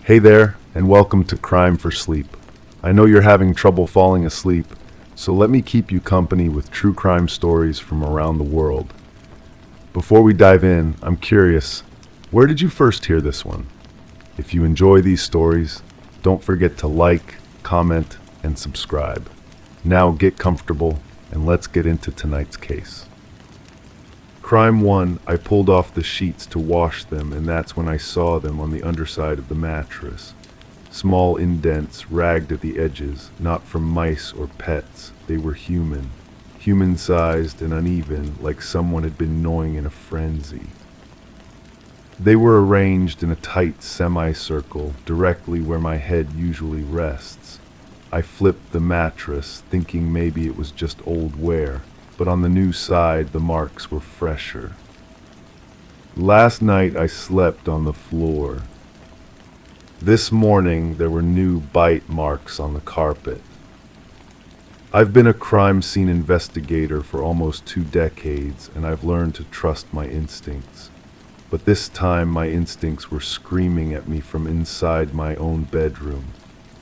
Hey there, and welcome to Crime for Sleep. I know you're having trouble falling asleep, so let me keep you company with true crime stories from around the world. Before we dive in, I'm curious, where did you first hear this one? If you enjoy these stories, don't forget to like, comment, and subscribe. Now get comfortable, and let's get into tonight's case. Crime 1, I pulled off the sheets to wash them, and that's when I saw them on the underside of the mattress. Small indents, ragged at the edges, not from mice or pets. They were human. Human-sized and uneven, like someone had been gnawing in a frenzy. They were arranged in a tight semicircle, directly where my head usually rests. I flipped the mattress, thinking maybe it was just old wear. But on the new side, the marks were fresher. Last night I slept on the floor. This morning there were new bite marks on the carpet. I've been a crime scene investigator for almost 2 decades, and I've learned to trust my instincts. But this time my instincts were screaming at me from inside my own bedroom.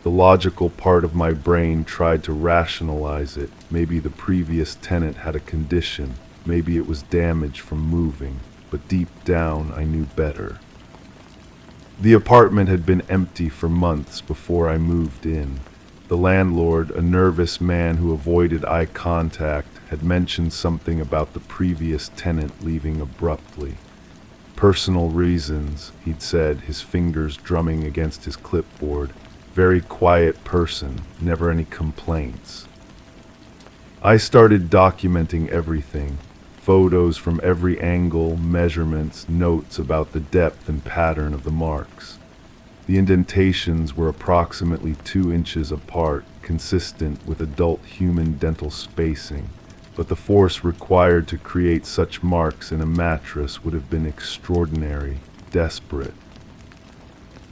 The logical part of my brain tried to rationalize it. Maybe the previous tenant had a condition. Maybe it was damage from moving. But deep down, I knew better. The apartment had been empty for months before I moved in. The landlord, a nervous man who avoided eye contact, had mentioned something about the previous tenant leaving abruptly. Personal reasons, he'd said, his fingers drumming against his clipboard. Very quiet person, never any complaints. I started documenting everything. Photos from every angle, measurements, notes about the depth and pattern of the marks. The indentations were approximately 2 inches apart, consistent with adult human dental spacing, but the force required to create such marks in a mattress would have been extraordinary, desperate.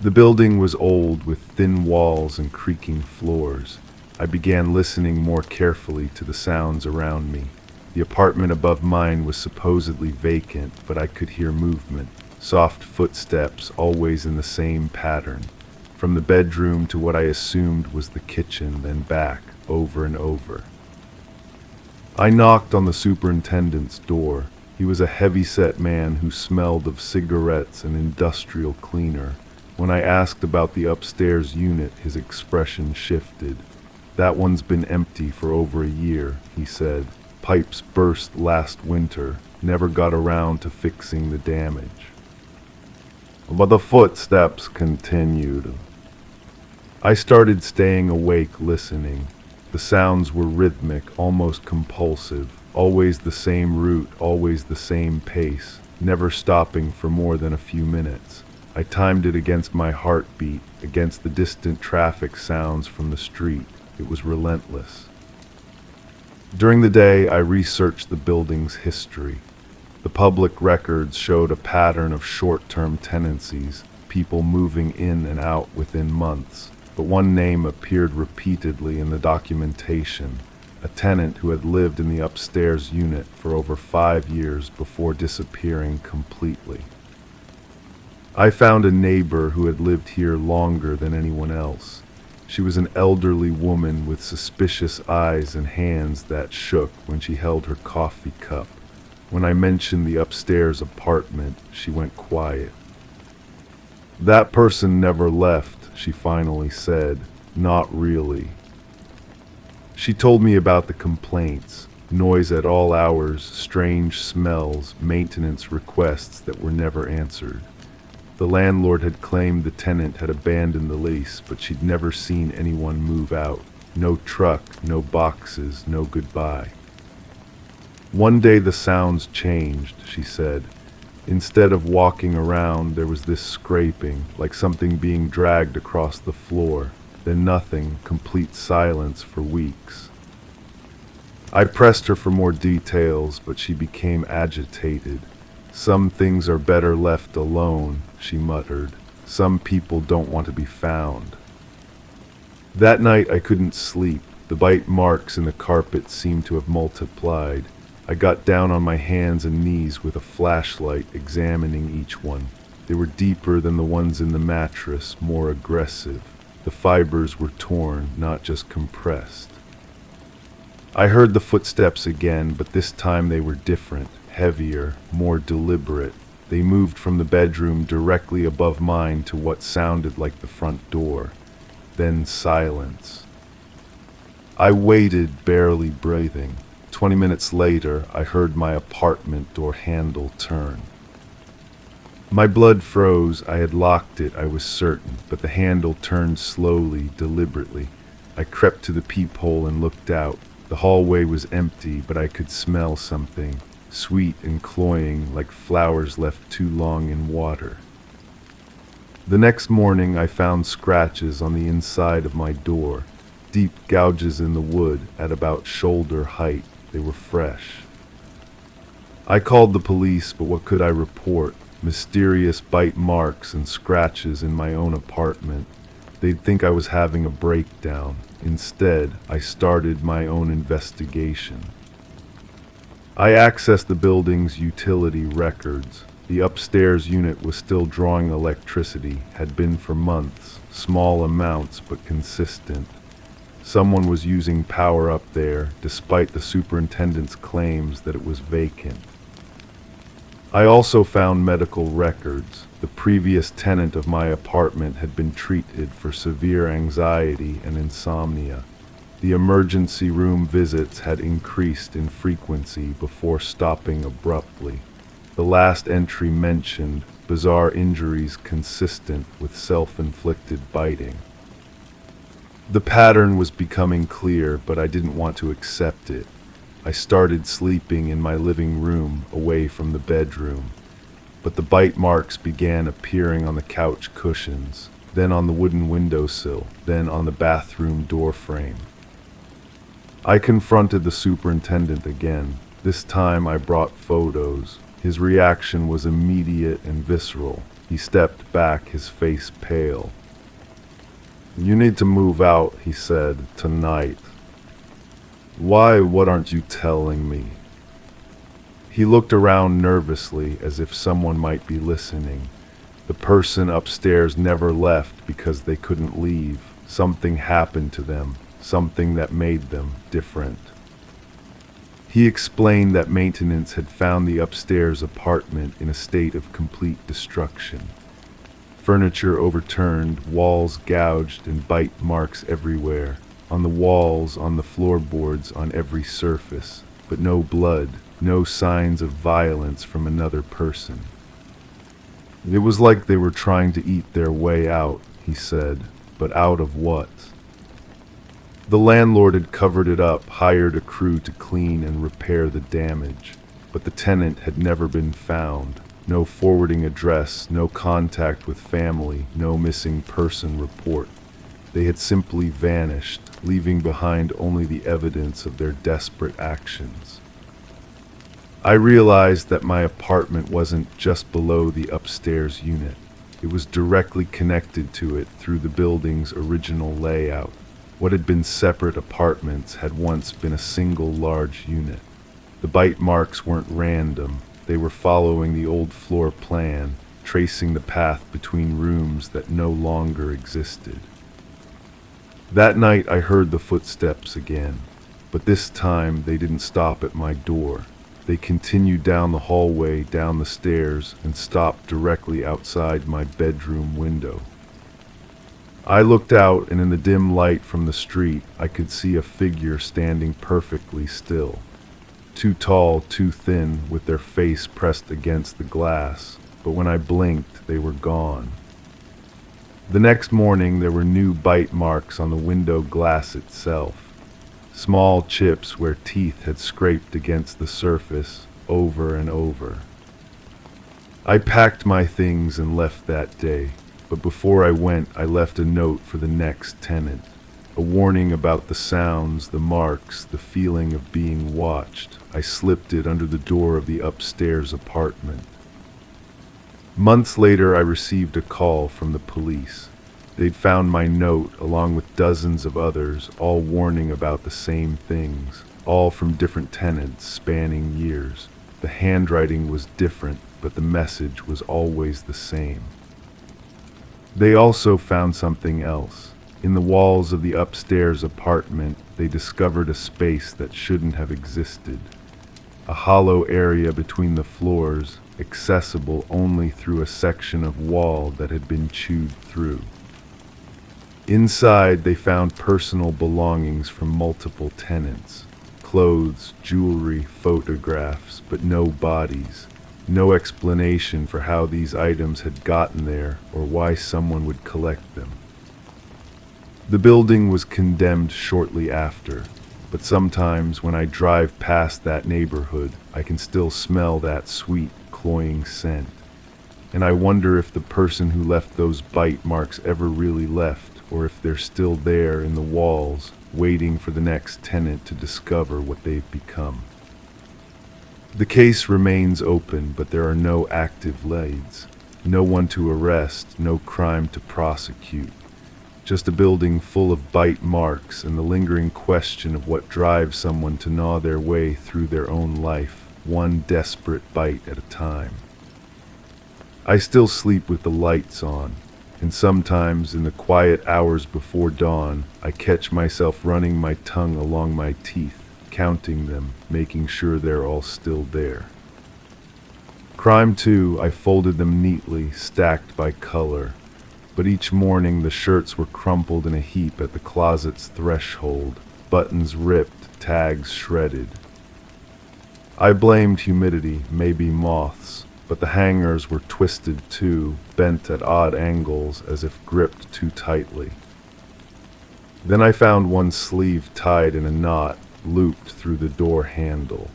The building was old, with thin walls and creaking floors. I began listening more carefully to the sounds around me. The apartment above mine was supposedly vacant, but I could hear movement, soft footsteps, always in the same pattern. From the bedroom to what I assumed was the kitchen, then back, over and over. I knocked on the superintendent's door. He was a heavy-set man who smelled of cigarettes and industrial cleaner. When I asked about the upstairs unit, his expression shifted. That one's been empty for over a year, he said. Pipes burst last winter, never got around to fixing the damage. But the footsteps continued. I started staying awake, listening. The sounds were rhythmic, almost compulsive. Always the same route, always the same pace, never stopping for more than a few minutes. I timed it against my heartbeat, against the distant traffic sounds from the street. It was relentless. During the day, I researched the building's history. The public records showed a pattern of short-term tenancies, people moving in and out within months. But one name appeared repeatedly in the documentation, a tenant who had lived in the upstairs unit for over 5 years before disappearing completely. I found a neighbor who had lived here longer than anyone else. She was an elderly woman with suspicious eyes and hands that shook when she held her coffee cup. When I mentioned the upstairs apartment, she went quiet. That person never left, she finally said. Not really. She told me about the complaints, noise at all hours, strange smells, maintenance requests that were never answered. The landlord had claimed the tenant had abandoned the lease, but she'd never seen anyone move out. No truck, no boxes, no goodbye. One day the sounds changed, she said. Instead of walking around, there was this scraping, like something being dragged across the floor. Then nothing, complete silence for weeks. I pressed her for more details, but she became agitated. Some things are better left alone, she muttered. Some people don't want to be found. That night I couldn't sleep. The bite marks in the carpet seemed to have multiplied. I got down on my hands and knees with a flashlight, examining each one. They were deeper than the ones in the mattress, more aggressive. The fibers were torn, not just compressed. I heard the footsteps again, but this time they were different, heavier, more deliberate. They moved from the bedroom directly above mine to what sounded like the front door. Then silence. I waited, barely breathing. 20 minutes later, I heard my apartment door handle turn. My blood froze. I had locked it, I was certain, but the handle turned slowly, deliberately. I crept to the peephole and looked out. The hallway was empty, but I could smell something, sweet and cloying, like flowers left too long in water. The next morning, I found scratches on the inside of my door, deep gouges in the wood at about shoulder height. They were fresh. I called the police, but what could I report? Mysterious bite marks and scratches in my own apartment. They'd think I was having a breakdown. Instead, I started my own investigation. I accessed the building's utility records. The upstairs unit was still drawing electricity, had been for months, small amounts but consistent. Someone was using power up there, despite the superintendent's claims that it was vacant. I also found medical records. The previous tenant of my apartment had been treated for severe anxiety and insomnia. The emergency room visits had increased in frequency before stopping abruptly. The last entry mentioned bizarre injuries consistent with self-inflicted biting. The pattern was becoming clear, but I didn't want to accept it. I started sleeping in my living room, away from the bedroom. But the bite marks began appearing on the couch cushions, then on the wooden windowsill, then on the bathroom door frame. I confronted the superintendent again. This time I brought photos. His reaction was immediate and visceral. He stepped back, his face pale. "You need to move out," he said, "tonight." "Why? What aren't you telling me?" He looked around nervously, as if someone might be listening. The person upstairs never left because they couldn't leave. Something happened to them, something that made them different. He explained that maintenance had found the upstairs apartment in a state of complete destruction. Furniture overturned, walls gouged, and bite marks everywhere. On the walls, on the floorboards, on every surface. But no blood, no signs of violence from another person. "It was like they were trying to eat their way out," he said. "But out of what?" The landlord had covered it up, hired a crew to clean and repair the damage. But the tenant had never been found. No forwarding address, no contact with family, no missing person report. They had simply vanished, leaving behind only the evidence of their desperate actions. I realized that my apartment wasn't just below the upstairs unit. It was directly connected to it through the building's original layout. What had been separate apartments had once been a single large unit. The bite marks weren't random. They were following the old floor plan, tracing the path between rooms that no longer existed. That night I heard the footsteps again, but this time they didn't stop at my door. They continued down the hallway, down the stairs, and stopped directly outside my bedroom window. I looked out, and in the dim light from the street, I could see a figure standing perfectly still. Too tall, too thin, with their face pressed against the glass, but when I blinked, they were gone. The next morning, there were new bite marks on the window glass itself. Small chips where teeth had scraped against the surface over and over. I packed my things and left that day, but before I went, I left a note for the next tenant. A warning about the sounds, the marks, the feeling of being watched. I slipped it under the door of the upstairs apartment. Months later, I received a call from the police. They'd found my note, along with dozens of others, all warning about the same things, all from different tenants, spanning years. The handwriting was different, but the message was always the same. They also found something else. In the walls of the upstairs apartment, they discovered a space that shouldn't have existed. A hollow area between the floors, accessible only through a section of wall that had been chewed through. Inside, they found personal belongings from multiple tenants. Clothes, jewelry, photographs, but no bodies. No explanation for how these items had gotten there or why someone would collect them. The building was condemned shortly after, but sometimes when I drive past that neighborhood, I can still smell that sweet, cloying scent. And I wonder if the person who left those bite marks ever really left, or if they're still there in the walls, waiting for the next tenant to discover what they've become. The case remains open, but there are no active leads. No one to arrest, no crime to prosecute. Just a building full of bite marks and the lingering question of what drives someone to gnaw their way through their own life, one desperate bite at a time. I still sleep with the lights on, and sometimes in the quiet hours before dawn, I catch myself running my tongue along my teeth, counting them, making sure they're all still there. Crime too, I folded them neatly, stacked by color. But each morning the shirts were crumpled in a heap at the closet's threshold, buttons ripped, tags shredded. I blamed humidity, maybe moths, but the hangers were twisted too, bent at odd angles as if gripped too tightly. Then I found one sleeve tied in a knot, looped through the door handle.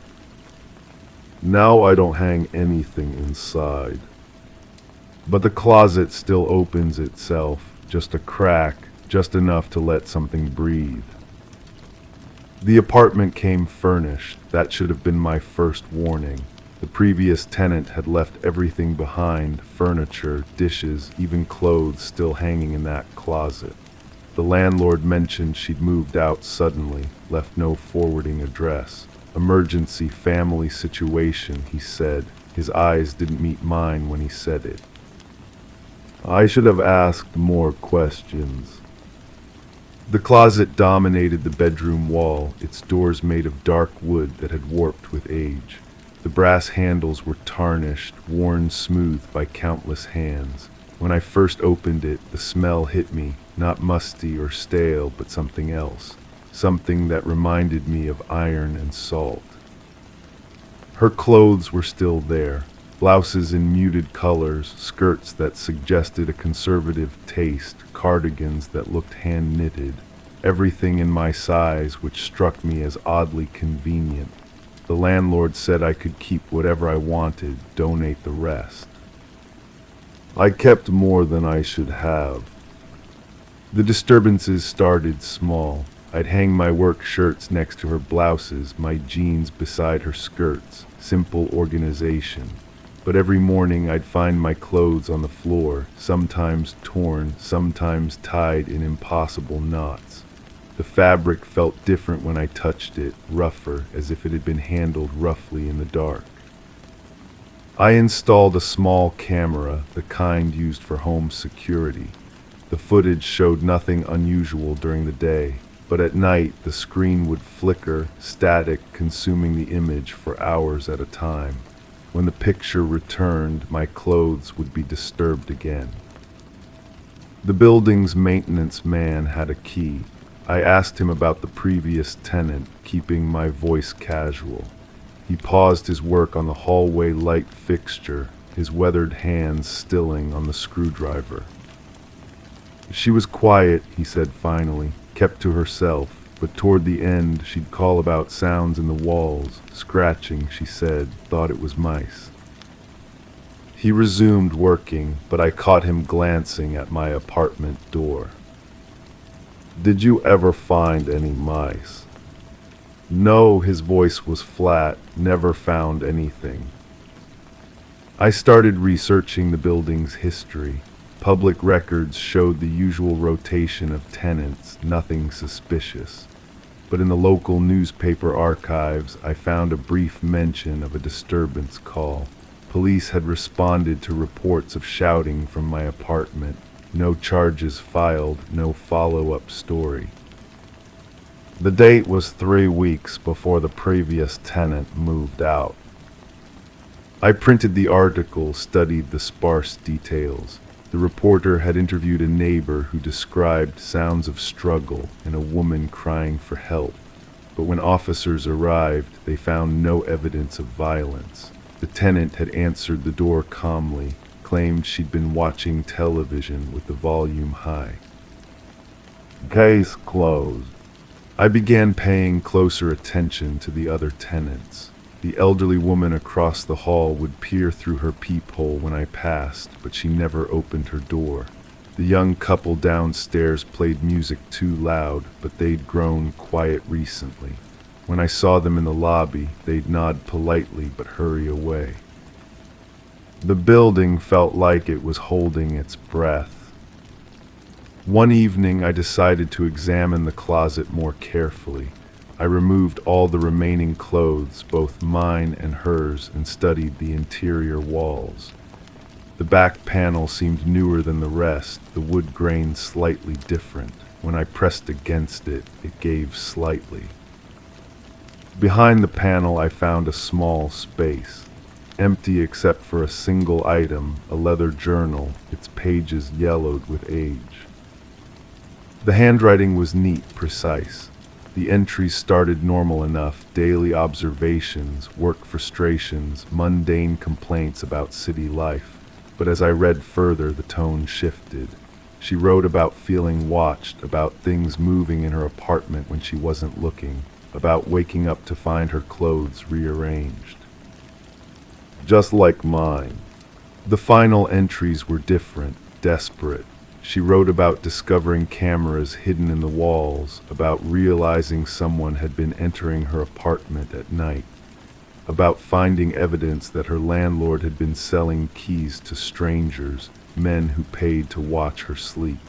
Now I don't hang anything inside. But the closet still opens itself, just a crack, just enough to let something breathe. The apartment came furnished. That should have been my first warning. The previous tenant had left everything behind, furniture, dishes, even clothes still hanging in that closet. The landlord mentioned she'd moved out suddenly, left no forwarding address. Emergency family situation, he said. His eyes didn't meet mine when he said it. I should have asked more questions. The closet dominated the bedroom wall, its doors made of dark wood that had warped with age. The brass handles were tarnished, worn smooth by countless hands. When I first opened it, the smell hit me, not musty or stale, but something else. Something that reminded me of iron and salt. Her clothes were still there. Blouses in muted colors, skirts that suggested a conservative taste, cardigans that looked hand-knitted. Everything in my size, which struck me as oddly convenient. The landlord said I could keep whatever I wanted, donate the rest. I kept more than I should have. The disturbances started small. I'd hang my work shirts next to her blouses, my jeans beside her skirts. Simple organization. But every morning I'd find my clothes on the floor, sometimes torn, sometimes tied in impossible knots. The fabric felt different when I touched it, rougher, as if it had been handled roughly in the dark. I installed a small camera, the kind used for home security. The footage showed nothing unusual during the day, but at night the screen would flicker, static, consuming the image for hours at a time. When the picture returned, my clothes would be disturbed again. The building's maintenance man had a key. I asked him about the previous tenant, keeping my voice casual. He paused his work on the hallway light fixture, his weathered hands stilling on the screwdriver. She was quiet, he said finally, kept to herself. But toward the end, she'd call about sounds in the walls, scratching, she said, thought it was mice. He resumed working, but I caught him glancing at my apartment door. Did you ever find any mice? No, his voice was flat, never found anything. I started researching the building's history. Public records showed the usual rotation of tenants, nothing suspicious. but in the local newspaper archives I found a brief mention of a disturbance call. Police had responded to reports of shouting from my apartment. No charges filed, no follow-up story. The date was 3 weeks before the previous tenant moved out. I printed the article, studied the sparse details. The reporter had interviewed a neighbor who described sounds of struggle and a woman crying for help. But when officers arrived, they found no evidence of violence. The tenant had answered the door calmly, claimed she'd been watching television with the volume high. Case closed. I began paying closer attention to the other tenants. The elderly woman across the hall would peer through her peephole when I passed, but she never opened her door. The young couple downstairs played music too loud, but they'd grown quiet recently. When I saw them in the lobby, they'd nod politely but hurry away. The building felt like it was holding its breath. One evening, I decided to examine the closet more carefully. I removed all the remaining clothes, both mine and hers, and studied the interior walls. The back panel seemed newer than the rest, the wood grain slightly different. When I pressed against it, it gave slightly. Behind the panel, I found a small space, empty except for a single item, a leather journal, its pages yellowed with age. The handwriting was neat, precise. The entries started normal enough: daily observations, work frustrations, mundane complaints about city life. But as I read further, the tone shifted. She wrote about feeling watched, about things moving in her apartment when she wasn't looking, about waking up to find her clothes rearranged. Just like mine. The final entries were different, desperate. She wrote about discovering cameras hidden in the walls, about realizing someone had been entering her apartment at night, about finding evidence that her landlord had been selling keys to strangers, men who paid to watch her sleep.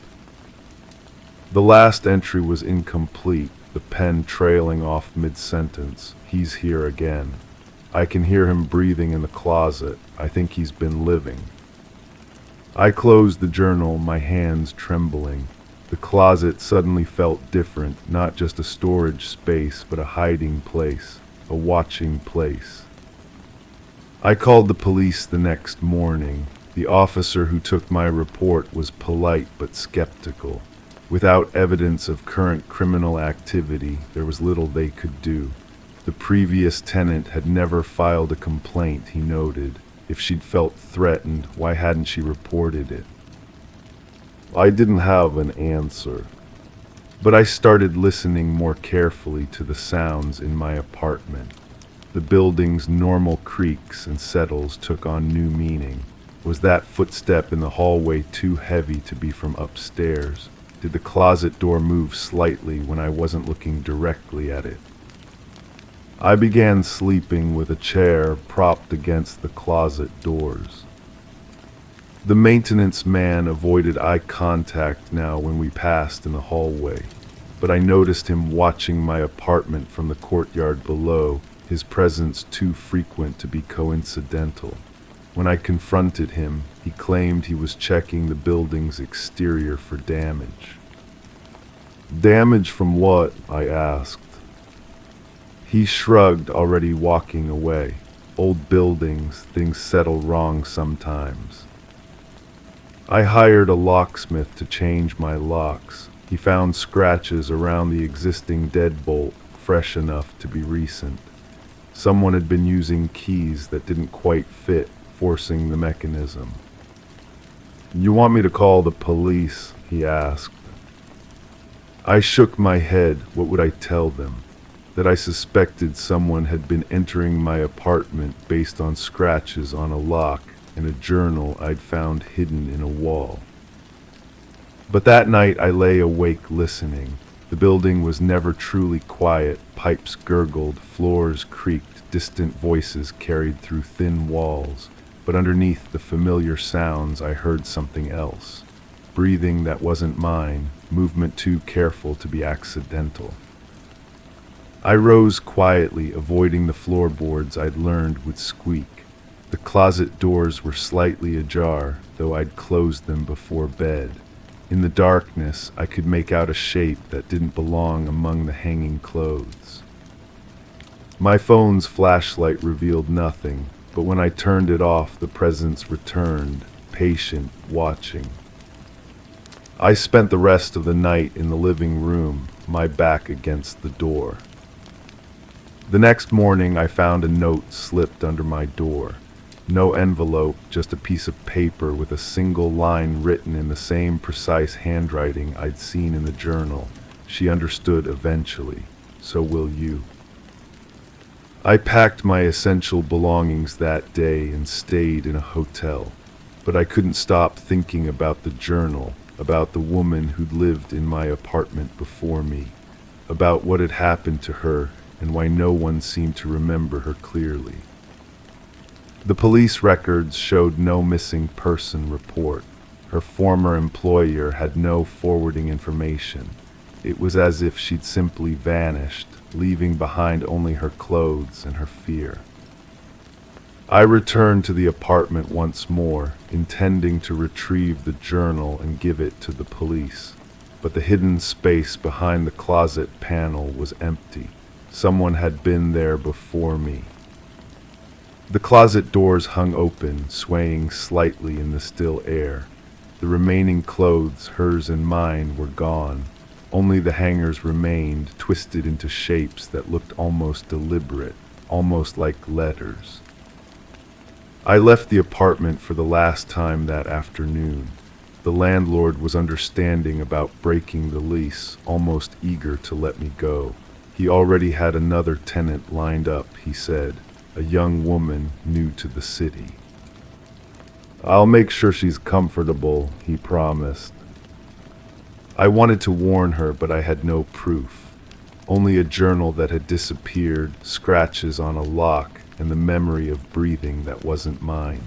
The last entry was incomplete, the pen trailing off mid-sentence. He's here again. I can hear him breathing in the closet. I think he's been living. I closed the journal, my hands trembling. The closet suddenly felt different, not just a storage space, but a hiding place, a watching place. I called the police the next morning. The officer who took my report was polite but skeptical. Without evidence of current criminal activity, there was little they could do. The previous tenant had never filed a complaint, he noted. If she'd felt threatened, why hadn't she reported it? I didn't have an answer, but I started listening more carefully to the sounds in my apartment. The building's normal creaks and settles took on new meaning. Was that footstep in the hallway too heavy to be from upstairs? Did the closet door move slightly when I wasn't looking directly at it? I began sleeping with a chair propped against the closet doors. The maintenance man avoided eye contact now when we passed in the hallway, but I noticed him watching my apartment from the courtyard below, his presence too frequent to be coincidental. When I confronted him, he claimed he was checking the building's exterior for damage. Damage from what? I asked. He shrugged, already walking away. Old buildings, things settle wrong sometimes. I hired a locksmith to change my locks. He found scratches around the existing deadbolt, fresh enough to be recent. Someone had been using keys that didn't quite fit, forcing the mechanism. You want me to call the police? He asked. I shook my head. What would I tell them? That I suspected someone had been entering my apartment based on scratches on a lock and a journal I'd found hidden in a wall. But that night I lay awake listening. The building was never truly quiet. Pipes gurgled, floors creaked, distant voices carried through thin walls. But underneath the familiar sounds I heard something else. Breathing that wasn't mine, movement too careful to be accidental. I rose quietly, avoiding the floorboards I'd learned would squeak. The closet doors were slightly ajar, though I'd closed them before bed. In the darkness, I could make out a shape that didn't belong among the hanging clothes. My phone's flashlight revealed nothing, but when I turned it off, the presence returned, patient, watching. I spent the rest of the night in the living room, my back against the door. The next morning, I found a note slipped under my door. No envelope, just a piece of paper with a single line written in the same precise handwriting I'd seen in the journal. She understood eventually. So will you. I packed my essential belongings that day and stayed in a hotel. But I couldn't stop thinking about the journal, about the woman who'd lived in my apartment before me, about what had happened to her and why no one seemed to remember her clearly. The police records showed no missing person report. Her former employer had no forwarding information. It was as if she'd simply vanished, leaving behind only her clothes and her fear. I returned to the apartment once more, intending to retrieve the journal and give it to the police. But the hidden space behind the closet panel was empty. Someone had been there before me. The closet doors hung open, swaying slightly in the still air. The remaining clothes, hers and mine, were gone. Only the hangers remained, twisted into shapes that looked almost deliberate, almost like letters. I left the apartment for the last time that afternoon. The landlord was understanding about breaking the lease, almost eager to let me go. He already had another tenant lined up, he said. A young woman new to the city. I'll make sure she's comfortable, he promised. I wanted to warn her, but I had no proof. Only a journal that had disappeared, scratches on a lock, and the memory of breathing that wasn't mine.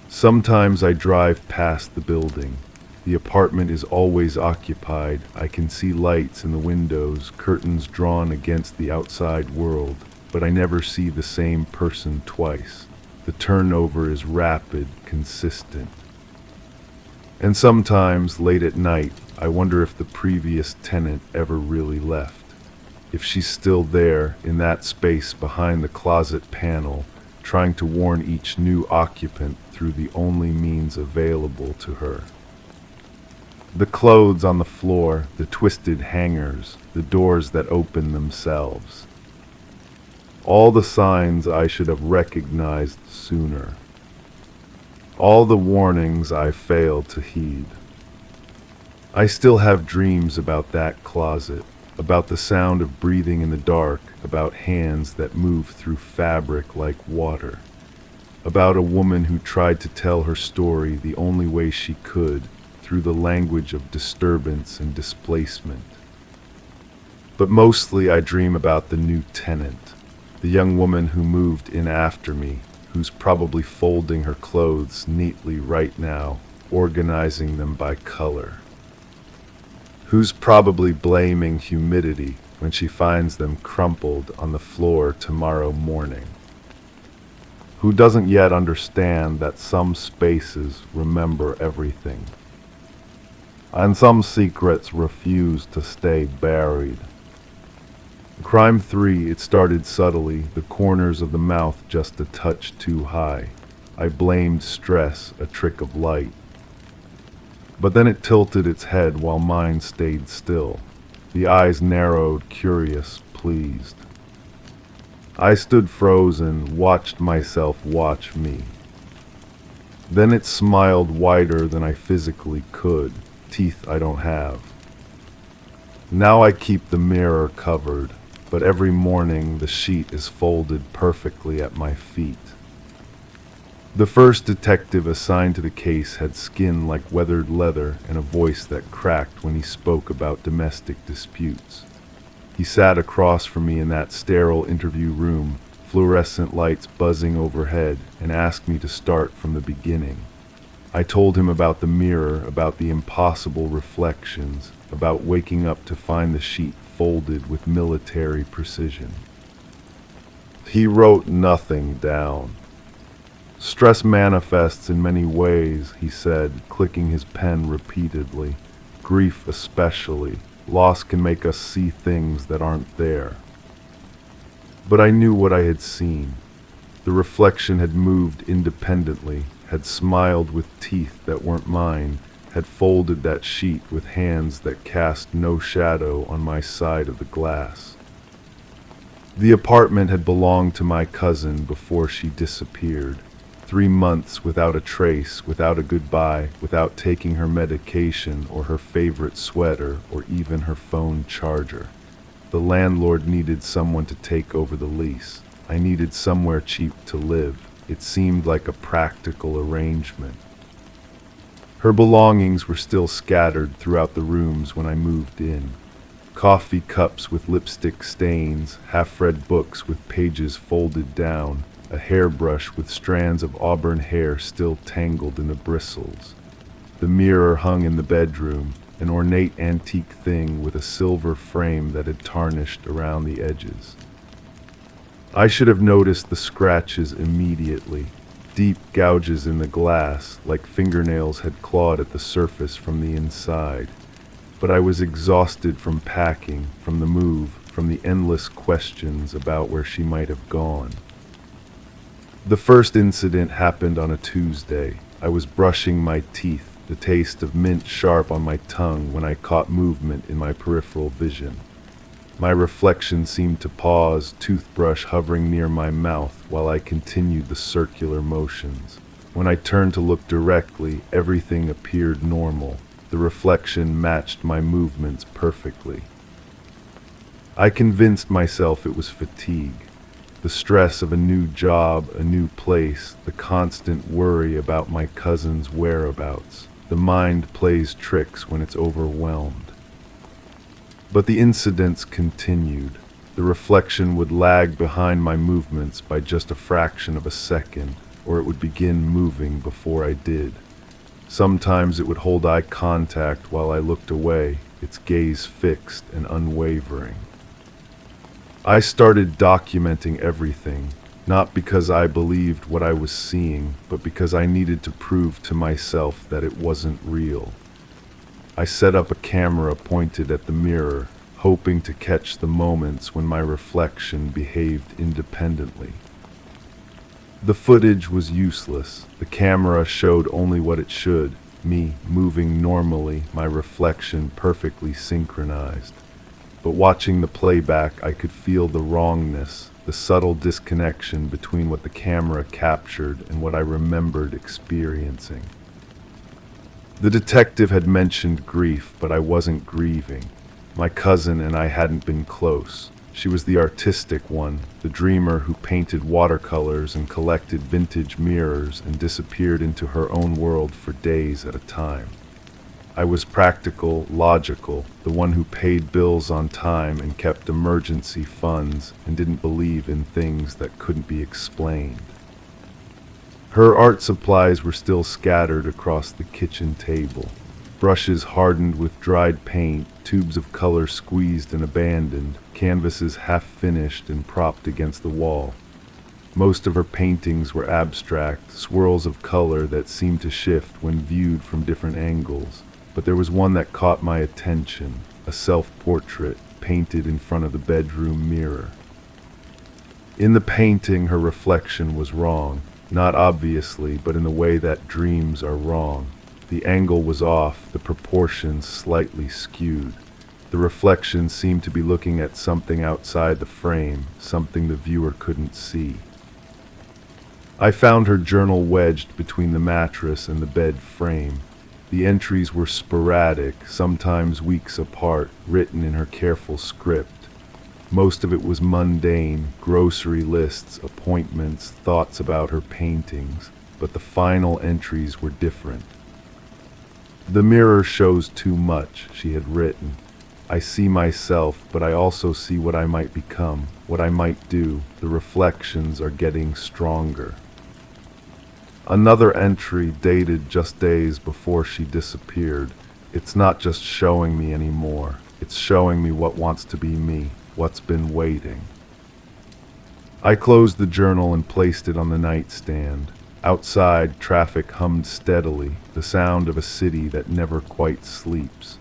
Sometimes I drive past the building. The apartment is always occupied. I can see lights in the windows, curtains drawn against the outside world. But I never see the same person twice. The turnover is rapid, consistent. And sometimes, late at night, I wonder if the previous tenant ever really left. If she's still there, in that space behind the closet panel, trying to warn each new occupant through the only means available to her. The clothes on the floor, the twisted hangers, the doors that open themselves. All the signs I should have recognized sooner. All the warnings I failed to heed. I still have dreams about that closet, about the sound of breathing in the dark, about hands that move through fabric like water, about a woman who tried to tell her story the only way she could, through the language of disturbance and displacement. But mostly I dream about the new tenant. The young woman who moved in after me, who's probably folding her clothes neatly right now, organizing them by color. Who's probably blaming humidity when she finds them crumpled on the floor tomorrow morning. Who doesn't yet understand that some spaces remember everything, and some secrets refuse to stay buried. Crime 3, it started subtly, the corners of the mouth just a touch too high. I blamed stress, a trick of light. But then it tilted its head while mine stayed still. The eyes narrowed, curious, pleased. I stood frozen, watched myself watch me. Then it smiled wider than I physically could, teeth I don't have. Now I keep the mirror covered. But every morning the sheet is folded perfectly at my feet. The first detective assigned to the case had skin like weathered leather and a voice that cracked when he spoke about domestic disputes. He sat across from me in that sterile interview room, fluorescent lights buzzing overhead, and asked me to start from the beginning. I told him about the mirror, about the impossible reflections, about waking up to find the sheet folded with military precision. He wrote nothing down. Stress manifests in many ways, he said, clicking his pen repeatedly. Grief especially. Loss can make us see things that aren't there. But I knew what I had seen. The reflection had moved independently, had smiled with teeth that weren't mine, had folded that sheet with hands that cast no shadow on my side of the glass. The apartment had belonged to my cousin before she disappeared. 3 months without a trace, without a goodbye, without taking her medication or her favorite sweater or even her phone charger. The landlord needed someone to take over the lease. I needed somewhere cheap to live. It seemed like a practical arrangement. Her belongings were still scattered throughout the rooms when I moved in. Coffee cups with lipstick stains, half-read books with pages folded down, a hairbrush with strands of auburn hair still tangled in the bristles. The mirror hung in the bedroom, an ornate antique thing with a silver frame that had tarnished around the edges. I should have noticed the scratches immediately, deep gouges in the glass, like fingernails had clawed at the surface from the inside. But I was exhausted from packing, from the move, from the endless questions about where she might have gone. The first incident happened on a Tuesday. I was brushing my teeth, the taste of mint sharp on my tongue when I caught movement in my peripheral vision. My reflection seemed to pause, toothbrush hovering near my mouth while I continued the circular motions. When I turned to look directly, everything appeared normal. The reflection matched my movements perfectly. I convinced myself it was fatigue. The stress of a new job, a new place, the constant worry about my cousin's whereabouts. The mind plays tricks when it's overwhelmed. But the incidents continued. The reflection would lag behind my movements by just a fraction of a second, or it would begin moving before I did. Sometimes it would hold eye contact while I looked away, its gaze fixed and unwavering. I started documenting everything, not because I believed what I was seeing, but because I needed to prove to myself that it wasn't real. I set up a camera pointed at the mirror, hoping to catch the moments when my reflection behaved independently. The footage was useless. The camera showed only what it should, me moving normally, my reflection perfectly synchronized. But watching the playback, I could feel the wrongness, the subtle disconnection between what the camera captured and what I remembered experiencing. The detective had mentioned grief, but I wasn't grieving. My cousin and I hadn't been close. She was the artistic one, the dreamer who painted watercolors and collected vintage mirrors and disappeared into her own world for days at a time. I was practical, logical, the one who paid bills on time and kept emergency funds and didn't believe in things that couldn't be explained. Her art supplies were still scattered across the kitchen table. Brushes hardened with dried paint, tubes of color squeezed and abandoned, canvases half finished and propped against the wall. Most of her paintings were abstract, swirls of color that seemed to shift when viewed from different angles. But there was one that caught my attention, a self-portrait painted in front of the bedroom mirror. In the painting, her reflection was wrong, not obviously, but in the way that dreams are wrong. The angle was off, the proportions slightly skewed. The reflection seemed to be looking at something outside the frame, something the viewer couldn't see. I found her journal wedged between the mattress and the bed frame. The entries were sporadic, sometimes weeks apart, written in her careful script. Most of it was mundane, grocery lists, appointments, thoughts about her paintings, but the final entries were different. The mirror shows too much, she had written. I see myself, but I also see what I might become, what I might do. The reflections are getting stronger. Another entry dated just days before she disappeared. It's not just showing me anymore. It's showing me what wants to be me, what's been waiting. I closed the journal and placed it on the nightstand. Outside, traffic hummed steadily, the sound of a city that never quite sleeps.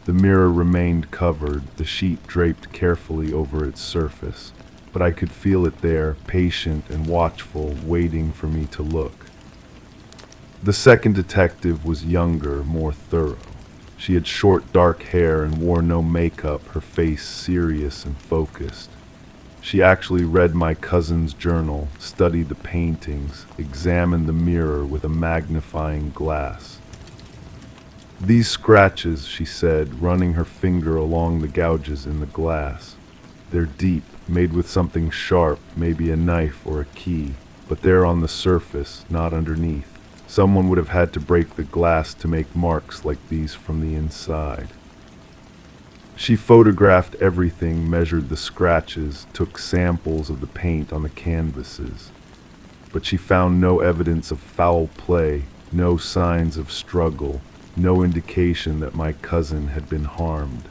The mirror remained covered, the sheet draped carefully over its surface, but I could feel it there, patient and watchful, waiting for me to look. The second detective was younger, more thorough. She had short dark hair and wore no makeup, her face serious and focused. She actually read my cousin's journal, studied the paintings, examined the mirror with a magnifying glass. "These scratches," she said, running her finger along the gouges in the glass. "They're deep, made with something sharp, maybe a knife or a key, but they're on the surface, not underneath. Someone would have had to break the glass to make marks like these from the inside." She photographed everything, measured the scratches, took samples of the paint on the canvases. But she found no evidence of foul play, no signs of struggle, no indication that my cousin had been harmed.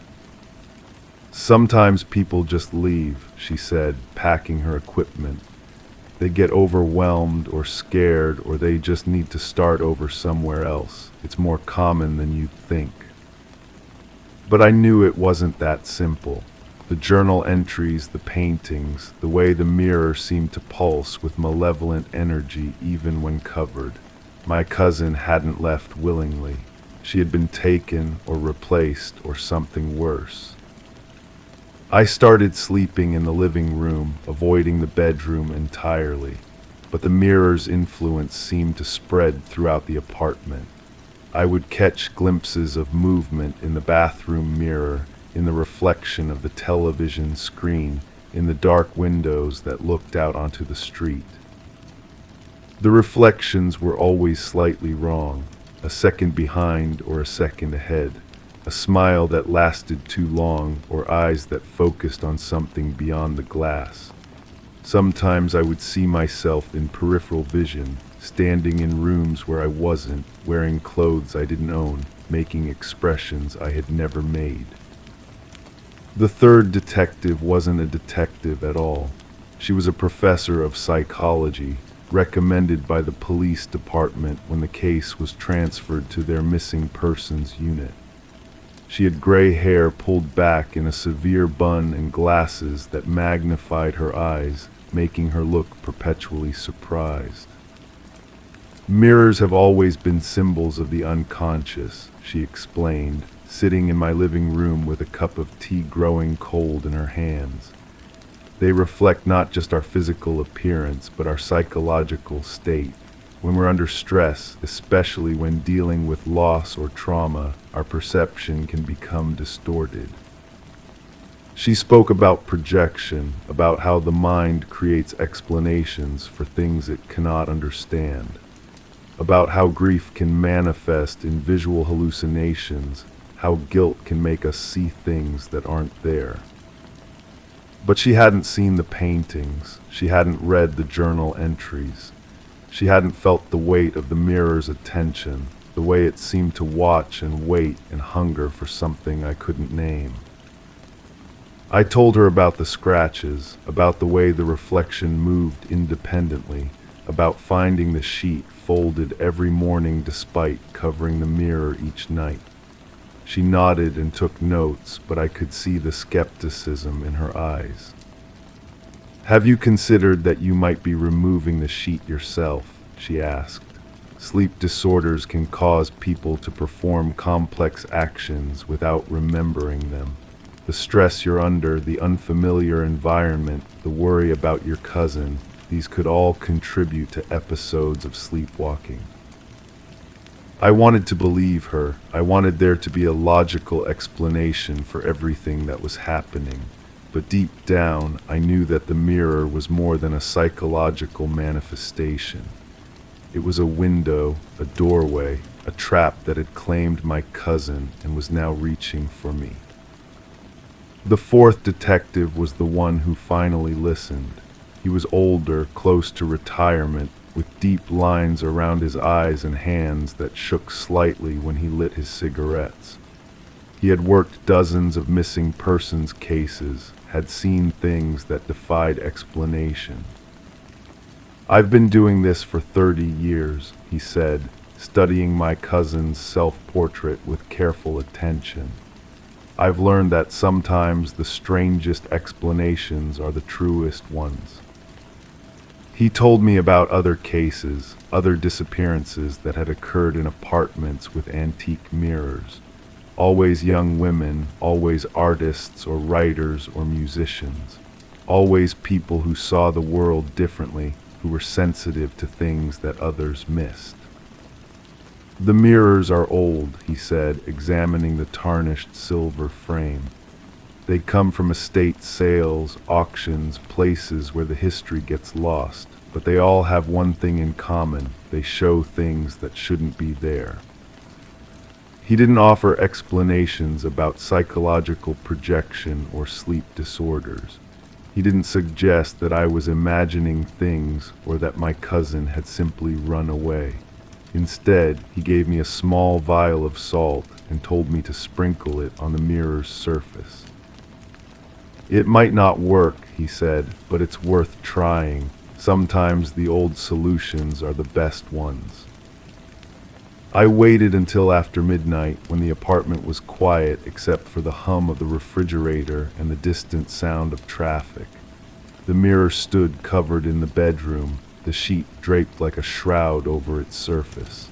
"Sometimes people just leave," she said, packing her equipment. "They get overwhelmed or scared, or they just need to start over somewhere else. It's more common than you'd think." But I knew it wasn't that simple. The journal entries, the paintings, the way the mirror seemed to pulse with malevolent energy even when covered. My cousin hadn't left willingly. She had been taken or replaced or something worse. I started sleeping in the living room, avoiding the bedroom entirely, but the mirror's influence seemed to spread throughout the apartment. I would catch glimpses of movement in the bathroom mirror, in the reflection of the television screen, in the dark windows that looked out onto the street. The reflections were always slightly wrong, a second behind or a second ahead, a smile that lasted too long or eyes that focused on something beyond the glass. Sometimes I would see myself in peripheral vision, standing in rooms where I wasn't, wearing clothes I didn't own, making expressions I had never made. The third detective wasn't a detective at all. She was a professor of psychology, recommended by the police department when the case was transferred to their missing persons unit. She had gray hair pulled back in a severe bun and glasses that magnified her eyes, making her look perpetually surprised. "Mirrors have always been symbols of the unconscious," she explained, sitting in my living room with a cup of tea growing cold in her hands. "They reflect not just our physical appearance, but our psychological state. When we're under stress, especially when dealing with loss or trauma, our perception can become distorted." She spoke about projection, about how the mind creates explanations for things it cannot understand, about how grief can manifest in visual hallucinations, how guilt can make us see things that aren't there. But she hadn't seen the paintings, she hadn't read the journal entries, she hadn't felt the weight of the mirror's attention, the way it seemed to watch and wait and hunger for something I couldn't name. I told her about the scratches, about the way the reflection moved independently, about finding the sheet folded every morning despite covering the mirror each night. She nodded and took notes, but I could see the skepticism in her eyes. "Have you considered that you might be removing the sheet yourself?" she asked. "Sleep disorders can cause people to perform complex actions without remembering them. The stress you're under, the unfamiliar environment, the worry about your cousin, these could all contribute to episodes of sleepwalking." I wanted to believe her. I wanted there to be a logical explanation for everything that was happening. But deep down, I knew that the mirror was more than a psychological manifestation. It was a window, a doorway, a trap that had claimed my cousin and was now reaching for me. The fourth detective was the one who finally listened. He was older, close to retirement, with deep lines around his eyes and hands that shook slightly when he lit his cigarettes. He had worked dozens of missing persons cases, had seen things that defied explanation. "I've been doing this for 30 years," he said, studying my cousin's self-portrait with careful attention. "I've learned that sometimes the strangest explanations are the truest ones." He told me about other cases, other disappearances that had occurred in apartments with antique mirrors. Always young women, always artists or writers or musicians. Always people who saw the world differently, who were sensitive to things that others missed. "The mirrors are old," he said, examining the tarnished silver frame. "They come from estate sales, auctions, places where the history gets lost, but they all have one thing in common: they show things that shouldn't be there." He didn't offer explanations about psychological projection or sleep disorders. He didn't suggest that I was imagining things or that my cousin had simply run away. Instead, he gave me a small vial of salt and told me to sprinkle it on the mirror's surface. "It might not work," he said, "but it's worth trying. Sometimes the old solutions are the best ones." I waited until after midnight, when the apartment was quiet except for the hum of the refrigerator and the distant sound of traffic. The mirror stood covered in the bedroom, the sheet draped like a shroud over its surface.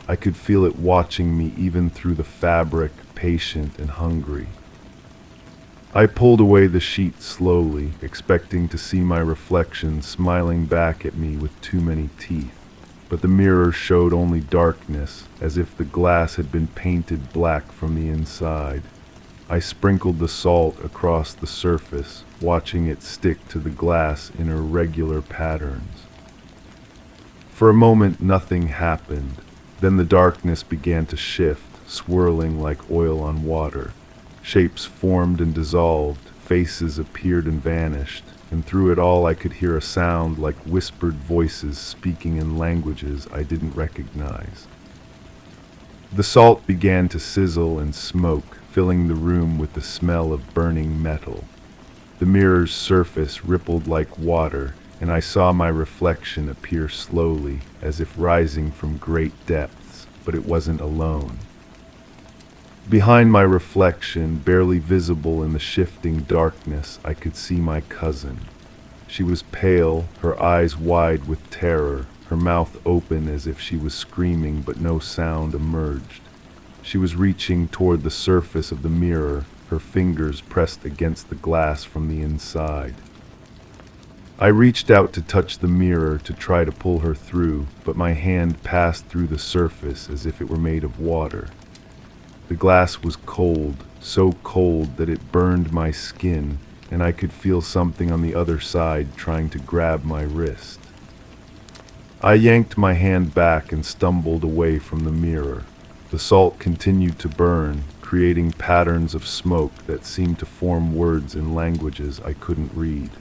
I could feel it watching me even through the fabric, patient and hungry. I pulled away the sheet slowly, expecting to see my reflection smiling back at me with too many teeth. But the mirror showed only darkness, as if the glass had been painted black from the inside. I sprinkled the salt across the surface, watching it stick to the glass in irregular patterns. For a moment, nothing happened. Then the darkness began to shift, swirling like oil on water. Shapes formed and dissolved, faces appeared and vanished, and through it all I could hear a sound like whispered voices speaking in languages I didn't recognize. The salt began to sizzle and smoke, filling the room with the smell of burning metal. The mirror's surface rippled like water, and I saw my reflection appear slowly, as if rising from great depths, but it wasn't alone. Behind my reflection, barely visible in the shifting darkness, I could see my cousin. She was pale, her eyes wide with terror, her mouth open as if she was screaming, but no sound emerged. She was reaching toward the surface of the mirror, her fingers pressed against the glass from the inside. I reached out to touch the mirror to try to pull her through, but my hand passed through the surface as if it were made of water. The glass was cold, so cold that it burned my skin, and I could feel something on the other side trying to grab my wrist. I yanked my hand back and stumbled away from the mirror. The salt continued to burn, creating patterns of smoke that seemed to form words in languages I couldn't read.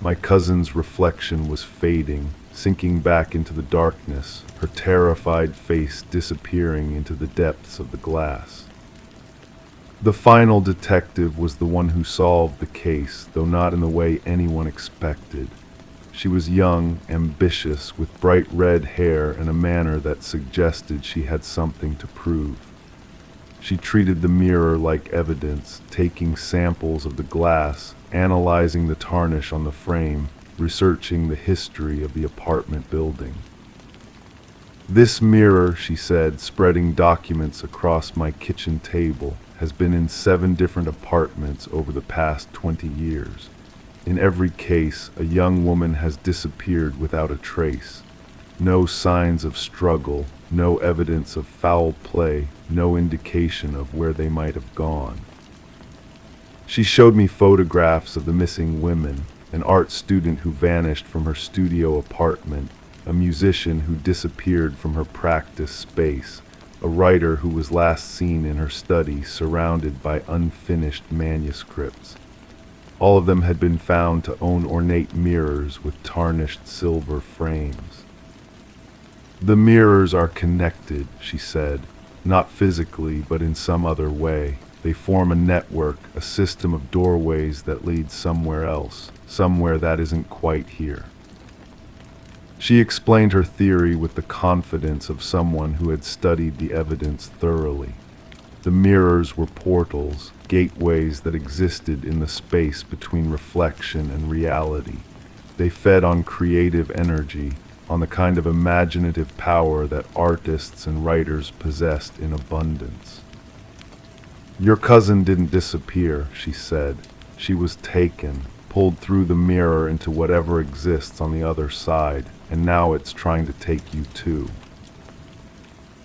My cousin's reflection was fading, sinking back into the darkness, her terrified face disappearing into the depths of the glass. The final detective was the one who solved the case, though not in the way anyone expected. She was young, ambitious, with bright red hair and a manner that suggested she had something to prove. She treated the mirror like evidence, taking samples of the glass, analyzing the tarnish on the frame, researching the history of the apartment building. "This mirror," she said, spreading documents across my kitchen table, "has been in 7 different apartments over the past 20 years. In every case, a young woman has disappeared without a trace. No signs of struggle, no evidence of foul play, no indication of where they might have gone." She showed me photographs of the missing women: an art student who vanished from her studio apartment, a musician who disappeared from her practice space, a writer who was last seen in her study surrounded by unfinished manuscripts. All of them had been found to own ornate mirrors with tarnished silver frames. "The mirrors are connected," she said, "not physically, but in some other way. They form a network, a system of doorways that leads somewhere else, somewhere that isn't quite here. She explained her theory with the confidence of someone who had studied the evidence thoroughly. The mirrors were portals, gateways that existed in the space between reflection and reality. They fed on creative energy, on the kind of imaginative power that artists and writers possessed in abundance. "Your cousin didn't disappear," she said. "She was taken, pulled through the mirror into whatever exists on the other side, and now it's trying to take you too."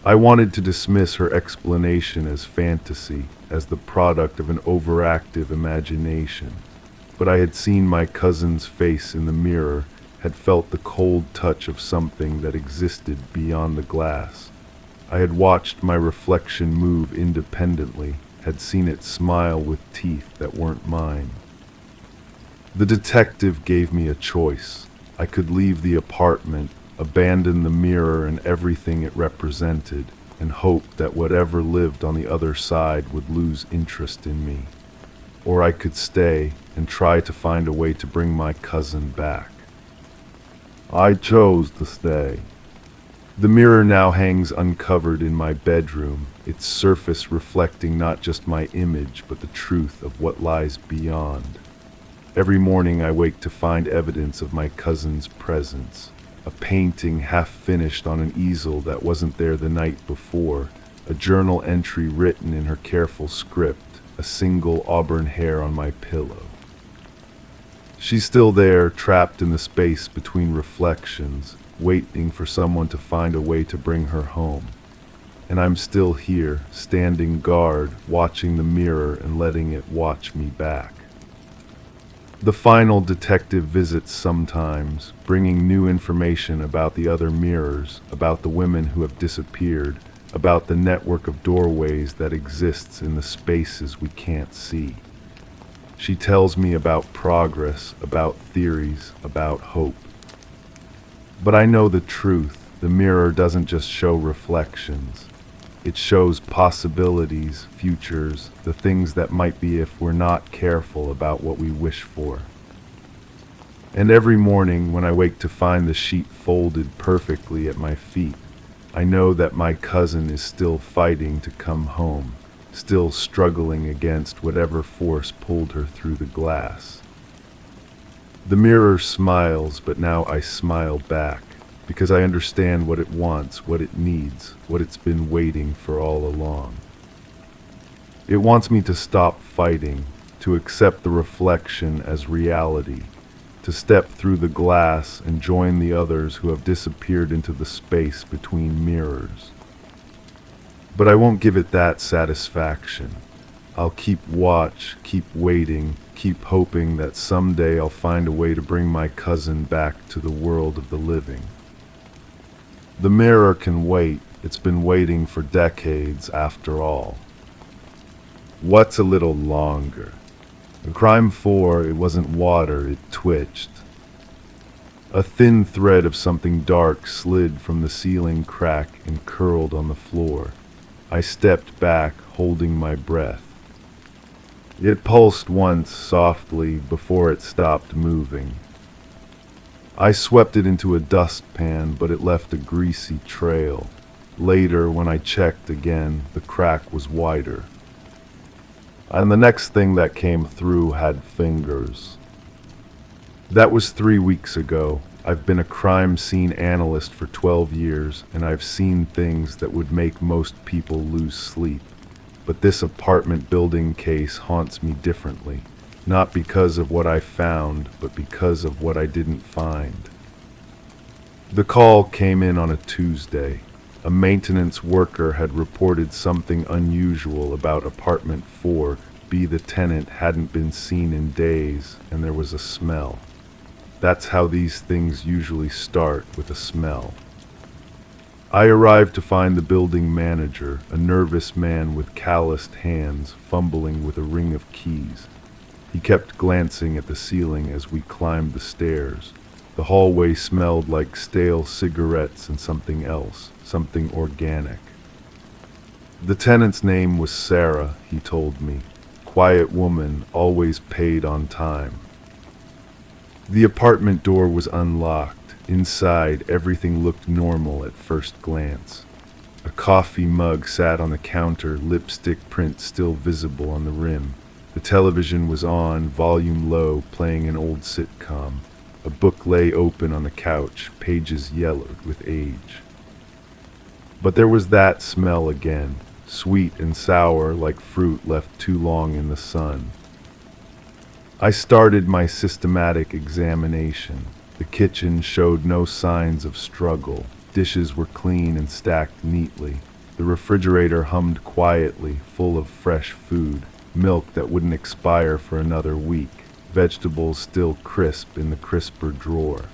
I wanted to dismiss her explanation as fantasy, as the product of an overactive imagination, but I had seen my cousin's face in the mirror, had felt the cold touch of something that existed beyond the glass. I had watched my reflection move independently, had seen it smile with teeth that weren't mine. The detective gave me a choice. I could leave the apartment, abandon the mirror and everything it represented, and hope that whatever lived on the other side would lose interest in me. Or I could stay and try to find a way to bring my cousin back. I chose to stay. The mirror now hangs uncovered in my bedroom, its surface reflecting not just my image but the truth of what lies beyond. Every morning I wake to find evidence of my cousin's presence. A painting half finished on an easel that wasn't there the night before, a journal entry written in her careful script, a single auburn hair on my pillow. She's still there, trapped in the space between reflections, waiting for someone to find a way to bring her home. And I'm still here, standing guard, watching the mirror and letting it watch me back. The final detective visits sometimes, bringing new information about the other mirrors, about the women who have disappeared, about the network of doorways that exists in the spaces we can't see. She tells me about progress, about theories, about hope. But I know the truth. The mirror doesn't just show reflections. It shows possibilities, futures, the things that might be if we're not careful about what we wish for. And every morning when I wake to find the sheet folded perfectly at my feet, I know that my cousin is still fighting to come home, still struggling against whatever force pulled her through the glass. The mirror smiles, but now I smile back, because I understand what it wants, what it needs, what it's been waiting for all along. It wants me to stop fighting, to accept the reflection as reality, to step through the glass and join the others who have disappeared into the space between mirrors. But I won't give it that satisfaction. I'll keep watch, keep waiting, keep hoping that someday I'll find a way to bring my cousin back to the world of the living. The mirror can wait. It's been waiting for decades after all. What's a little longer? In Crime 4, it wasn't water, it twitched. A thin thread of something dark slid from the ceiling crack and curled on the floor. I stepped back, holding my breath. It pulsed once softly before it stopped moving. I swept it into a dustpan, but it left a greasy trail. Later, when I checked again, the crack was wider. And the next thing that came through had fingers. That was 3 weeks ago. I've been a crime scene analyst for 12 years, and I've seen things that would make most people lose sleep. But this apartment building case haunts me differently. Not because of what I found, but because of what I didn't find. The call came in on a Tuesday. A maintenance worker had reported something unusual about apartment 4B. The tenant hadn't been seen in days, and there was a smell. That's how these things usually start, with a smell. I arrived to find the building manager, a nervous man with calloused hands, fumbling with a ring of keys. He kept glancing at the ceiling as we climbed the stairs. The hallway smelled like stale cigarettes and something else, something organic. The tenant's name was Sarah, he told me. Quiet woman, always paid on time. The apartment door was unlocked. Inside, everything looked normal at first glance. A coffee mug sat on the counter, lipstick print still visible on the rim. The television was on, volume low, playing an old sitcom. A book lay open on the couch, pages yellowed with age. But there was that smell again, sweet and sour like fruit left too long in the sun. I started my systematic examination. The kitchen showed no signs of struggle. Dishes were clean and stacked neatly. The refrigerator hummed quietly, full of fresh food, milk that wouldn't expire for another week, vegetables still crisp in the crisper drawer.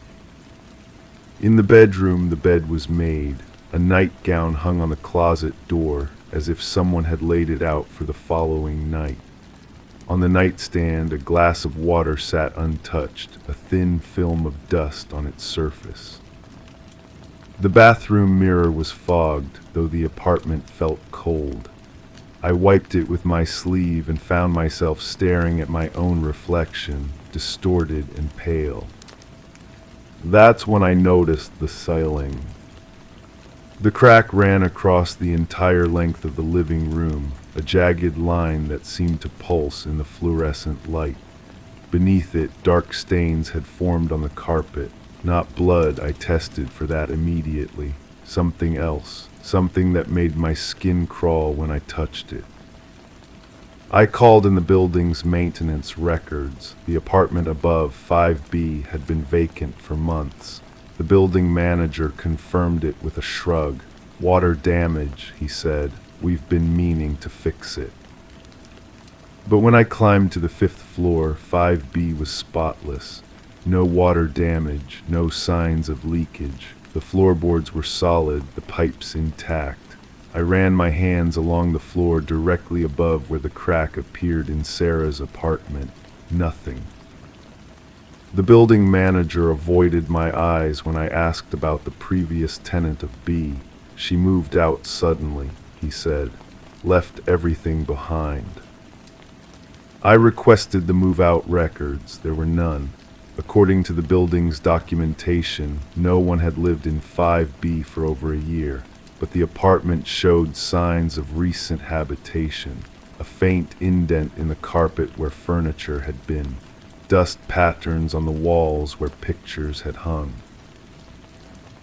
In the bedroom, the bed was made. A nightgown hung on the closet door, as if someone had laid it out for the following night. On the nightstand, a glass of water sat untouched, a thin film of dust on its surface. The bathroom mirror was fogged, though the apartment felt cold. I wiped it with my sleeve and found myself staring at my own reflection, distorted and pale. That's when I noticed the ceiling. The crack ran across the entire length of the living room, a jagged line that seemed to pulse in the fluorescent light. Beneath it, dark stains had formed on the carpet. Not blood, I tested for that immediately. Something else, something that made my skin crawl when I touched it. I called in the building's maintenance records. The apartment above, 5B, had been vacant for months. The building manager confirmed it with a shrug. Water damage, he said. We've been meaning to fix it. But when I climbed to the 5th floor, 5B was spotless. No water damage, no signs of leakage. The floorboards were solid, the pipes intact. I ran my hands along the floor directly above where the crack appeared in Sarah's apartment. Nothing. The building manager avoided my eyes when I asked about the previous tenant of B. She moved out suddenly, he said. Left everything behind. I requested the move-out records. There were none. According to the building's documentation, no one had lived in 5B for over a year, but the apartment showed signs of recent habitation, a faint indent in the carpet where furniture had been, dust patterns on the walls where pictures had hung.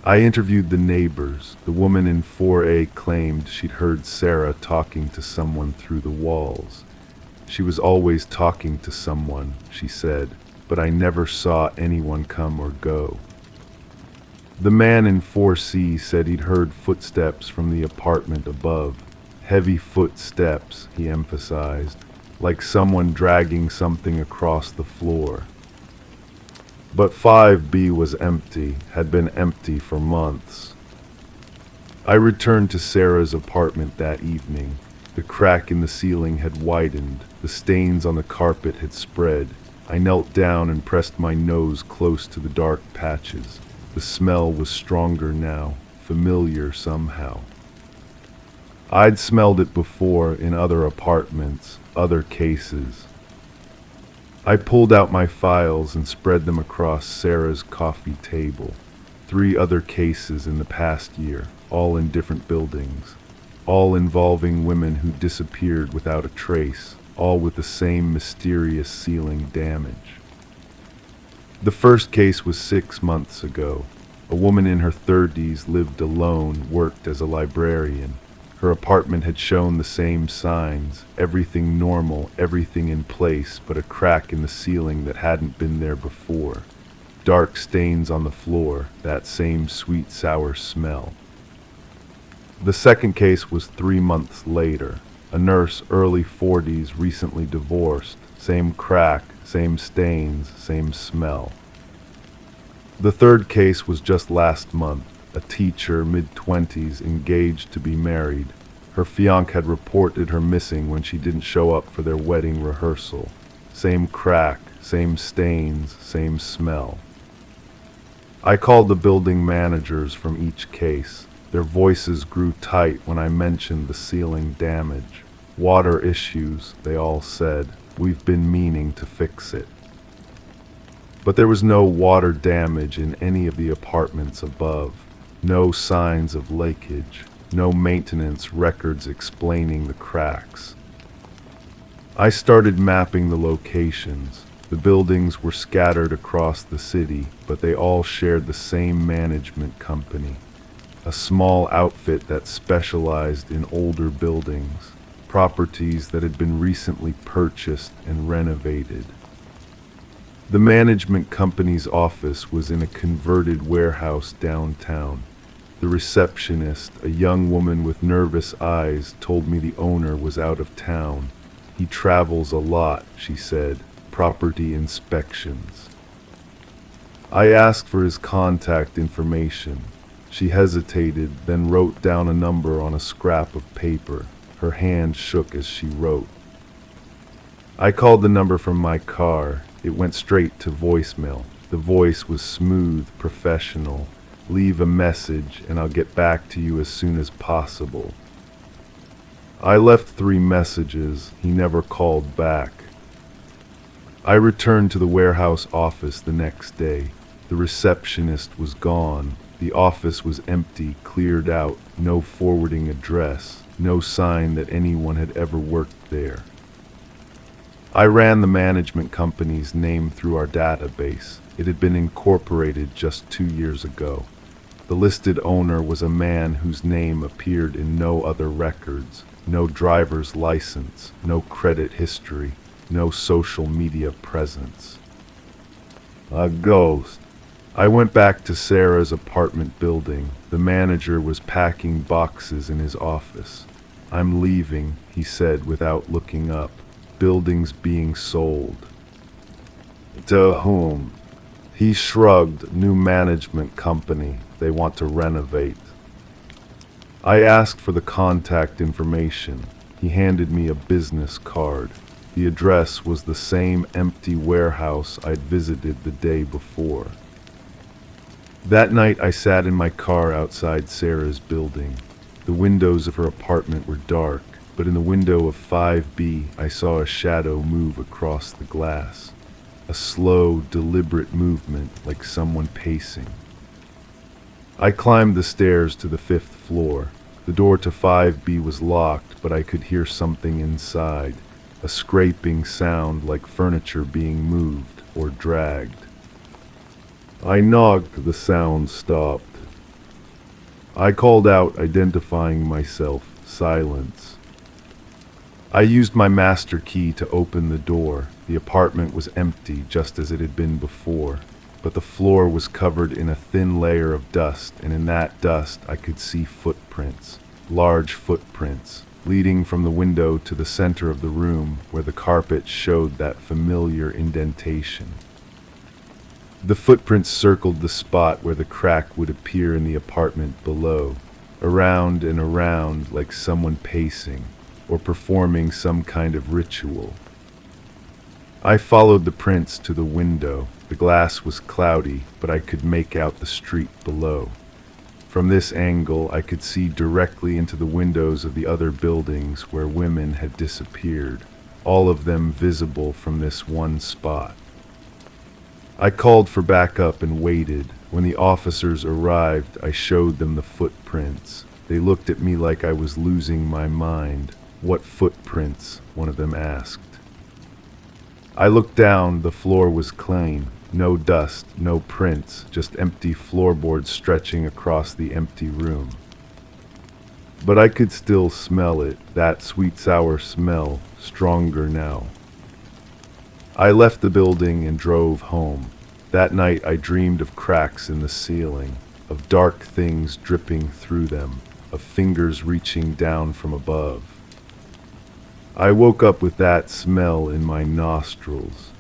I interviewed the neighbors. The woman in 4A claimed she'd heard Sarah talking to someone through the walls. She was always talking to someone, she said, but I never saw anyone come or go. The man in 4C said he'd heard footsteps from the apartment above. Heavy footsteps, he emphasized, like someone dragging something across the floor. But 5B was empty, had been empty for months. I returned to Sarah's apartment that evening. The crack in the ceiling had widened, the stains on the carpet had spread. I knelt down and pressed my nose close to the dark patches. The smell was stronger now, familiar somehow. I'd smelled it before in other apartments, other cases. I pulled out my files and spread them across Sarah's coffee table. 3 other cases in the past year, all in different buildings, all involving women who disappeared without a trace, all with the same mysterious ceiling damage. The first case was 6 months ago. A woman in her 30s lived alone, worked as a librarian. Her apartment had shown the same signs, everything normal, everything in place, but a crack in the ceiling that hadn't been there before. Dark stains on the floor, that same sweet sour smell. The second case was 3 months later. A nurse, early 40s, recently divorced. Same crack, same stains, same smell. The third case was just last month. A teacher, mid-20s, engaged to be married. Her fiancé had reported her missing when she didn't show up for their wedding rehearsal. Same crack, same stains, same smell. I called the building managers from each case. Their voices grew tight when I mentioned the ceiling damage. Water issues, they all said. We've been meaning to fix it. But there was no water damage in any of the apartments above. No signs of leakage. No maintenance records explaining the cracks. I started mapping the locations. The buildings were scattered across the city, but they all shared the same management company. A small outfit that specialized in older buildings, properties that had been recently purchased and renovated. The management company's office was in a converted warehouse downtown. The receptionist, a young woman with nervous eyes, told me the owner was out of town. He travels a lot, she said. Property inspections. I asked for his contact information. She hesitated, then wrote down a number on a scrap of paper. Her hand shook as she wrote. I called the number from my car. It went straight to voicemail. The voice was smooth, professional. Leave a message and I'll get back to you as soon as possible. I left 3 messages. He never called back. I returned to the warehouse office the next day. The receptionist was gone. The office was empty, cleared out, no forwarding address, no sign that anyone had ever worked there. I ran the management company's name through our database. It had been incorporated just 2 years ago. The listed owner was a man whose name appeared in no other records, no driver's license, no credit history, no social media presence. A ghost. I went back to Sarah's apartment building. The manager was packing boxes in his office. I'm leaving, he said without looking up. Buildings being sold. To whom? He shrugged. New management company. They want to renovate. I asked for the contact information. He handed me a business card. The address was the same empty warehouse I'd visited the day before. That night I sat in my car outside Sarah's building. The windows of her apartment were dark, but in the window of 5B I saw a shadow move across the glass. A slow, deliberate movement like someone pacing. I climbed the stairs to the 5th floor. The door to 5B was locked, but I could hear something inside, a scraping sound like furniture being moved or dragged. I knocked, the sound stopped. I called out, identifying myself. Silence. I used my master key to open the door. The apartment was empty, just as it had been before, but the floor was covered in a thin layer of dust, and in that dust I could see footprints, large footprints, leading from the window to the center of the room where the carpet showed that familiar indentation. The footprints circled the spot where the crack would appear in the apartment below, around and around like someone pacing or performing some kind of ritual. I followed the prints to the window. The glass was cloudy, but I could make out the street below. From this angle, I could see directly into the windows of the other buildings where women had disappeared, all of them visible from this one spot. I called for backup and waited. When the officers arrived, I showed them the footprints. They looked at me like I was losing my mind. What footprints? One of them asked. I looked down. The floor was clean. No dust, no prints, just empty floorboards stretching across the empty room. But I could still smell it, that sweet sour smell, stronger now. I left the building and drove home. That night I dreamed of cracks in the ceiling, of dark things dripping through them, of fingers reaching down from above. I woke up with that smell in my nostrils.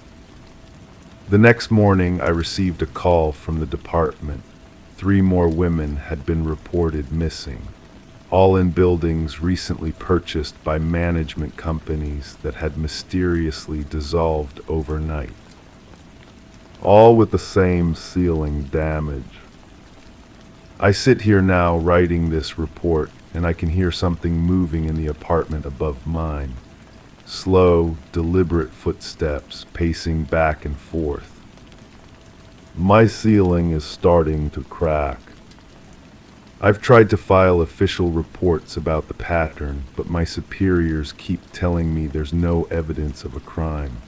The next morning I received a call from the department. 3 more women had been reported missing, all in buildings recently purchased by management companies that had mysteriously dissolved overnight. All with the same ceiling damage. I sit here now writing this report, and I can hear something moving in the apartment above mine. Slow, deliberate footsteps pacing back and forth. My ceiling is starting to crack. I've tried to file official reports about the pattern, but my superiors keep telling me there's no evidence of a crime.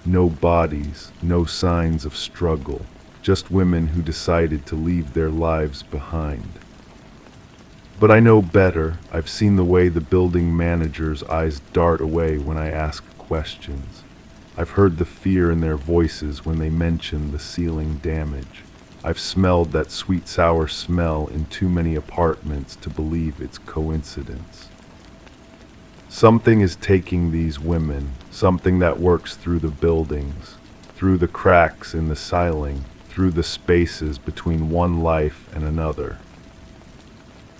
No bodies, no signs of struggle, just women who decided to leave their lives behind. But I know better. I've seen the way the building manager's eyes dart away when I ask questions. I've heard the fear in their voices when they mention the ceiling damage. I've smelled that sweet sour smell in too many apartments to believe it's coincidence. Something is taking these women, something that works through the buildings, through the cracks in the ceiling, through the spaces between one life and another.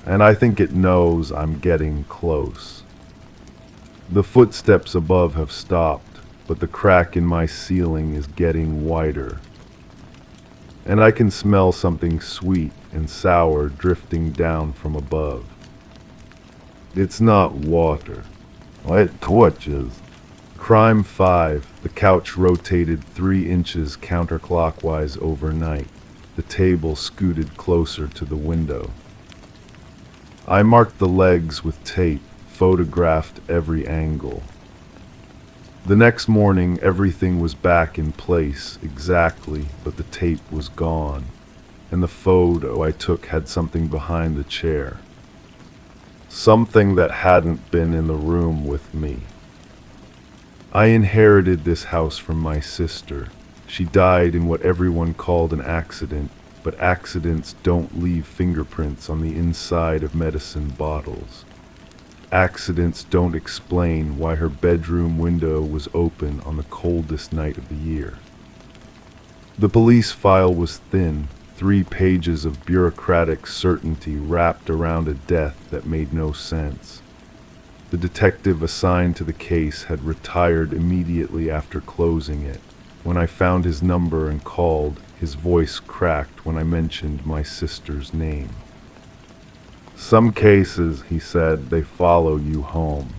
And I think it knows I'm getting close. The footsteps above have stopped, but the crack in my ceiling is getting wider. And I can smell something sweet and sour drifting down from above. It's not water. Light torches. Crime 5. The couch rotated 3 inches counterclockwise overnight. The table scooted closer to the window. I marked the legs with tape, photographed every angle. The next morning, everything was back in place exactly, but the tape was gone, and the photo I took had something behind the chair. Something that hadn't been in the room with me. I inherited this house from my sister. She died in what everyone called an accident, but accidents don't leave fingerprints on the inside of medicine bottles. Accidents don't explain why her bedroom window was open on the coldest night of the year. The police file was thin, 3 pages of bureaucratic certainty wrapped around a death that made no sense. The detective assigned to the case had retired immediately after closing it. When I found his number and called, his voice cracked when I mentioned my sister's name. Some cases, he said, they follow you home.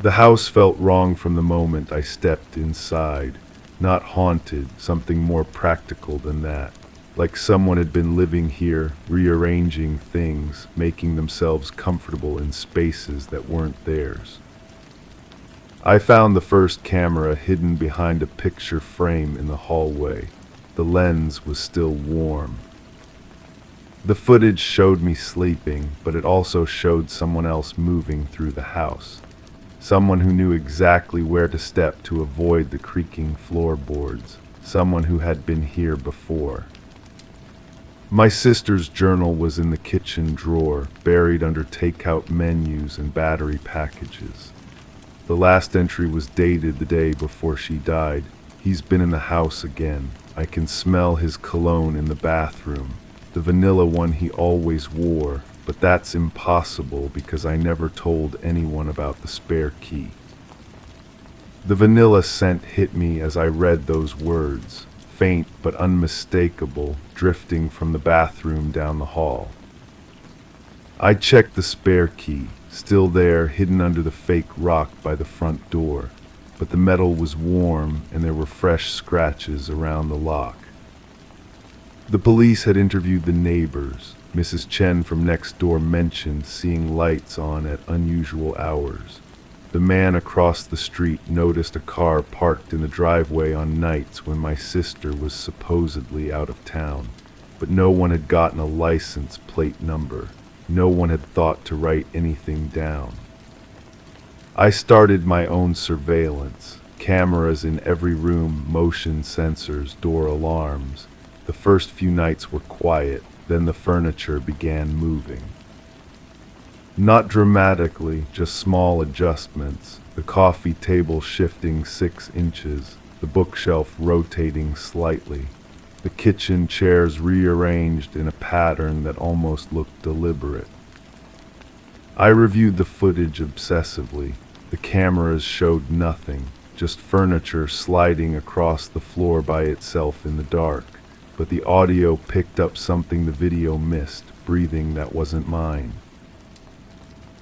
The house felt wrong from the moment I stepped inside. Not haunted, something more practical than that. Like someone had been living here, rearranging things, making themselves comfortable in spaces that weren't theirs. I found the first camera hidden behind a picture frame in the hallway. The lens was still warm. The footage showed me sleeping, but it also showed someone else moving through the house. Someone who knew exactly where to step to avoid the creaking floorboards. Someone who had been here before. My sister's journal was in the kitchen drawer, buried under takeout menus and battery packages. The last entry was dated the day before she died. He's been in the house again. I can smell his cologne in the bathroom. The vanilla one he always wore, but that's impossible because I never told anyone about the spare key. The vanilla scent hit me as I read those words, faint but unmistakable, drifting from the bathroom down the hall. I checked the spare key, still there, hidden under the fake rock by the front door, but the metal was warm and there were fresh scratches around the lock. The police had interviewed the neighbors. Mrs. Chen from next door mentioned seeing lights on at unusual hours. The man across the street noticed a car parked in the driveway on nights when my sister was supposedly out of town, but no one had gotten a license plate number. No one had thought to write anything down. I started my own surveillance. Cameras in every room, motion sensors, door alarms. The first few nights were quiet, then the furniture began moving. Not dramatically, just small adjustments. The coffee table shifting 6 inches, the bookshelf rotating slightly, the kitchen chairs rearranged in a pattern that almost looked deliberate. I reviewed the footage obsessively. The cameras showed nothing, just furniture sliding across the floor by itself in the dark. but the audio picked up something the video missed, breathing that wasn't mine.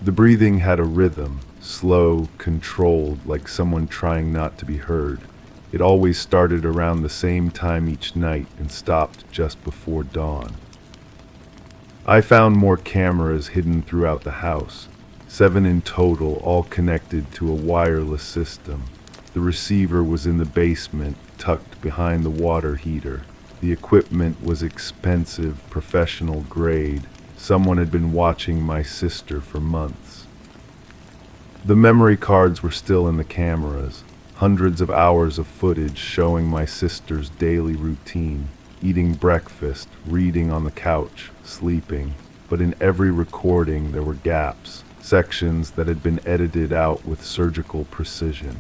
The breathing had a rhythm, slow, controlled, like someone trying not to be heard. It always started around the same time each night and stopped just before dawn. I found more cameras hidden throughout the house, 7 in total, all connected to a wireless system. The receiver was in the basement, tucked behind the water heater. The equipment was expensive, professional grade. Someone had been watching my sister for months. The memory cards were still in the cameras, hundreds of hours of footage showing my sister's daily routine, eating breakfast, reading on the couch, sleeping. But in every recording there were gaps, sections that had been edited out with surgical precision.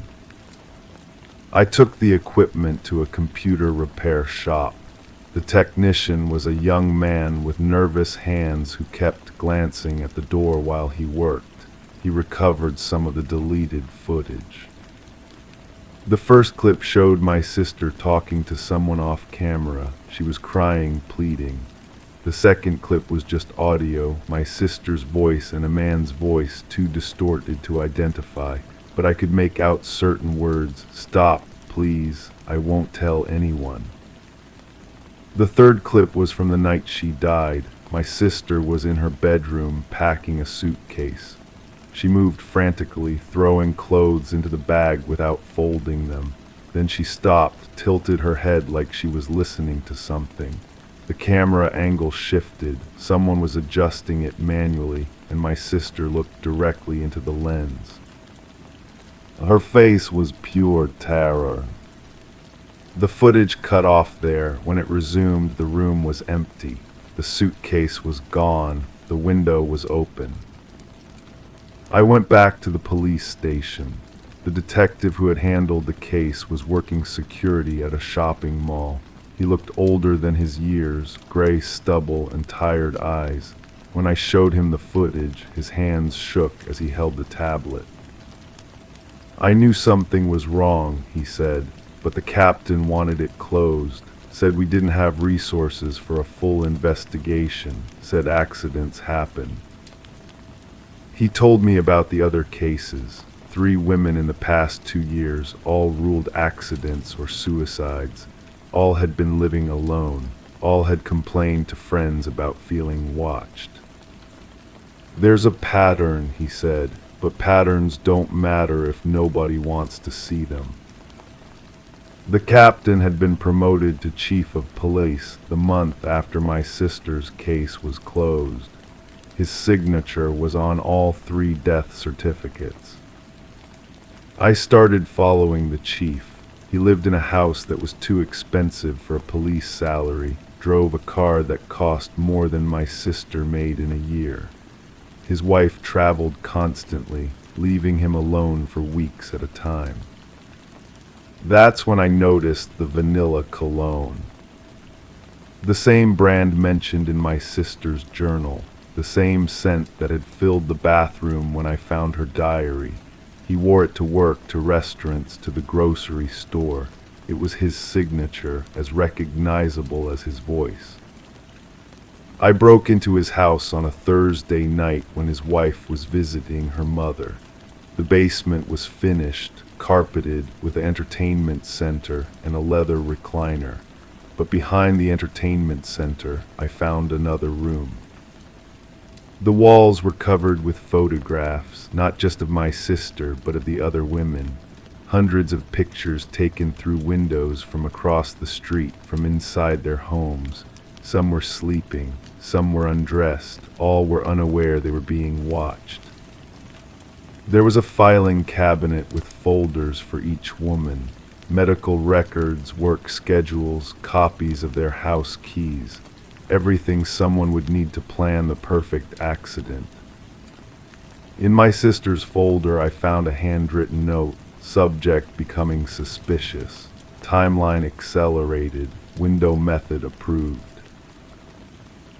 I took the equipment to a computer repair shop. The technician was a young man with nervous hands who kept glancing at the door while he worked. He recovered some of the deleted footage. The first clip showed my sister talking to someone off camera. She was crying, pleading. The second clip was just audio, my sister's voice and a man's voice, too distorted to identify, but I could make out certain words. Stop, please, I won't tell anyone. The third clip was from the night she died. My sister was in her bedroom packing a suitcase. She moved frantically, throwing clothes into the bag without folding them. Then she stopped, tilted her head like she was listening to something. The camera angle shifted. Someone was adjusting it manually, and my sister looked directly into the lens. Her face was pure terror. The footage cut off there. When it resumed, the room was empty. The suitcase was gone. The window was open. I went back to the police station. The detective who had handled the case was working security at a shopping mall. He looked older than his years, gray stubble and tired eyes. When I showed him the footage, his hands shook as he held the tablet. I knew something was wrong, he said, but the captain wanted it closed, said we didn't have resources for a full investigation, said accidents happen. He told me about the other cases, 3 women in the past 2 years, all ruled accidents or suicides. All had been living alone. All had complained to friends about feeling watched. There's a pattern, he said, but patterns don't matter if nobody wants to see them. The captain had been promoted to chief of police the month after my sister's case was closed. His signature was on all 3 death certificates. I started following the chief. He lived in a house that was too expensive for a police salary, drove a car that cost more than my sister made in a year. His wife traveled constantly, leaving him alone for weeks at a time. That's when I noticed the vanilla cologne. The same brand mentioned in my sister's journal, the same scent that had filled the bathroom when I found her diary. He wore it to work, to restaurants, to the grocery store. It was his signature, as recognizable as his voice. I broke into his house on a Thursday night when his wife was visiting her mother. The basement was finished, carpeted, with an entertainment center and a leather recliner. But behind the entertainment center, I found another room. The walls were covered with photographs, not just of my sister, but of the other women. Hundreds of pictures taken through windows from across the street, from inside their homes. Some were sleeping, some were undressed, all were unaware they were being watched. There was a filing cabinet with folders for each woman, medical records, work schedules, copies of their house keys. Everything someone would need to plan the perfect accident. In my sister's folder, I found a handwritten note, subject becoming suspicious, timeline accelerated, window method approved.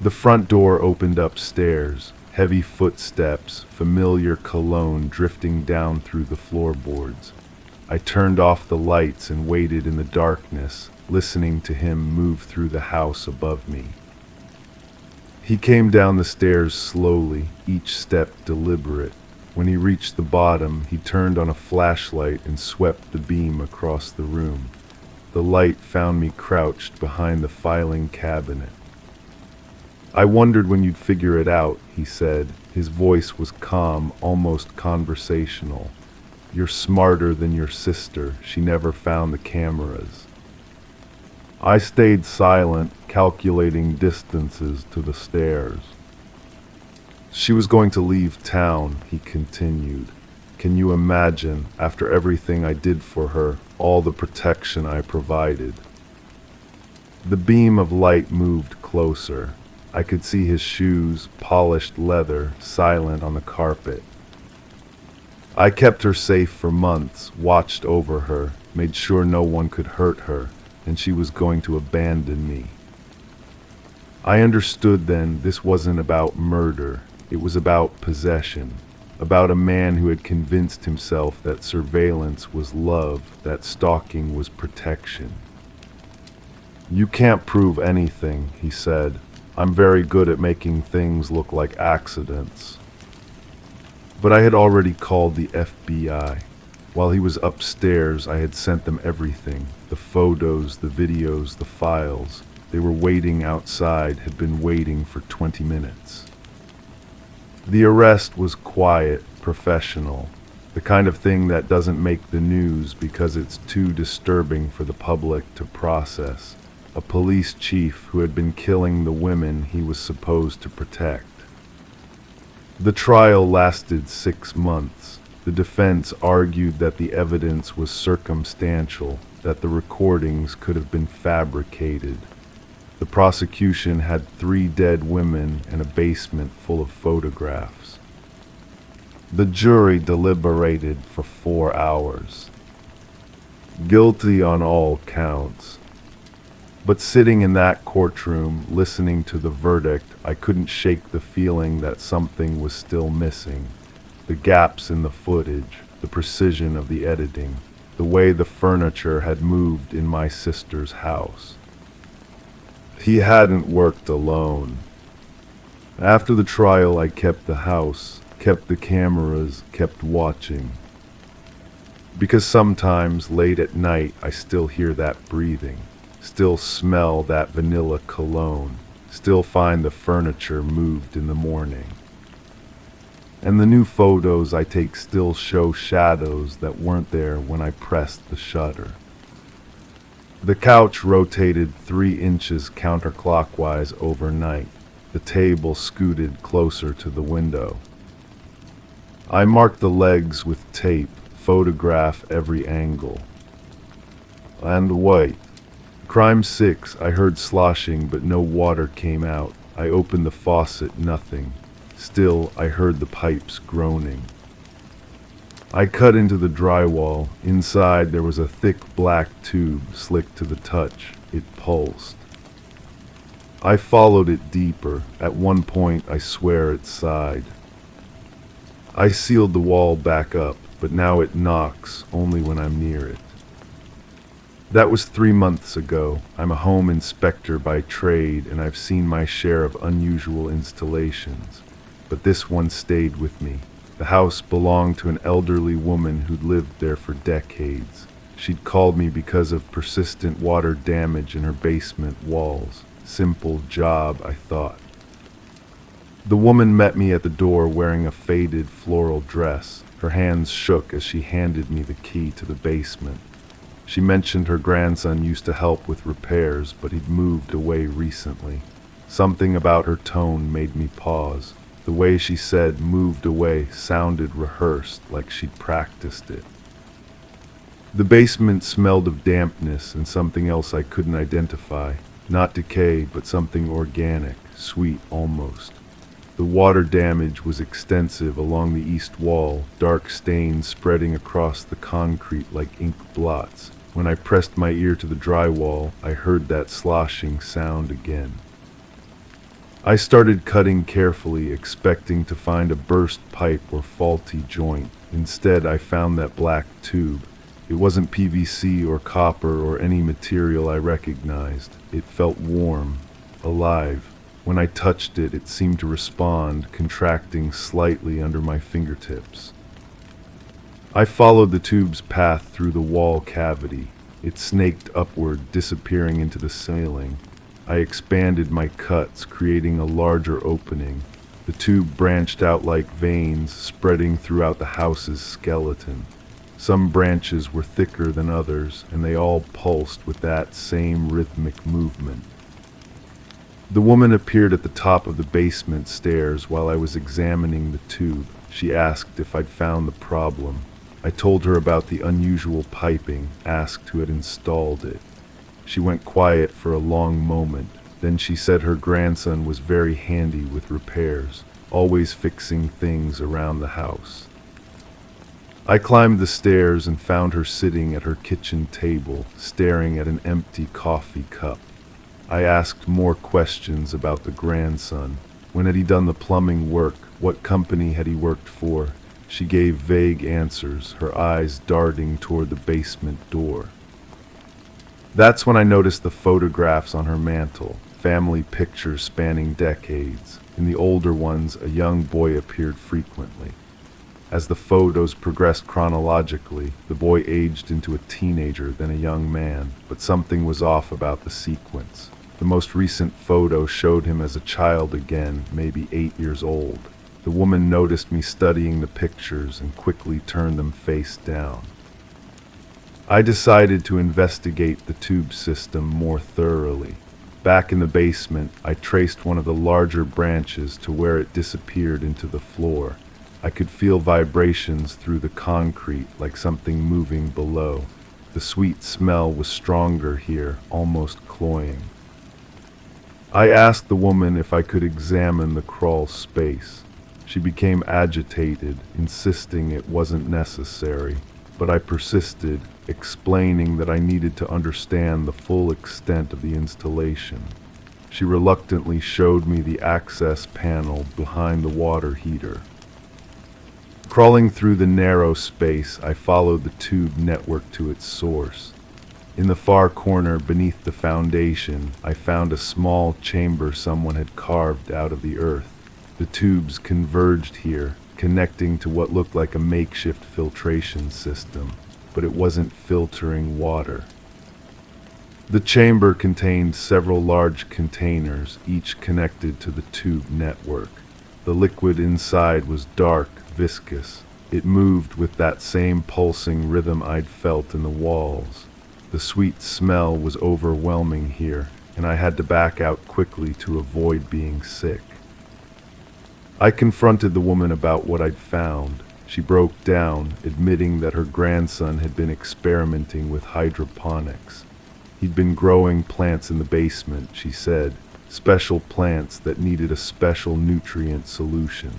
The front door opened upstairs, heavy footsteps, familiar cologne drifting down through the floorboards. I turned off the lights and waited in the darkness, listening to him move through the house above me. He came down the stairs slowly, each step deliberate. When he reached the bottom, he turned on a flashlight and swept the beam across the room. The light found me crouched behind the filing cabinet. "I wondered when you'd figure it out," he said. His voice was calm, almost conversational. "You're smarter than your sister. She never found the cameras." I stayed silent, calculating distances to the stairs. "She was going to leave town," he continued. "Can you imagine, after everything I did for her, all the protection I provided?" The beam of light moved closer. I could see his shoes, polished leather, silent on the carpet. "I kept her safe for months, watched over her, made sure no one could hurt her, and she was going to abandon me." I understood then this wasn't about murder. It was about possession, about a man who had convinced himself that surveillance was love, that stalking was protection. "You can't prove anything," he said. "I'm very good at making things look like accidents." But I had already called the FBI. While he was upstairs, I had sent them everything, the photos, the videos, the files. They were waiting outside, had been waiting for 20 minutes. The arrest was quiet, professional, the kind of thing that doesn't make the news because it's too disturbing for the public to process. A police chief who had been killing the women he was supposed to protect. The trial lasted 6 months. The defense argued that the evidence was circumstantial, that the recordings could have been fabricated. The prosecution had 3 dead women and a basement full of photographs. The jury deliberated for 4 hours. Guilty on all counts. But sitting in that courtroom, listening to the verdict, I couldn't shake the feeling that something was still missing. The gaps in the footage, the precision of the editing, the way the furniture had moved in my sister's house. He hadn't worked alone. After the trial, I kept the house, kept the cameras, kept watching. Because sometimes, late at night, I still hear that breathing, still smell that vanilla cologne, still find the furniture moved in the morning. And the new photos I take still show shadows that weren't there when I pressed the shutter. The couch rotated 3 inches counterclockwise overnight. The table scooted closer to the window. I marked the legs with tape, photograph every angle. And wait. Crime 6, I heard sloshing, but no water came out. I opened the faucet, nothing. Still, I heard the pipes groaning. I cut into the drywall. Inside, there was a thick black tube, slick to the touch. It pulsed. I followed it deeper. At one point, I swear it sighed. I sealed the wall back up, but now it knocks only when I'm near it. That was 3 months ago. I'm a home inspector by trade, and I've seen my share of unusual installations. But this one stayed with me. The house belonged to an elderly woman who'd lived there for decades. She'd called me because of persistent water damage in her basement walls. Simple job, I thought. The woman met me at the door wearing a faded floral dress. Her hands shook as she handed me the key to the basement. She mentioned her grandson used to help with repairs, but he'd moved away recently. Something about her tone made me pause. The way she said "moved away" sounded rehearsed, like she'd practiced it. The basement smelled of dampness and something else I couldn't identify. Not decay, but something organic, sweet almost. The water damage was extensive along the east wall, dark stains spreading across the concrete like ink blots. When I pressed my ear to the drywall, I heard that sloshing sound again. I started cutting carefully, expecting to find a burst pipe or faulty joint. Instead, I found that black tube. It wasn't PVC or copper or any material I recognized. It felt warm, alive. When I touched it, it seemed to respond, contracting slightly under my fingertips. I followed the tube's path through the wall cavity. It snaked upward, disappearing into the ceiling. I expanded my cuts, creating a larger opening. The tube branched out like veins, spreading throughout the house's skeleton. Some branches were thicker than others, and they all pulsed with that same rhythmic movement. The woman appeared at the top of the basement stairs while I was examining the tube. She asked if I'd found the problem. I told her about the unusual piping, asked who had installed it. She went quiet for a long moment. Then she said her grandson was very handy with repairs, always fixing things around the house. I climbed the stairs and found her sitting at her kitchen table, staring at an empty coffee cup. I asked more questions about the grandson. When had he done the plumbing work? What company had he worked for? She gave vague answers, her eyes darting toward the basement door. That's when I noticed the photographs on her mantel, family pictures spanning decades. In the older ones, a young boy appeared frequently. As the photos progressed chronologically, the boy aged into a teenager, then a young man, but something was off about the sequence. The most recent photo showed him as a child again, maybe 8 years old. The woman noticed me studying the pictures and quickly turned them face down. I decided to investigate the tube system more thoroughly. Back in the basement, I traced one of the larger branches to where it disappeared into the floor. I could feel vibrations through the concrete, like something moving below. The sweet smell was stronger here, almost cloying. I asked the woman if I could examine the crawl space. She became agitated, insisting it wasn't necessary, but I persisted, explaining that I needed to understand the full extent of the installation. She reluctantly showed me the access panel behind the water heater. Crawling through the narrow space, I followed the tube network to its source. In the far corner beneath the foundation, I found a small chamber someone had carved out of the earth. The tubes converged here, connecting to what looked like a makeshift filtration system, but it wasn't filtering water. The chamber contained several large containers, each connected to the tube network. The liquid inside was dark, viscous. It moved with that same pulsing rhythm I'd felt in the walls. The sweet smell was overwhelming here, and I had to back out quickly to avoid being sick. I confronted the woman about what I'd found. She broke down, admitting that her grandson had been experimenting with hydroponics. He'd been growing plants in the basement, she said, special plants that needed a special nutrient solution.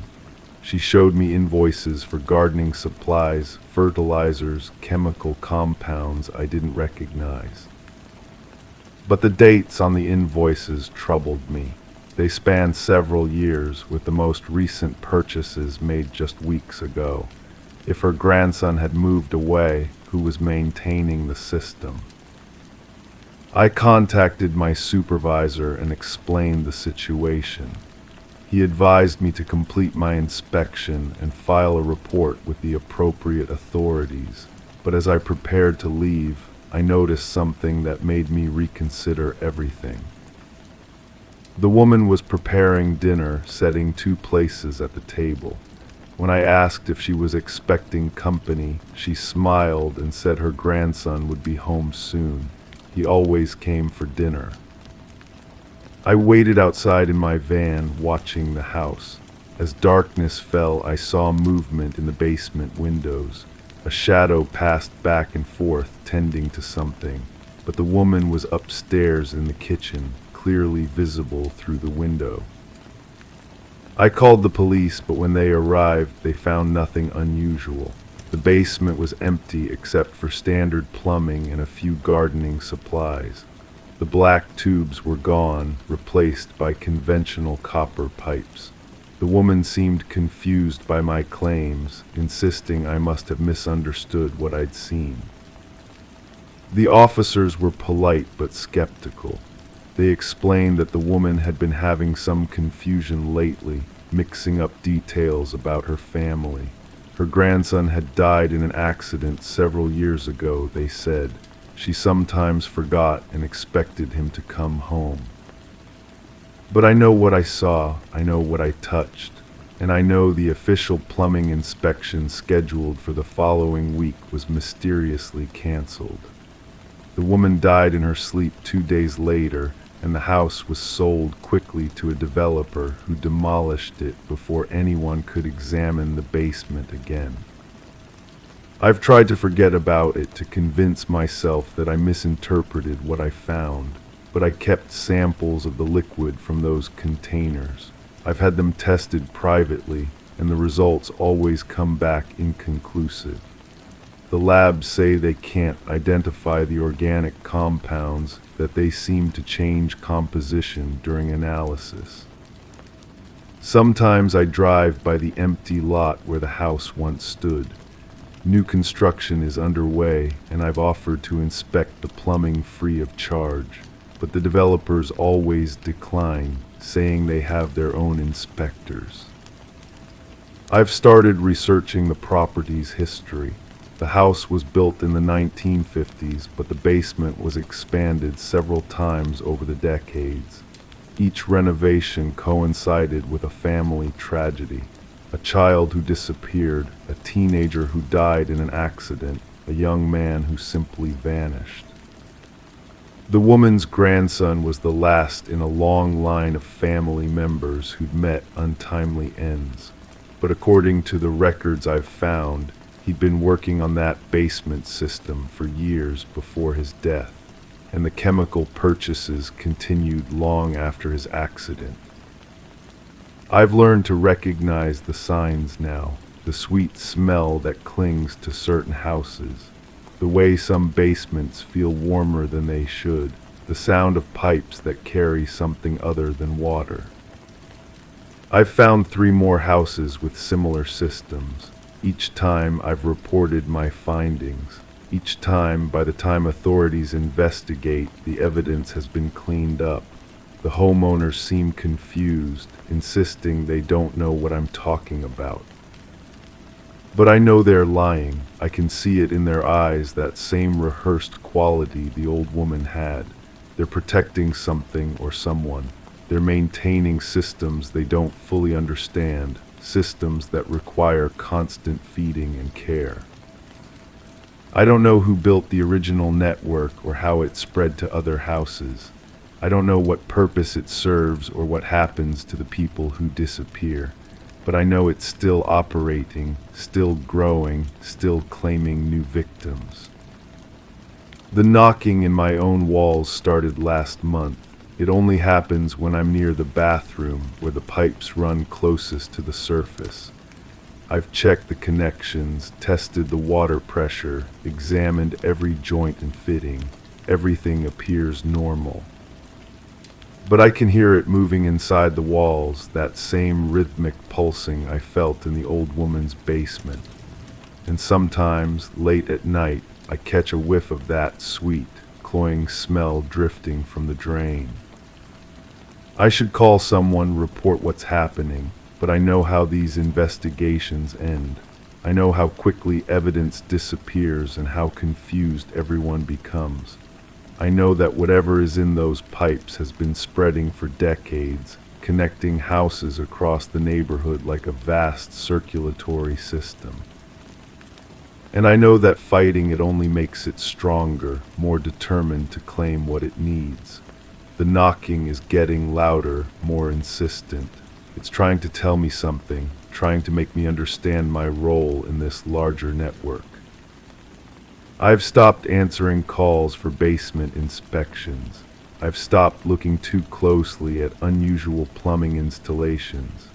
She showed me invoices for gardening supplies, fertilizers, chemical compounds I didn't recognize. But the dates on the invoices troubled me. They spanned several years, with the most recent purchases made just weeks ago. If her grandson had moved away, who was maintaining the system? I contacted my supervisor and explained the situation. He advised me to complete my inspection and file a report with the appropriate authorities. But as I prepared to leave, I noticed something that made me reconsider everything. The woman was preparing dinner, setting 2 places at the table. When I asked if she was expecting company, she smiled and said her grandson would be home soon. He always came for dinner. I waited outside in my van, watching the house. As darkness fell, I saw movement in the basement windows. A shadow passed back and forth, tending to something, but the woman was upstairs in the kitchen, clearly visible through the window. I called the police, but when they arrived, they found nothing unusual. The basement was empty except for standard plumbing and a few gardening supplies. The black tubes were gone, replaced by conventional copper pipes. The woman seemed confused by my claims, insisting I must have misunderstood what I'd seen. The officers were polite but skeptical. They explained that the woman had been having some confusion lately, mixing up details about her family. Her grandson had died in an accident several years ago, they said. She sometimes forgot and expected him to come home. But I know what I saw, I know what I touched, and I know the official plumbing inspection scheduled for the following week was mysteriously canceled. The woman died in her sleep 2 days later, and the house was sold quickly to a developer who demolished it before anyone could examine the basement again. I've tried to forget about it to convince myself that I misinterpreted what I found, but I kept samples of the liquid from those containers. I've had them tested privately, and the results always come back inconclusive. The labs say they can't identify the organic compounds, that they seem to change composition during analysis. Sometimes I drive by the empty lot where the house once stood. New construction is underway, and I've offered to inspect the plumbing free of charge, but the developers always decline, saying they have their own inspectors. I've started researching the property's history. The house was built in the 1950s, but the basement was expanded several times over the decades. Each renovation coincided with a family tragedy. A child who disappeared, a teenager who died in an accident, a young man who simply vanished. The woman's grandson was the last in a long line of family members who'd met untimely ends. But according to the records I've found, he'd been working on that basement system for years before his death, and the chemical purchases continued long after his accident. I've learned to recognize the signs now, the sweet smell that clings to certain houses, the way some basements feel warmer than they should, the sound of pipes that carry something other than water. I've found 3 more houses with similar systems. Each time I've reported my findings. Each time, by the time authorities investigate, the evidence has been cleaned up. The homeowners seem confused, insisting they don't know what I'm talking about. But I know they're lying. I can see it in their eyes, that same rehearsed quality the old woman had. They're protecting something or someone. They're maintaining systems they don't fully understand, systems that require constant feeding and care. I don't know who built the original network or how it spread to other houses. I don't know what purpose it serves or what happens to the people who disappear. But I know it's still operating, still growing, still claiming new victims. The knocking in my own walls started last month. It only happens when I'm near the bathroom where the pipes run closest to the surface. I've checked the connections, tested the water pressure, examined every joint and fitting. Everything appears normal. But I can hear it moving inside the walls, that same rhythmic pulsing I felt in the old woman's basement. And sometimes, late at night, I catch a whiff of that sweet, cloying smell drifting from the drain. I should call someone, report what's happening, but I know how these investigations end. I know how quickly evidence disappears and how confused everyone becomes. I know that whatever is in those pipes has been spreading for decades, connecting houses across the neighborhood like a vast circulatory system. And I know that fighting it only makes it stronger, more determined to claim what it needs. The knocking is getting louder, more insistent. It's trying to tell me something, trying to make me understand my role in this larger network. I've stopped answering calls for basement inspections. I've stopped looking too closely at unusual plumbing installations.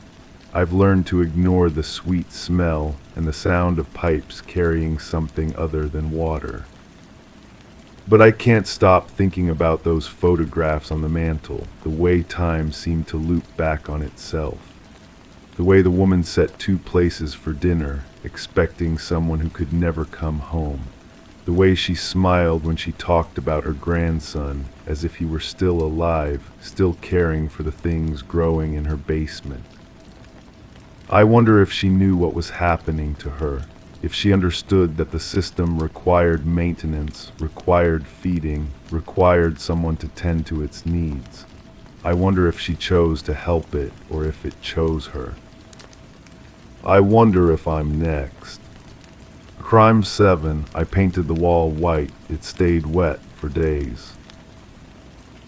I've learned to ignore the sweet smell and the sound of pipes carrying something other than water. But I can't stop thinking about those photographs on the mantel, the way time seemed to loop back on itself. The way the woman set 2 places for dinner, expecting someone who could never come home. The way she smiled when she talked about her grandson, as if he were still alive, still caring for the things growing in her basement. I wonder if she knew what was happening to her, if she understood that the system required maintenance, required feeding, required someone to tend to its needs. I wonder if she chose to help it or if it chose her. I wonder if I'm next. Crime 7, I painted the wall white. It stayed wet for days.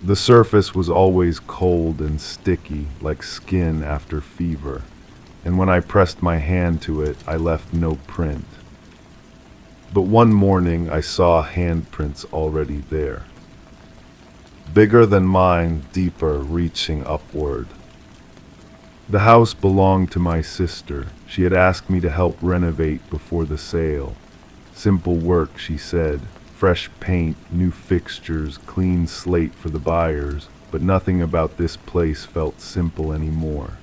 The surface was always cold and sticky, like skin after fever, and when I pressed my hand to it, I left no print. But one morning I saw handprints already there. Bigger than mine, deeper, reaching upward. The house belonged to my sister. She had asked me to help renovate before the sale. Simple work, she said. Fresh paint, new fixtures, clean slate for the buyers, but nothing about this place felt simple anymore.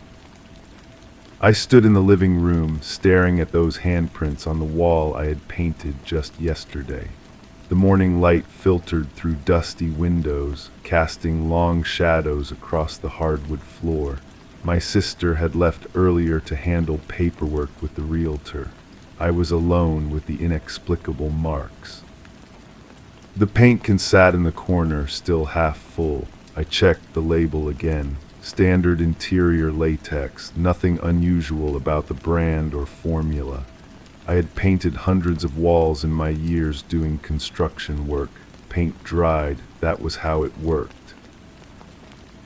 I stood in the living room, staring at those handprints on the wall I had painted just yesterday. The morning light filtered through dusty windows, casting long shadows across the hardwood floor. My sister had left earlier to handle paperwork with the realtor. I was alone with the inexplicable marks. The paint can sat in the corner, still half full. I checked the label again. Standard interior latex, nothing unusual about the brand or formula. I had painted hundreds of walls in my years doing construction work. Paint dried, that was how it worked.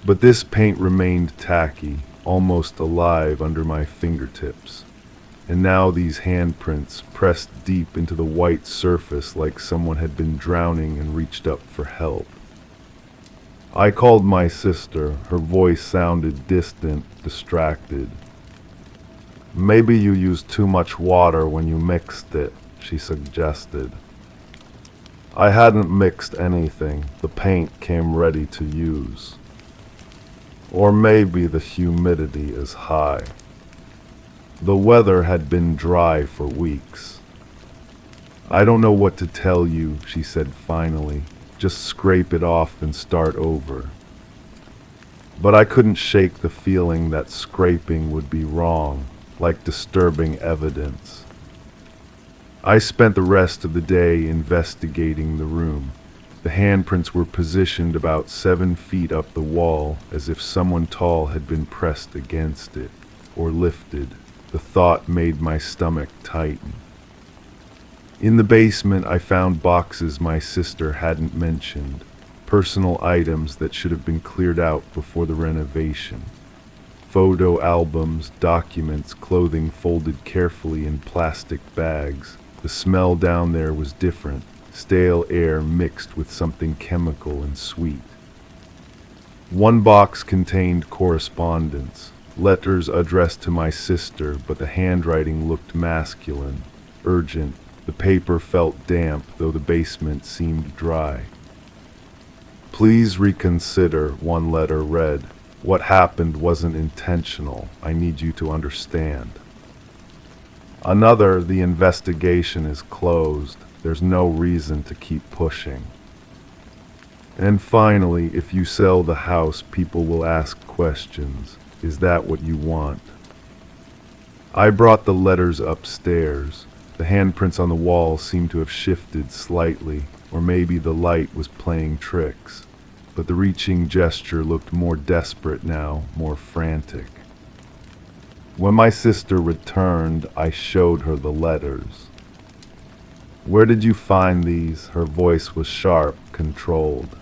But this paint remained tacky, almost alive under my fingertips. And now these handprints pressed deep into the white surface like someone had been drowning and reached up for help. I called my sister. Her voice sounded distant, distracted. "Maybe you used too much water when you mixed it," she suggested. I hadn't mixed anything. The paint came ready to use. Or maybe the humidity is high. The weather had been dry for weeks. "I don't know what to tell you," she said finally. "Just scrape it off and start over." But I couldn't shake the feeling that scraping would be wrong, like disturbing evidence. I spent the rest of the day investigating the room. The handprints were positioned about 7 feet up the wall, as if someone tall had been pressed against it, or lifted. The thought made my stomach tighten. In the basement, I found boxes my sister hadn't mentioned, personal items that should have been cleared out before the renovation. Photo albums, documents, clothing folded carefully in plastic bags. The smell down there was different, stale air mixed with something chemical and sweet. One box contained correspondence, letters addressed to my sister, but the handwriting looked masculine, urgent. The paper felt damp, though the basement seemed dry. "Please reconsider," one letter read. "What happened wasn't intentional. I need you to understand." Another, "The investigation is closed. There's no reason to keep pushing." And finally, "If you sell the house, people will ask questions. Is that what you want?" I brought the letters upstairs. The handprints on the wall seemed to have shifted slightly, or maybe the light was playing tricks. But the reaching gesture looked more desperate now, more frantic. When my sister returned, I showed her the letters. "Where did you find these?" Her voice was sharp, controlled.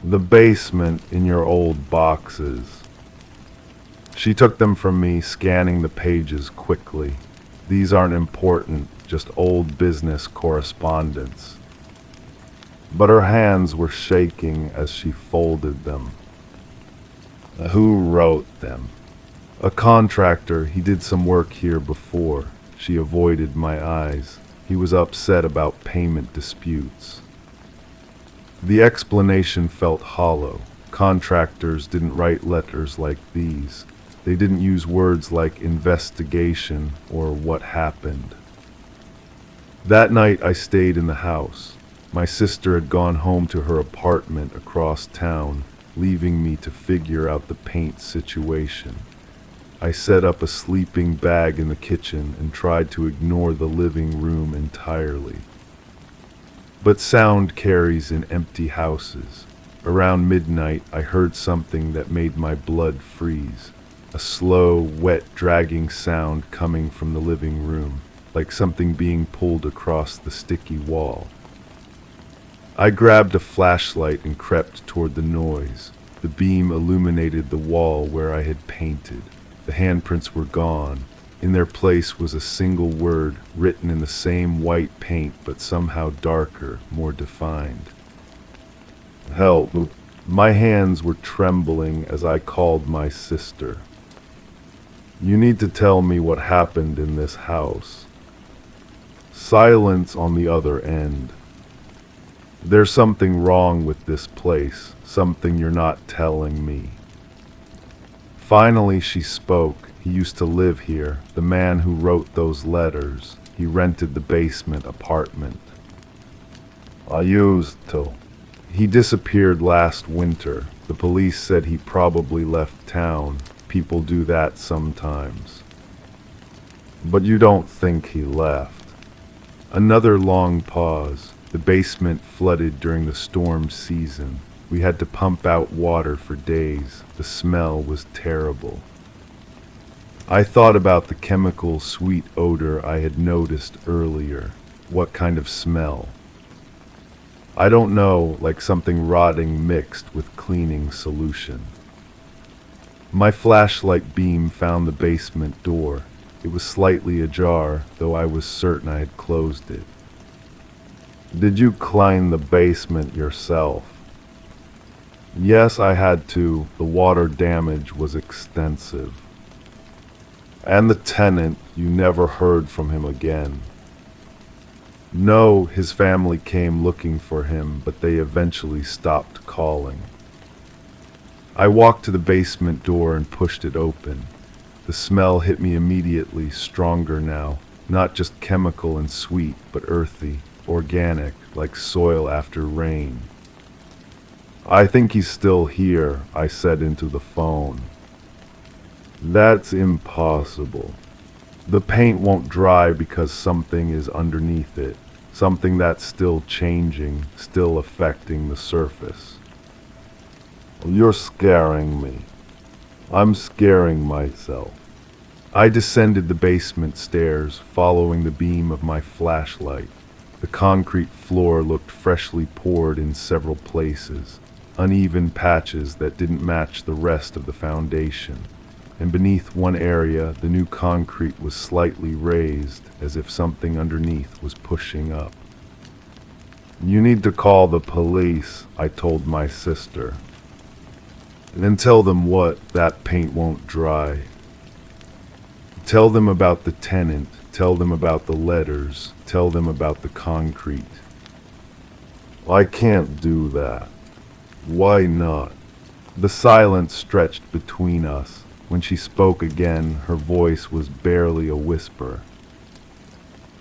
"The basement, in your old boxes." She took them from me, scanning the pages quickly. "These aren't important, just old business correspondence." But her hands were shaking as she folded them. "Who wrote them?" "A contractor. He did some work here before." She avoided my eyes. "He was upset about payment disputes." The explanation felt hollow. Contractors didn't write letters like these. They didn't use words like investigation or what happened. That night I stayed in the house. My sister had gone home to her apartment across town, leaving me to figure out the paint situation. I set up a sleeping bag in the kitchen and tried to ignore the living room entirely. But sound carries in empty houses. Around midnight, I heard something that made my blood freeze. A slow, wet, dragging sound coming from the living room, like something being pulled across the sticky wall. I grabbed a flashlight and crept toward the noise. The beam illuminated the wall where I had painted. The handprints were gone. In their place was a single word written in the same white paint but somehow darker, more defined. Help. My hands were trembling as I called my sister. You need to tell me what happened in this house. Silence on the other end. There's something wrong with this place, something you're not telling me. Finally she spoke. He used to live here, the man who wrote those letters. He rented the basement apartment. I used to. He disappeared last winter. The police said he probably left town. People do that sometimes. But you don't think he left. Another long pause. The basement flooded during the storm season. We had to pump out water for days. The smell was terrible. I thought about the chemical sweet odor I had noticed earlier. What kind of smell? I don't know, like something rotting mixed with cleaning solution. My flashlight beam found the basement door. It was slightly ajar, though I was certain I had closed it. Did you clean the basement yourself? Yes, I had to. The water damage was extensive. And the tenant, you never heard from him again. No, his family came looking for him, but they eventually stopped calling. I walked to the basement door and pushed it open. The smell hit me immediately, stronger now, not just chemical and sweet, but earthy, organic, like soil after rain. I think he's still here, I said into the phone. That's impossible. The paint won't dry because something is underneath it, something that's still changing, still affecting the surface. You're scaring me. I'm scaring myself. I descended the basement stairs, following the beam of my flashlight. The concrete floor looked freshly poured in several places, uneven patches that didn't match the rest of the foundation. And beneath one area, the new concrete was slightly raised, as if something underneath was pushing up. You need to call the police, I told my sister. And then tell them what, that paint won't dry. Tell them about the tenant, tell them about the letters, tell them about the concrete. I can't do that. Why not? The silence stretched between us. When she spoke again, her voice was barely a whisper.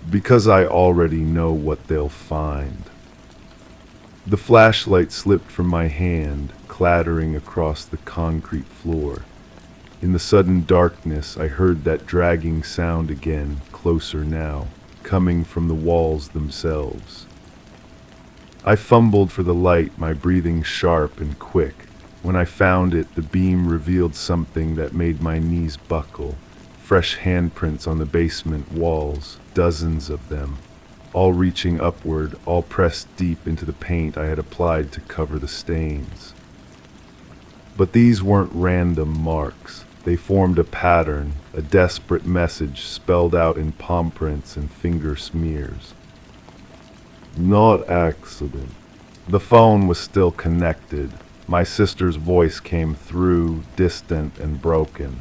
Because I already know what they'll find. The flashlight slipped from my hand, clattering across the concrete floor. In the sudden darkness, I heard that dragging sound again, closer now, coming from the walls themselves. I fumbled for the light, my breathing sharp and quick. When I found it, the beam revealed something that made my knees buckle. Fresh handprints on the basement walls, dozens of them, all reaching upward, all pressed deep into the paint I had applied to cover the stains. But these weren't random marks. They formed a pattern, a desperate message spelled out in palm prints and finger smears. Not accident. The phone was still connected. My sister's voice came through, distant and broken.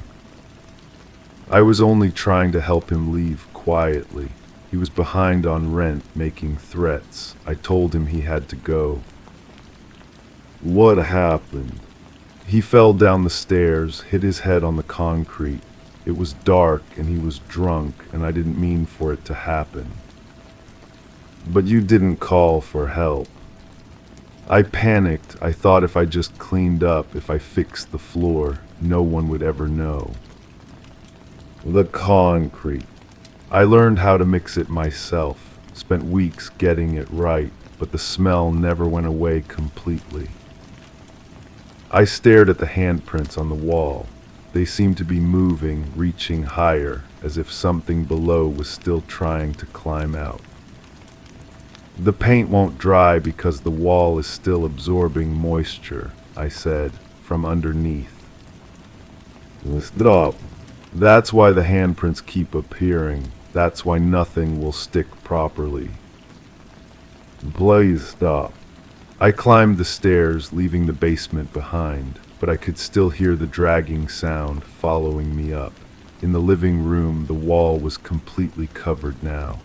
I was only trying to help him leave quietly. He was behind on rent, making threats. I told him he had to go. What happened? He fell down the stairs, hit his head on the concrete. It was dark and he was drunk, and I didn't mean for it to happen. But you didn't call for help. I panicked. I thought if I just cleaned up, if I fixed the floor, no one would ever know. The concrete. I learned how to mix it myself, spent weeks getting it right, but the smell never went away completely. I stared at the handprints on the wall. They seemed to be moving, reaching higher, as if something below was still trying to climb out. The paint won't dry because the wall is still absorbing moisture, I said, from underneath. Stop. That's why the handprints keep appearing. That's why nothing will stick properly. Please stop. I climbed the stairs, leaving the basement behind, but I could still hear the dragging sound following me up. In the living room, the wall was completely covered now.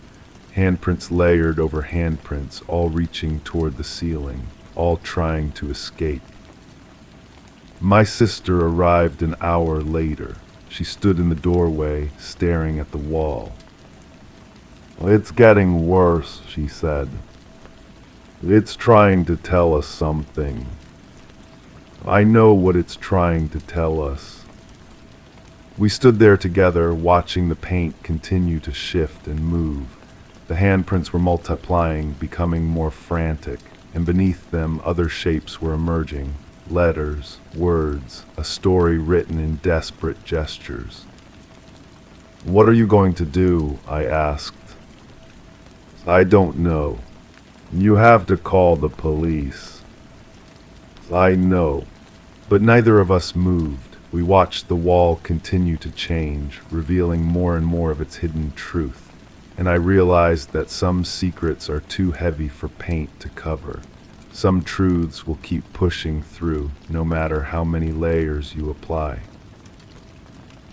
Handprints layered over handprints, all reaching toward the ceiling, all trying to escape. My sister arrived an hour later. She stood in the doorway, staring at the wall. It's getting worse, she said. It's trying to tell us something. I know what it's trying to tell us. We stood there together, watching the paint continue to shift and move. The handprints were multiplying, becoming more frantic, and beneath them other shapes were emerging. Letters, words, a story written in desperate gestures. What are you going to do? I asked. I don't know. You have to call the police. I know. But neither of us moved. We watched the wall continue to change, revealing more and more of its hidden truth. And I realized that some secrets are too heavy for paint to cover. Some truths will keep pushing through, no matter how many layers you apply.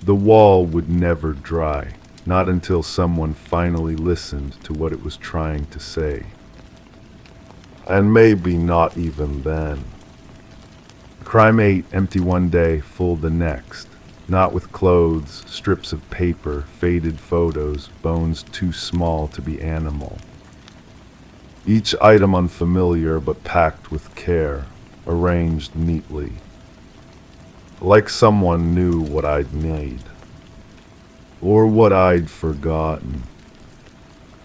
The wall would never dry, not until someone finally listened to what it was trying to say. And maybe not even then. Crime 8, empty one day, full the next. Not with clothes, strips of paper, faded photos, bones too small to be animal. Each item unfamiliar but packed with care, arranged neatly. Like someone knew what I'd made. Or what I'd forgotten.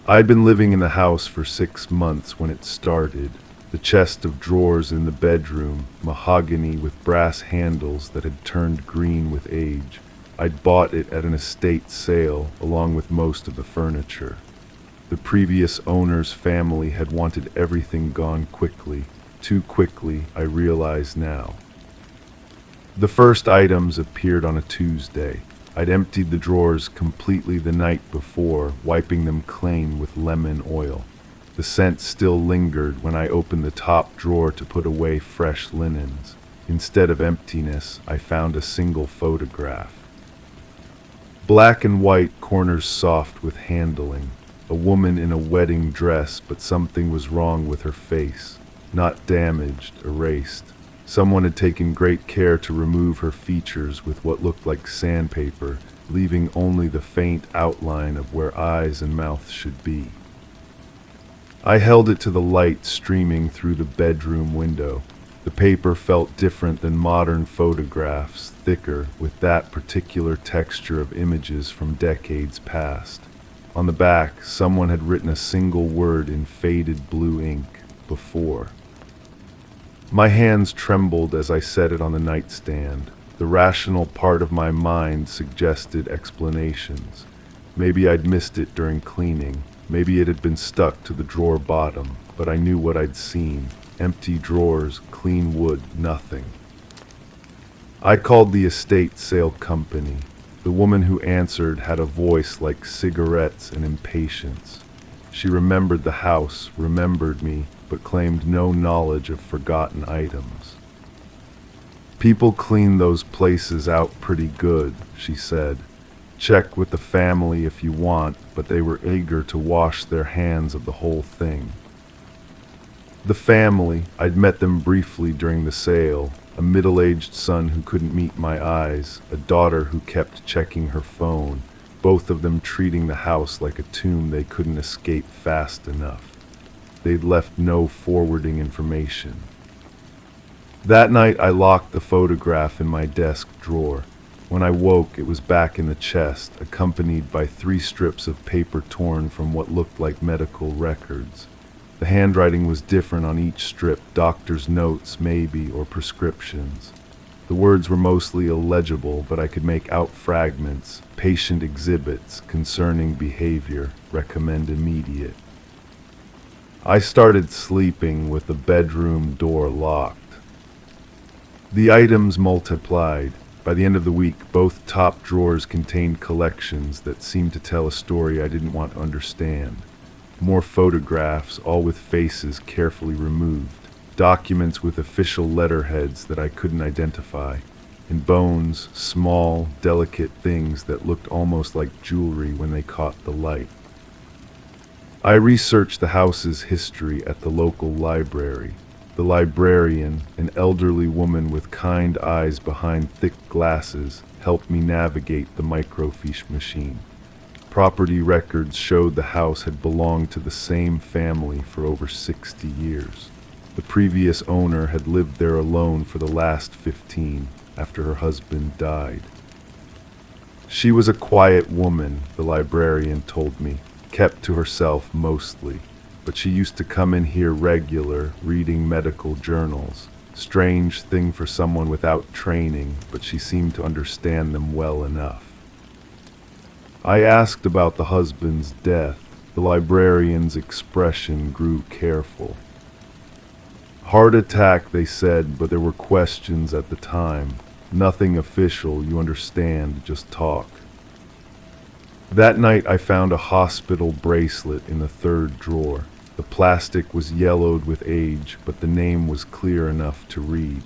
I'd been living in the house for 6 months when it started. The chest of drawers in the bedroom, mahogany with brass handles that had turned green with age. I'd bought it at an estate sale, along with most of the furniture. The previous owner's family had wanted everything gone quickly. Too quickly, I realize now. The first items appeared on a Tuesday. I'd emptied the drawers completely the night before, wiping them clean with lemon oil. The scent still lingered when I opened the top drawer to put away fresh linens. Instead of emptiness, I found a single photograph. Black and white, corners soft with handling. A woman in a wedding dress, but something was wrong with her face. Not damaged, erased. Someone had taken great care to remove her features with what looked like sandpaper, leaving only the faint outline of where eyes and mouth should be. I held it to the light streaming through the bedroom window. The paper felt different than modern photographs, thicker, with that particular texture of images from decades past. On the back, someone had written a single word in faded blue ink, before. My hands trembled as I set it on the nightstand. The rational part of my mind suggested explanations. Maybe I'd missed it during cleaning. Maybe it had been stuck to the drawer bottom, but I knew what I'd seen. Empty drawers, clean wood, nothing. I called the estate sale company. The woman who answered had a voice like cigarettes and impatience. She remembered the house, remembered me, but claimed no knowledge of forgotten items. People clean those places out pretty good, she said. Check with the family if you want, but they were eager to wash their hands of the whole thing. The family, I'd met them briefly during the sale, a middle-aged son who couldn't meet my eyes, a daughter who kept checking her phone, both of them treating the house like a tomb they couldn't escape fast enough. they'd left no forwarding information. That night I locked the photograph in my desk drawer. When I woke, it was back in the chest, accompanied by 3 strips of paper torn from what looked like medical records. The handwriting was different on each strip, doctor's notes maybe, or prescriptions. The words were mostly illegible, but I could make out fragments, patient exhibits, concerning behavior, recommend immediate. I started sleeping with the bedroom door locked. The items multiplied. By the end of the week, both top drawers contained collections that seemed to tell a story I didn't want to understand. More photographs, all with faces carefully removed. Documents with official letterheads that I couldn't identify. And bones, small, delicate things that looked almost like jewelry when they caught the light. I researched the house's history at the local library. The librarian, an elderly woman with kind eyes behind thick glasses, helped me navigate the microfiche machine. Property records showed the house had belonged to the same family for over 60 years. The previous owner had lived there alone for the last 15, after her husband died. She was a quiet woman, the librarian told me, kept to herself mostly. But she used to come in here regular, reading medical journals. Strange thing for someone without training, but she seemed to understand them well enough. I asked about the husband's death. The librarian's expression grew careful. Heart attack, they said, but there were questions at the time. Nothing official, you understand, just talk. That night I found a hospital bracelet in the 3rd drawer. The plastic was yellowed with age, but the name was clear enough to read.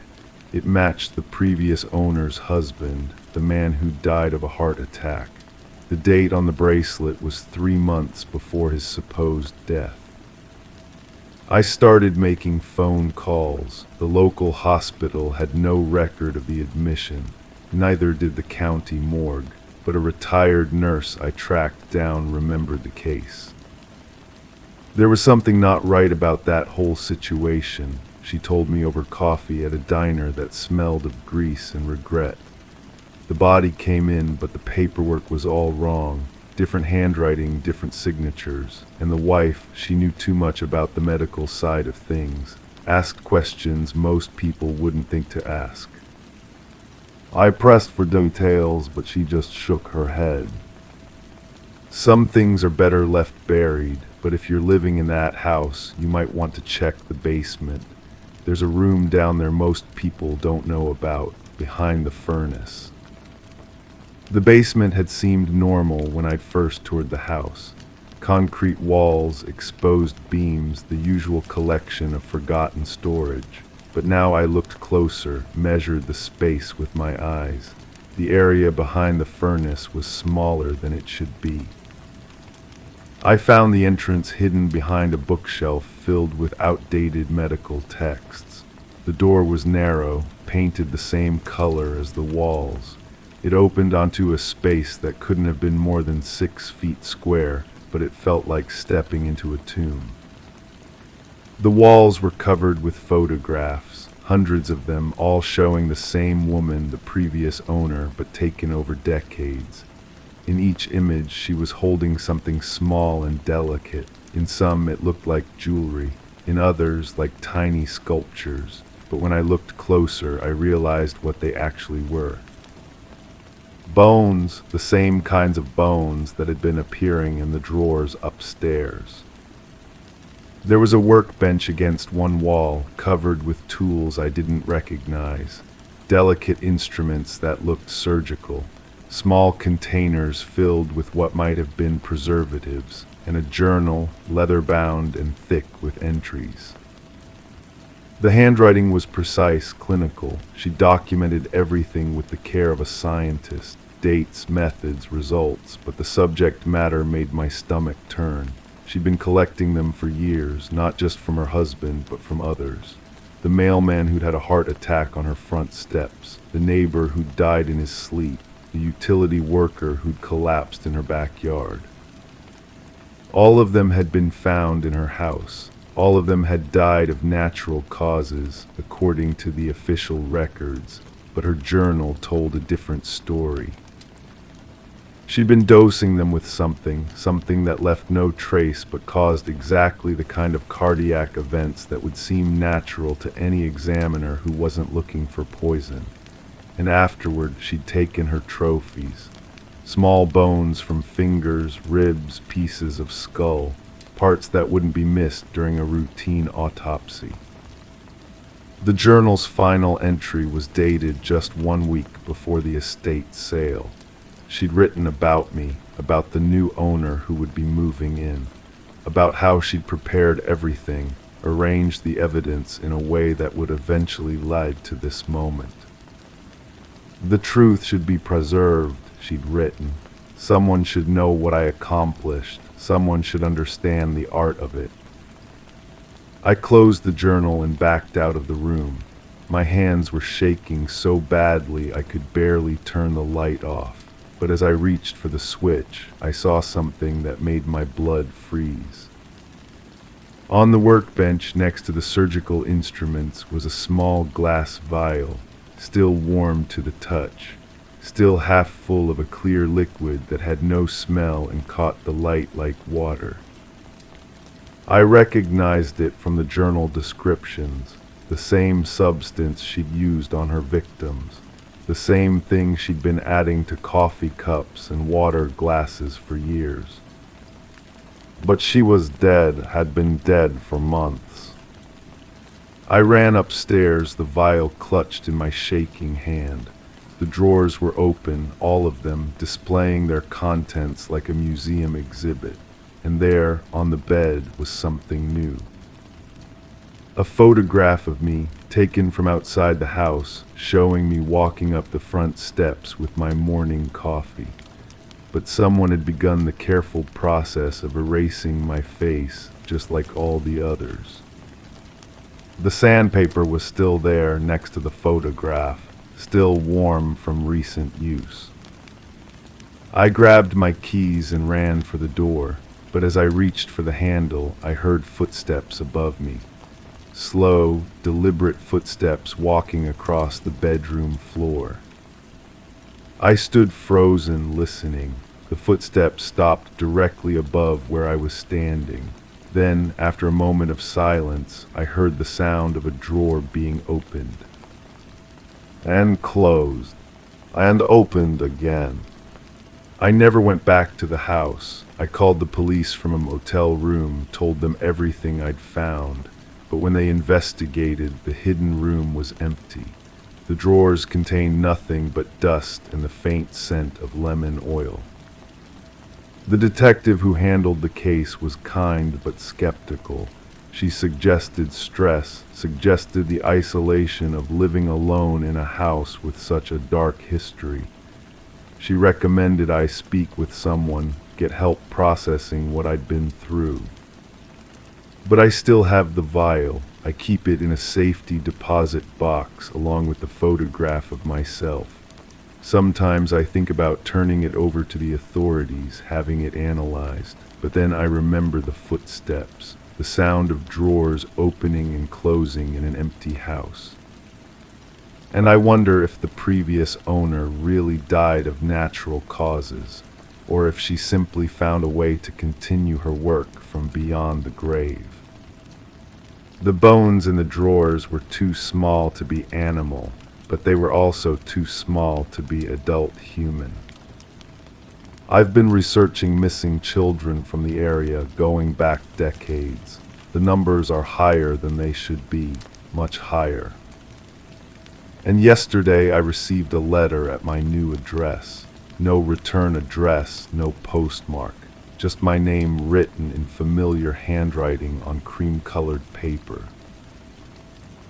It matched the previous owner's husband, the man who died of a heart attack. The date on the bracelet was 3 months before his supposed death. I started making phone calls. The local hospital had no record of the admission. Neither did the county morgue, but a retired nurse I tracked down remembered the case. There was something not right about that whole situation, she told me over coffee at a diner that smelled of grease and regret. The body came in, but the paperwork was all wrong. Different handwriting, different signatures. And the wife, she knew too much about the medical side of things. Asked questions most people wouldn't think to ask. I pressed for details, but she just shook her head. Some things are better left buried, but if you're living in that house, you might want to check the basement. There's a room down there most people don't know about, behind the furnace. The basement had seemed normal when I'd first toured the house. Concrete walls, exposed beams, the usual collection of forgotten storage. But now I looked closer, measured the space with my eyes. The area behind the furnace was smaller than it should be. I found the entrance hidden behind a bookshelf filled with outdated medical texts. The door was narrow, painted the same color as the walls. It opened onto a space that couldn't have been more than 6 feet square, but it felt like stepping into a tomb. The walls were covered with photographs, hundreds of them, all showing the same woman, the previous owner, but taken over decades. In each image, she was holding something small and delicate. In some, it looked like jewelry. In others, like tiny sculptures. But when I looked closer, I realized what they actually were. Bones, the same kinds of bones that had been appearing in the drawers upstairs. There was a workbench against one wall, covered with tools I didn't recognize. Delicate instruments that looked surgical. Small containers filled with what might have been preservatives, and a journal, leather-bound and thick with entries. The handwriting was precise, clinical. She documented everything with the care of a scientist, dates, methods, results, but the subject matter made my stomach turn. She'd been collecting them for years, not just from her husband, but from others. The mailman who'd had a heart attack on her front steps, the neighbor who'd died in his sleep, the utility worker who'd collapsed in her backyard. All of them had been found in her house. All of them had died of natural causes, according to the official records, but her journal told a different story. She'd been dosing them with something that left no trace but caused exactly the kind of cardiac events that would seem natural to any examiner who wasn't looking for poison. And afterward, she'd taken her trophies. Small bones from fingers, ribs, pieces of skull, parts that wouldn't be missed during a routine autopsy. The journal's final entry was dated just 1 week before the estate sale. She'd written about me, about the new owner who would be moving in, about how she'd prepared everything, arranged the evidence in a way that would eventually lead to this moment. The truth should be preserved, she'd written. Someone should know what I accomplished. Someone should understand the art of it. I closed the journal and backed out of the room. My hands were shaking so badly I could barely turn the light off. But as I reached for the switch, I saw something that made my blood freeze. On the workbench next to the surgical instruments was a small glass vial, still warm to the touch, still half full of a clear liquid that had no smell and caught the light like water. I recognized it from the journal descriptions, the same substance she'd used on her victims. The same thing she'd been adding to coffee cups and water glasses for years. But she was dead, had been dead for months. I ran upstairs, the vial clutched in my shaking hand. The drawers were open, all of them, displaying their contents like a museum exhibit. And there, on the bed, was something new. A photograph of me, taken from outside the house, showing me walking up the front steps with my morning coffee. But someone had begun the careful process of erasing my face, just like all the others. The sandpaper was still there next to the photograph, still warm from recent use. I grabbed my keys and ran for the door, but as I reached for the handle, I heard footsteps above me. Slow, deliberate footsteps walking across the bedroom floor. I stood frozen, listening. The footsteps stopped directly above where I was standing. Then, after a moment of silence, I heard the sound of a drawer being opened. And closed. And opened again. I never went back to the house. I called the police from a motel room, told them everything I'd found. But when they investigated, the hidden room was empty. The drawers contained nothing but dust and the faint scent of lemon oil. The detective who handled the case was kind but skeptical. She suggested stress, suggested the isolation of living alone in a house with such a dark history. She recommended I speak with someone, get help processing what I'd been through. But I still have the vial. I keep it in a safety deposit box along with the photograph of myself. Sometimes I think about turning it over to the authorities, having it analyzed. But then I remember the footsteps, the sound of drawers opening and closing in an empty house. And I wonder if the previous owner really died of natural causes, or if she simply found a way to continue her work from beyond the grave. The bones in the drawers were too small to be animal, but they were also too small to be adult human. I've been researching missing children from the area going back decades. The numbers are higher than they should be, much higher. And yesterday I received a letter at my new address. No return address, no postmark. Just my name written in familiar handwriting on cream-colored paper.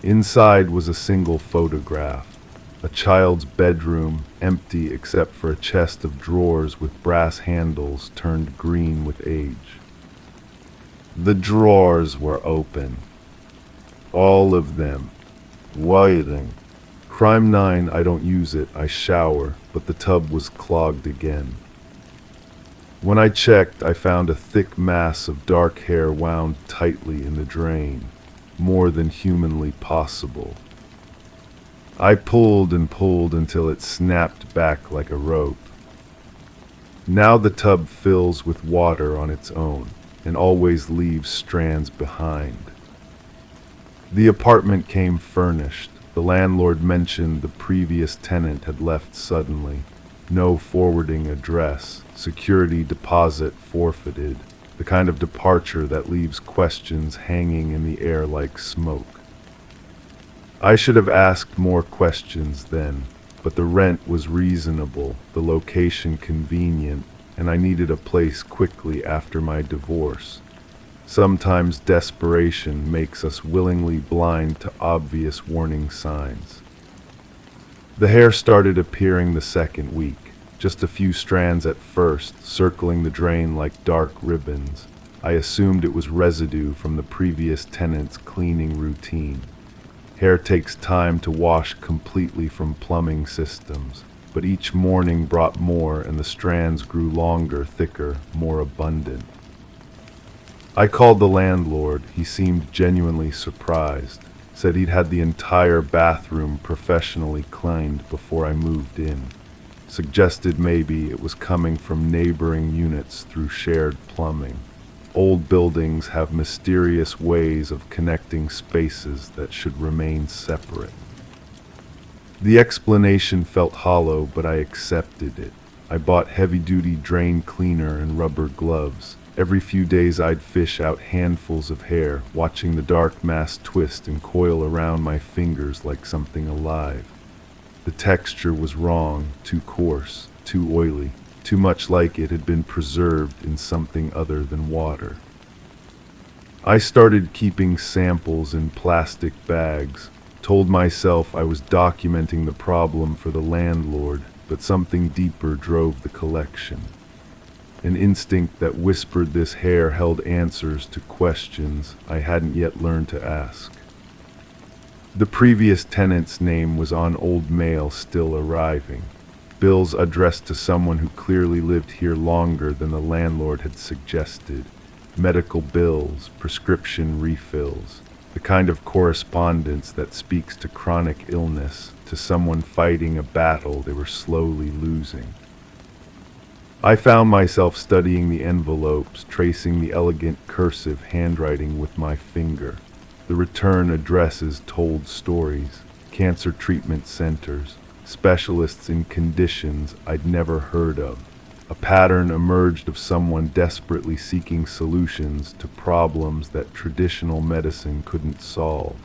Inside was a single photograph. A child's bedroom, empty except for a chest of drawers with brass handles turned green with age. The drawers were open. All of them. Waiting. Crime 9, I don't use it, I shower, but the tub was clogged again. When I checked, I found a thick mass of dark hair wound tightly in the drain, more than humanly possible. I pulled and pulled until it snapped back like a rope. Now the tub fills with water on its own, and always leaves strands behind. The apartment came furnished. The landlord mentioned the previous tenant had left suddenly. No forwarding address, security deposit forfeited, the kind of departure that leaves questions hanging in the air like smoke. I should have asked more questions then, but the rent was reasonable, the location convenient, and I needed a place quickly after my divorce. Sometimes desperation makes us willingly blind to obvious warning signs. The hair started appearing the second week, just a few strands at first, circling the drain like dark ribbons. I assumed it was residue from the previous tenant's cleaning routine. Hair takes time to wash completely from plumbing systems, but each morning brought more, and the strands grew longer, thicker, more abundant. I called the landlord. He seemed genuinely surprised, said he'd had the entire bathroom professionally cleaned before I moved in, suggested maybe it was coming from neighboring units through shared plumbing. Old buildings have mysterious ways of connecting spaces that should remain separate. The explanation felt hollow, but I accepted it. I bought heavy-duty drain cleaner and rubber gloves. Every few days I'd fish out handfuls of hair, watching the dark mass twist and coil around my fingers like something alive. The texture was wrong, too coarse, too oily, too much like it had been preserved in something other than water. I started keeping samples in plastic bags, told myself I was documenting the problem for the landlord, but something deeper drove the collection. An instinct that whispered this hair held answers to questions I hadn't yet learned to ask. The previous tenant's name was on old mail still arriving. Bills addressed to someone who clearly lived here longer than the landlord had suggested. Medical bills, prescription refills, the kind of correspondence that speaks to chronic illness, to someone fighting a battle they were slowly losing. I found myself studying the envelopes, tracing the elegant cursive handwriting with my finger. The return addresses told stories, cancer treatment centers, specialists in conditions I'd never heard of. A pattern emerged of someone desperately seeking solutions to problems that traditional medicine couldn't solve.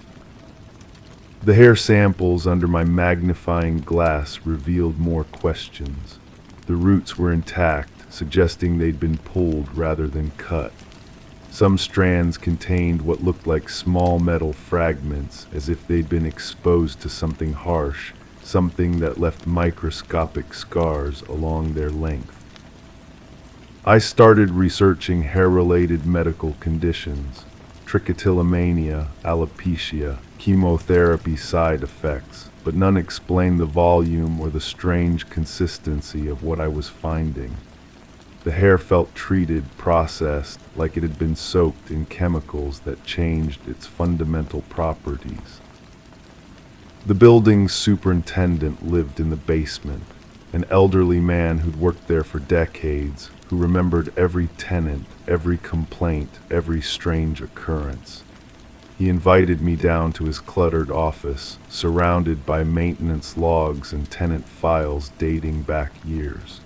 The hair samples under my magnifying glass revealed more questions. The roots were intact, suggesting they'd been pulled rather than cut. Some strands contained what looked like small metal fragments, as if they'd been exposed to something harsh, something that left microscopic scars along their length. I started researching hair-related medical conditions, trichotillomania, alopecia, chemotherapy side effects, but none explained the volume or the strange consistency of what I was finding. The hair felt treated, processed, like it had been soaked in chemicals that changed its fundamental properties. The building's superintendent lived in the basement, an elderly man who'd worked there for decades, who remembered every tenant, every complaint, every strange occurrence. He invited me down to his cluttered office, surrounded by maintenance logs and tenant files dating back years.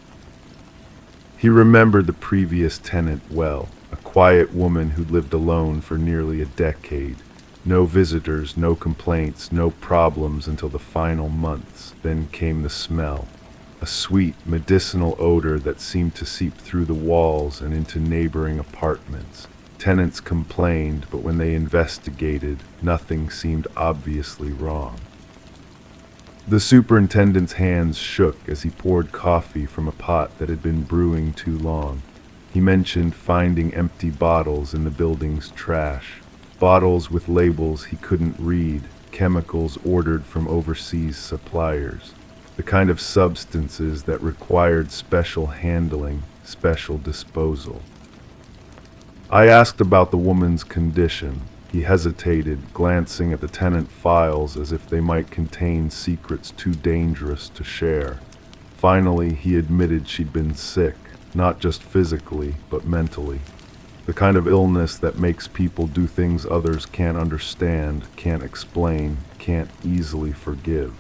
He remembered the previous tenant well, a quiet woman who'd lived alone for nearly a decade. No visitors, no complaints, no problems until the final months. Then came the smell. A sweet, medicinal odor that seemed to seep through the walls and into neighboring apartments. Tenants complained, but when they investigated, nothing seemed obviously wrong. The superintendent's hands shook as he poured coffee from a pot that had been brewing too long. He mentioned finding empty bottles in the building's trash. Bottles with labels he couldn't read, chemicals ordered from overseas suppliers. the kind of substances that required special handling, special disposal. I asked about the woman's condition. He hesitated, glancing at the tenant files as if they might contain secrets too dangerous to share. Finally, he admitted she'd been sick, not just physically, but mentally. The kind of illness that makes people do things others can't understand, can't explain, can't easily forgive.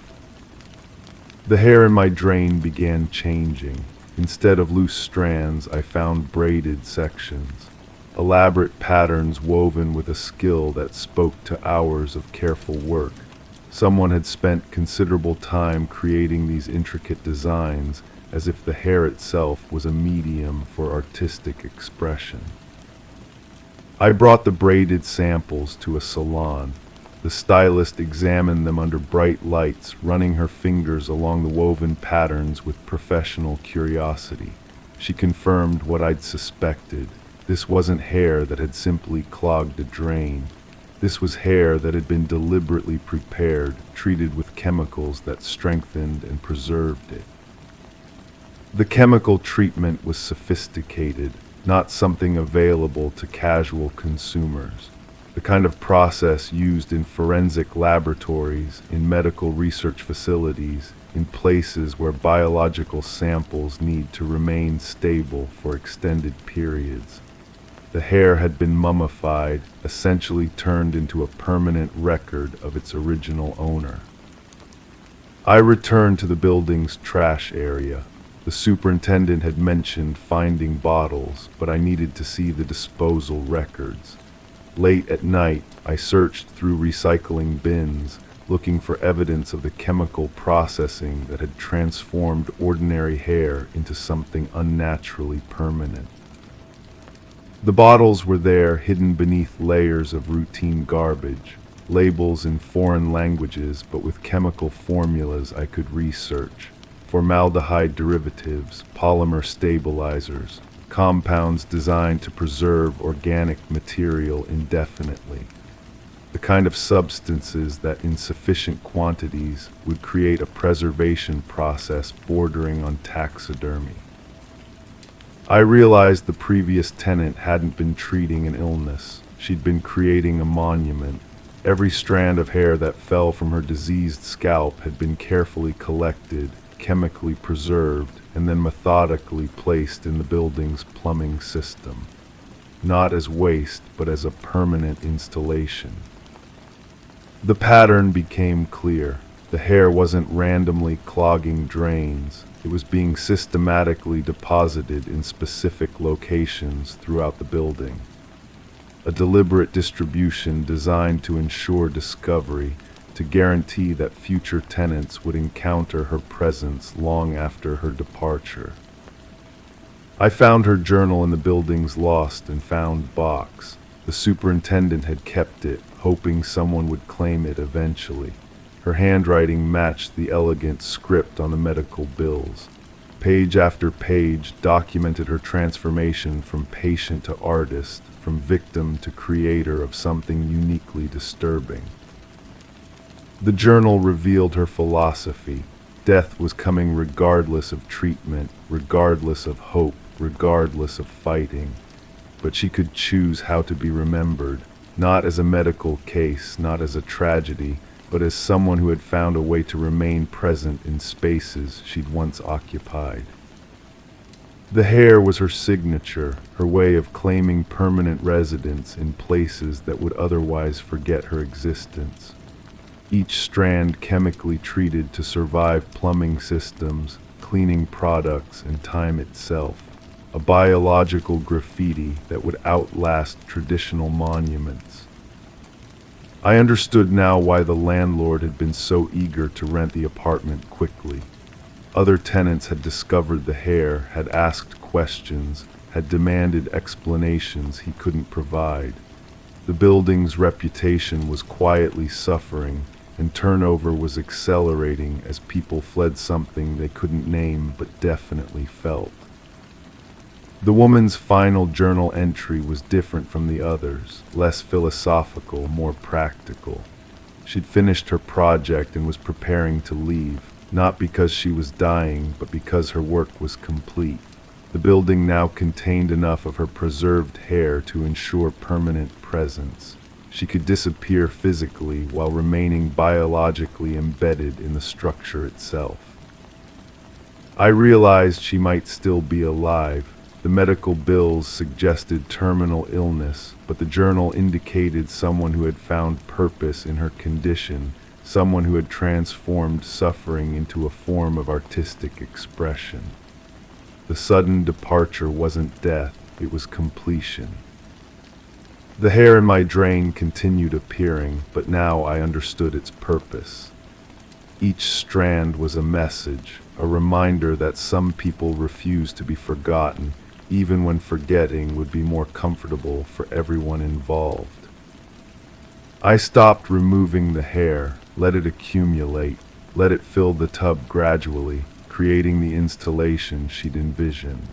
The hair in my drain began changing. Instead of loose strands, I found braided sections. Elaborate patterns woven with a skill that spoke to hours of careful work. Someone had spent considerable time creating these intricate designs, as if the hair itself was a medium for artistic expression. I brought the braided samples to a salon. The stylist examined them under bright lights, running her fingers along the woven patterns with professional curiosity. She confirmed what I'd suspected. This wasn't hair that had simply clogged a drain. This was hair that had been deliberately prepared, treated with chemicals that strengthened and preserved it. The chemical treatment was sophisticated, not something available to casual consumers. The kind of process used in forensic laboratories, in medical research facilities, in places where biological samples need to remain stable for extended periods. The hair had been mummified, essentially turned into a permanent record of its original owner. I returned to the building's trash area. The superintendent had mentioned finding bottles, but I needed to see the disposal records. Late at night, I searched through recycling bins, looking for evidence of the chemical processing that had transformed ordinary hair into something unnaturally permanent. The bottles were there, hidden beneath layers of routine garbage, labels in foreign languages but with chemical formulas I could research. Formaldehyde derivatives, polymer stabilizers, compounds designed to preserve organic material indefinitely. The kind of substances that in sufficient quantities would create a preservation process bordering on taxidermy. I realized the previous tenant hadn't been treating an illness. She'd been creating a monument. Every strand of hair that fell from her diseased scalp had been carefully collected, chemically preserved, and then methodically placed in the building's plumbing system. Not as waste, but as a permanent installation. The pattern became clear. The hair wasn't randomly clogging drains. It was being systematically deposited in specific locations throughout the building. A deliberate distribution designed to ensure discovery, to guarantee that future tenants would encounter her presence long after her departure. I found her journal in the building's lost and found box. The superintendent had kept it, hoping someone would claim it eventually. Her handwriting matched the elegant script on the medical bills. Page after page documented her transformation from patient to artist, from victim to creator of something uniquely disturbing. The journal revealed her philosophy. Death was coming regardless of treatment, regardless of hope, regardless of fighting. But she could choose how to be remembered, not as a medical case, not as a tragedy, but as someone who had found a way to remain present in spaces she'd once occupied. The hair was her signature, her way of claiming permanent residence in places that would otherwise forget her existence. Each strand chemically treated to survive plumbing systems, cleaning products, and time itself. A biological graffiti that would outlast traditional monuments. I understood now why the landlord had been so eager to rent the apartment quickly. Other tenants had discovered the hair, had asked questions, had demanded explanations he couldn't provide. The building's reputation was quietly suffering, and turnover was accelerating as people fled something they couldn't name but definitely felt. The woman's final journal entry was different from the others, less philosophical, more practical. She'd finished her project and was preparing to leave. not because she was dying, but because her work was complete. The building now contained enough of her preserved hair to ensure permanent presence. She could disappear physically while remaining biologically embedded in the structure itself. I realized she might still be alive. The medical bills suggested terminal illness, but the journal indicated someone who had found purpose in her condition, someone who had transformed suffering into a form of artistic expression. The sudden departure wasn't death, it was completion. The hair in my drain continued appearing, but now I understood its purpose. Each strand was a message, a reminder that some people refuse to be forgotten, even when forgetting would be more comfortable for everyone involved. I stopped removing the hair, let it accumulate, let it fill the tub gradually, creating the installation she'd envisioned.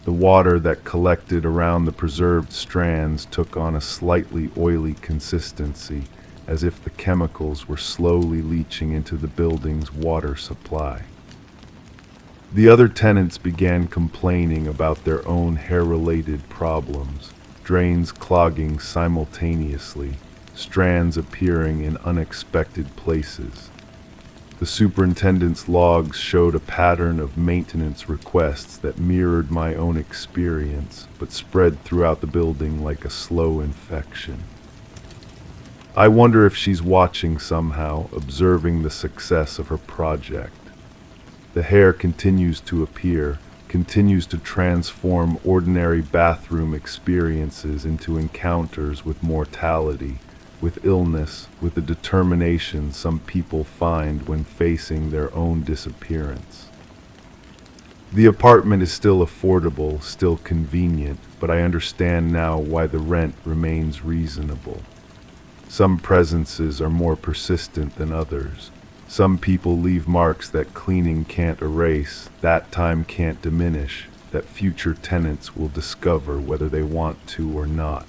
The water that collected around the preserved strands took on a slightly oily consistency, as if the chemicals were slowly leaching into the building's water supply. The other tenants began complaining about their own hair-related problems, drains clogging simultaneously, strands appearing in unexpected places. The superintendent's logs showed a pattern of maintenance requests that mirrored my own experience, but spread throughout the building like a slow infection. I wonder if she's watching somehow, observing the success of her project. The hair continues to appear, continues to transform ordinary bathroom experiences into encounters with mortality, with illness, with the determination some people find when facing their own disappearance. The apartment is still affordable, still convenient, but I understand now why the rent remains reasonable. Some presences are more persistent than others. Some people leave marks that cleaning can't erase, that time can't diminish, that future tenants will discover whether they want to or not.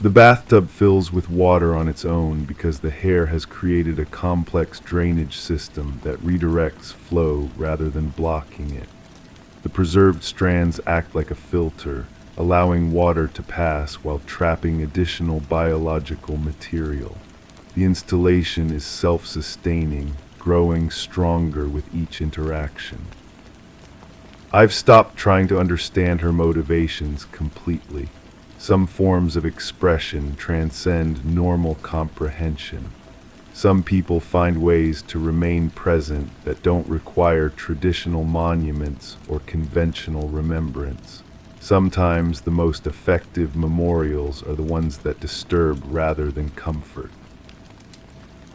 The bathtub fills with water on its own because the hair has created a complex drainage system that redirects flow rather than blocking it. The preserved strands act like a filter, allowing water to pass while trapping additional biological material. The installation is self-sustaining, growing stronger with each interaction. I've stopped trying to understand her motivations completely. Some forms of expression transcend normal comprehension. Some people find ways to remain present that don't require traditional monuments or conventional remembrance. Sometimes the most effective memorials are the ones that disturb rather than comfort.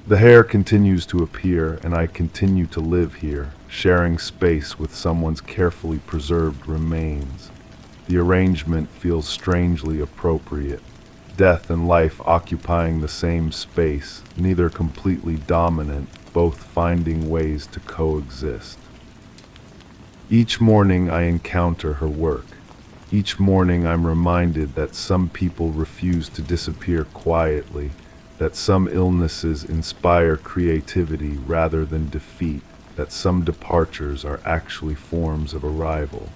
The hair continues to appear, and I continue to live here, sharing space with someone's carefully preserved remains. The arrangement feels strangely appropriate. Death and life occupying the same space, neither completely dominant, both finding ways to coexist. Each morning I encounter her work. Each morning I'm reminded that some people refuse to disappear quietly, that some illnesses inspire creativity rather than defeat, that some departures are actually forms of arrival.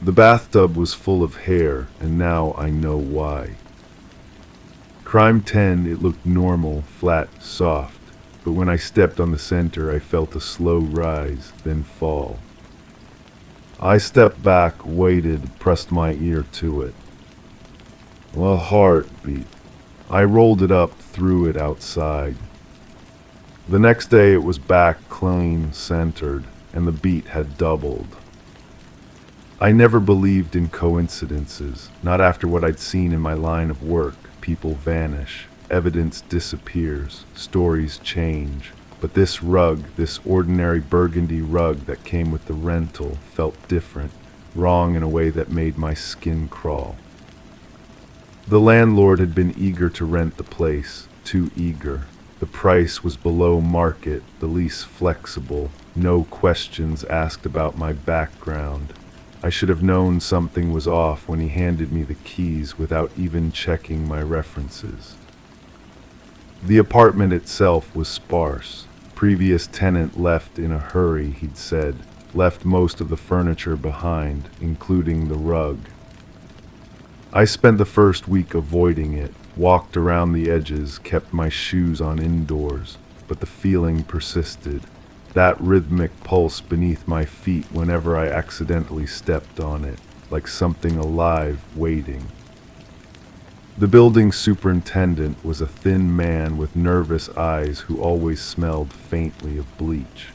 The bathtub was full of hair, and now I know why. Crime 10, it looked normal, flat, soft, but when I stepped on the center, I felt a slow rise, then fall. I stepped back, waited, pressed my ear to it. A heartbeat. I rolled it up, threw it outside. The next day it was back, clean, centered, and the beat had doubled. I never believed in coincidences, not after what I'd seen in my line of work. People vanish, evidence disappears, stories change. But this rug, this ordinary burgundy rug that came with the rental, felt different, wrong in a way that made my skin crawl. The landlord had been eager to rent the place, too eager. The price was below market, the lease flexible, no questions asked about my background. I should have known something was off when he handed me the keys without even checking my references. The apartment itself was sparse. previous tenant left in a hurry, he'd said, left most of the furniture behind, including the rug. I spent the first week avoiding it, walked around the edges, kept my shoes on indoors, but the feeling persisted, that rhythmic pulse beneath my feet whenever I accidentally stepped on it, like something alive waiting. The building superintendent was a thin man with nervous eyes who always smelled faintly of bleach.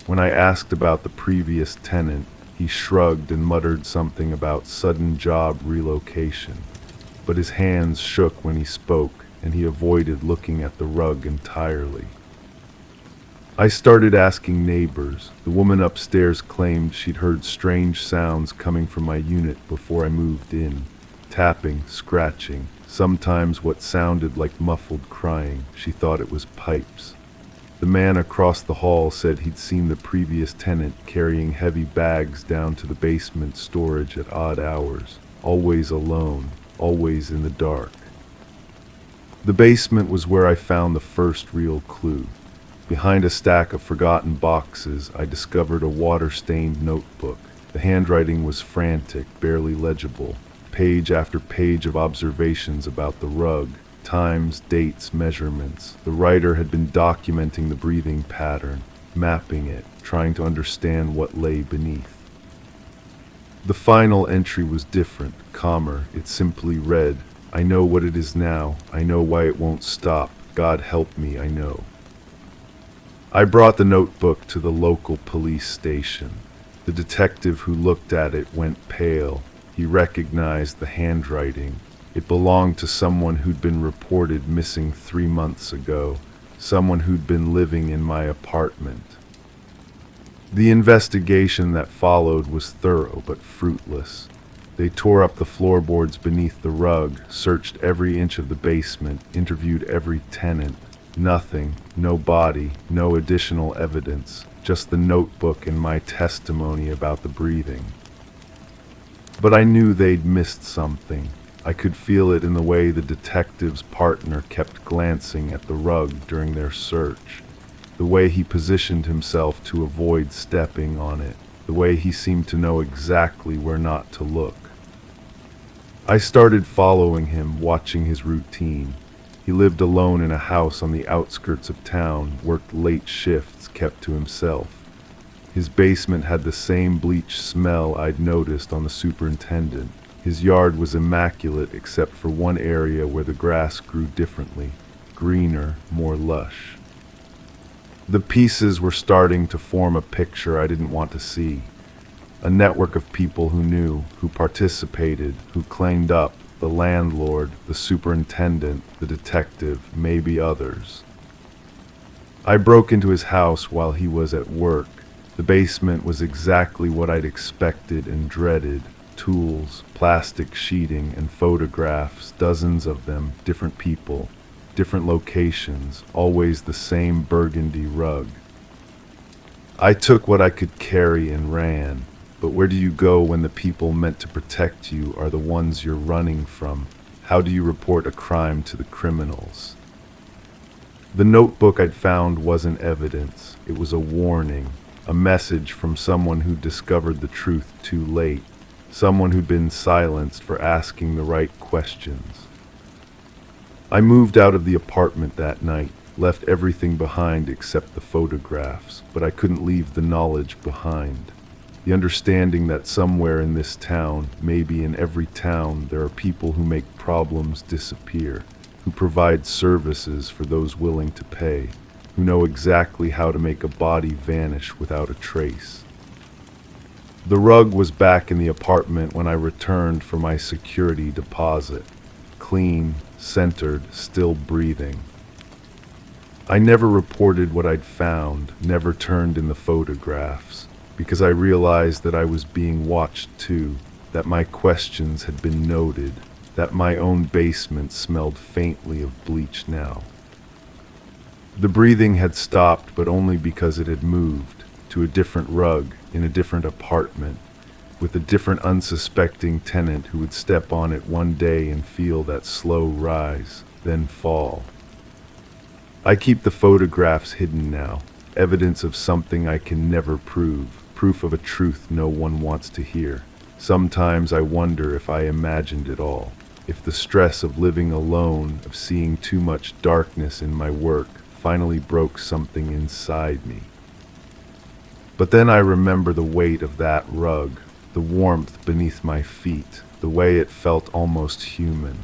When I asked about the previous tenant, he shrugged and muttered something about sudden job relocation, but his hands shook when he spoke, and he avoided looking at the rug entirely. I started asking neighbors. The woman upstairs claimed she'd heard strange sounds coming from my unit before I moved in. Tapping, scratching, sometimes what sounded like muffled crying. She thought it was pipes. The man across the hall said he'd seen the previous tenant carrying heavy bags down to the basement storage at odd hours, always alone, always in the dark. The basement was where I found the first real clue. Behind a stack of forgotten boxes, I discovered a water-stained notebook. The handwriting was frantic, barely legible. Page after page of observations about the rug, times, dates, measurements. The writer had been documenting the breathing pattern, mapping it, trying to understand what lay beneath. The final entry was different, calmer. It simply read, "I know what it is now. I know why it won't stop. God help me, I know." I brought the notebook to the local police station. The detective who looked at it went pale. He recognized the handwriting. It belonged to someone who'd been reported missing 3 months ago, someone who'd been living in my apartment. The investigation that followed was thorough but fruitless. They tore up the floorboards beneath the rug, searched every inch of the basement, interviewed every tenant. Nothing, no body, no additional evidence, just the notebook and my testimony about the breathing. But I knew they'd missed something. I could feel it in the way the detective's partner kept glancing at the rug during their search, the way he positioned himself to avoid stepping on it, the way he seemed to know exactly where not to look. I started following him, watching his routine. He lived alone in a house on the outskirts of town, worked late shifts, kept to himself. His basement had the same bleach smell I'd noticed on the superintendent. His yard was immaculate except for one area where the grass grew differently, greener, more lush. The pieces were starting to form a picture I didn't want to see. A network of people who knew, who participated, who claimed up, the landlord, the superintendent, the detective, maybe others. I broke into his house while he was at work. The basement was exactly what I'd expected and dreaded. Tools, plastic sheeting, and photographs, dozens of them, different people, different locations, always the same burgundy rug. I took what I could carry and ran. But where do you go when the people meant to protect you are the ones you're running from? How do you report a crime to the criminals? The notebook I'd found wasn't evidence. It was a warning, a message from someone who discovered the truth too late, someone who'd been silenced for asking the right questions. I moved out of the apartment that night, left everything behind except the photographs, but I couldn't leave the knowledge behind. The understanding that somewhere in this town, maybe in every town, there are people who make problems disappear, who provide services for those willing to pay, who know exactly how to make a body vanish without a trace. The rug was back in the apartment when I returned for my security deposit. Clean, centered, still breathing. I never reported what I'd found, never turned in the photographs, because I realized that I was being watched too, that my questions had been noted, that my own basement smelled faintly of bleach now. The breathing had stopped, but only because it had moved to a different rug in a different apartment, with a different unsuspecting tenant who would step on it one day and feel that slow rise, then fall. I keep the photographs hidden now. evidence of something I can never prove, proof of a truth no one wants to hear. Sometimes I wonder if I imagined it all, if the stress of living alone, of seeing too much darkness in my work, finally broke something inside me. But then I remember the weight of that rug, the warmth beneath my feet, the way it felt almost human.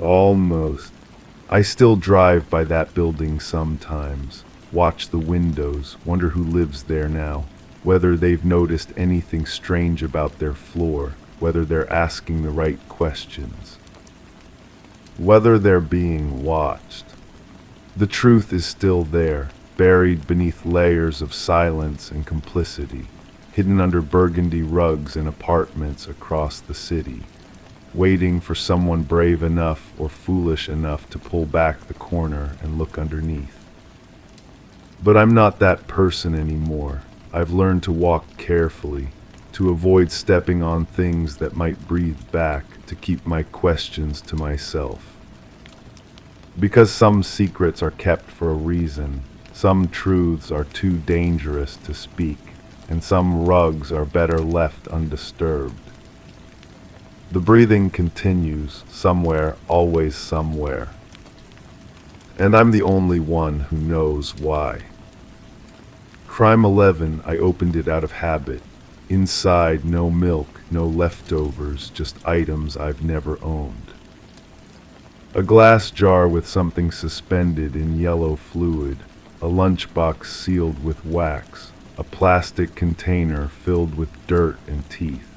Almost. I still drive by that building sometimes, watch the windows, wonder who lives there now, whether they've noticed anything strange about their floor, whether they're asking the right questions, whether they're being watched. The truth is still there, buried beneath layers of silence and complicity, hidden under burgundy rugs in apartments across the city, waiting for someone brave enough or foolish enough to pull back the corner and look underneath. But I'm not that person anymore. I've learned to walk carefully, to avoid stepping on things that might breathe back, to keep my questions to myself. Because some secrets are kept for a reason, some truths are too dangerous to speak, and some rugs are better left undisturbed. The breathing continues, somewhere, always somewhere. And I'm the only one who knows why. Crime 11, I opened it out of habit. Inside, no milk, no leftovers, just items I've never owned. A glass jar with something suspended in yellow fluid, a lunchbox sealed with wax, a plastic container filled with dirt and teeth.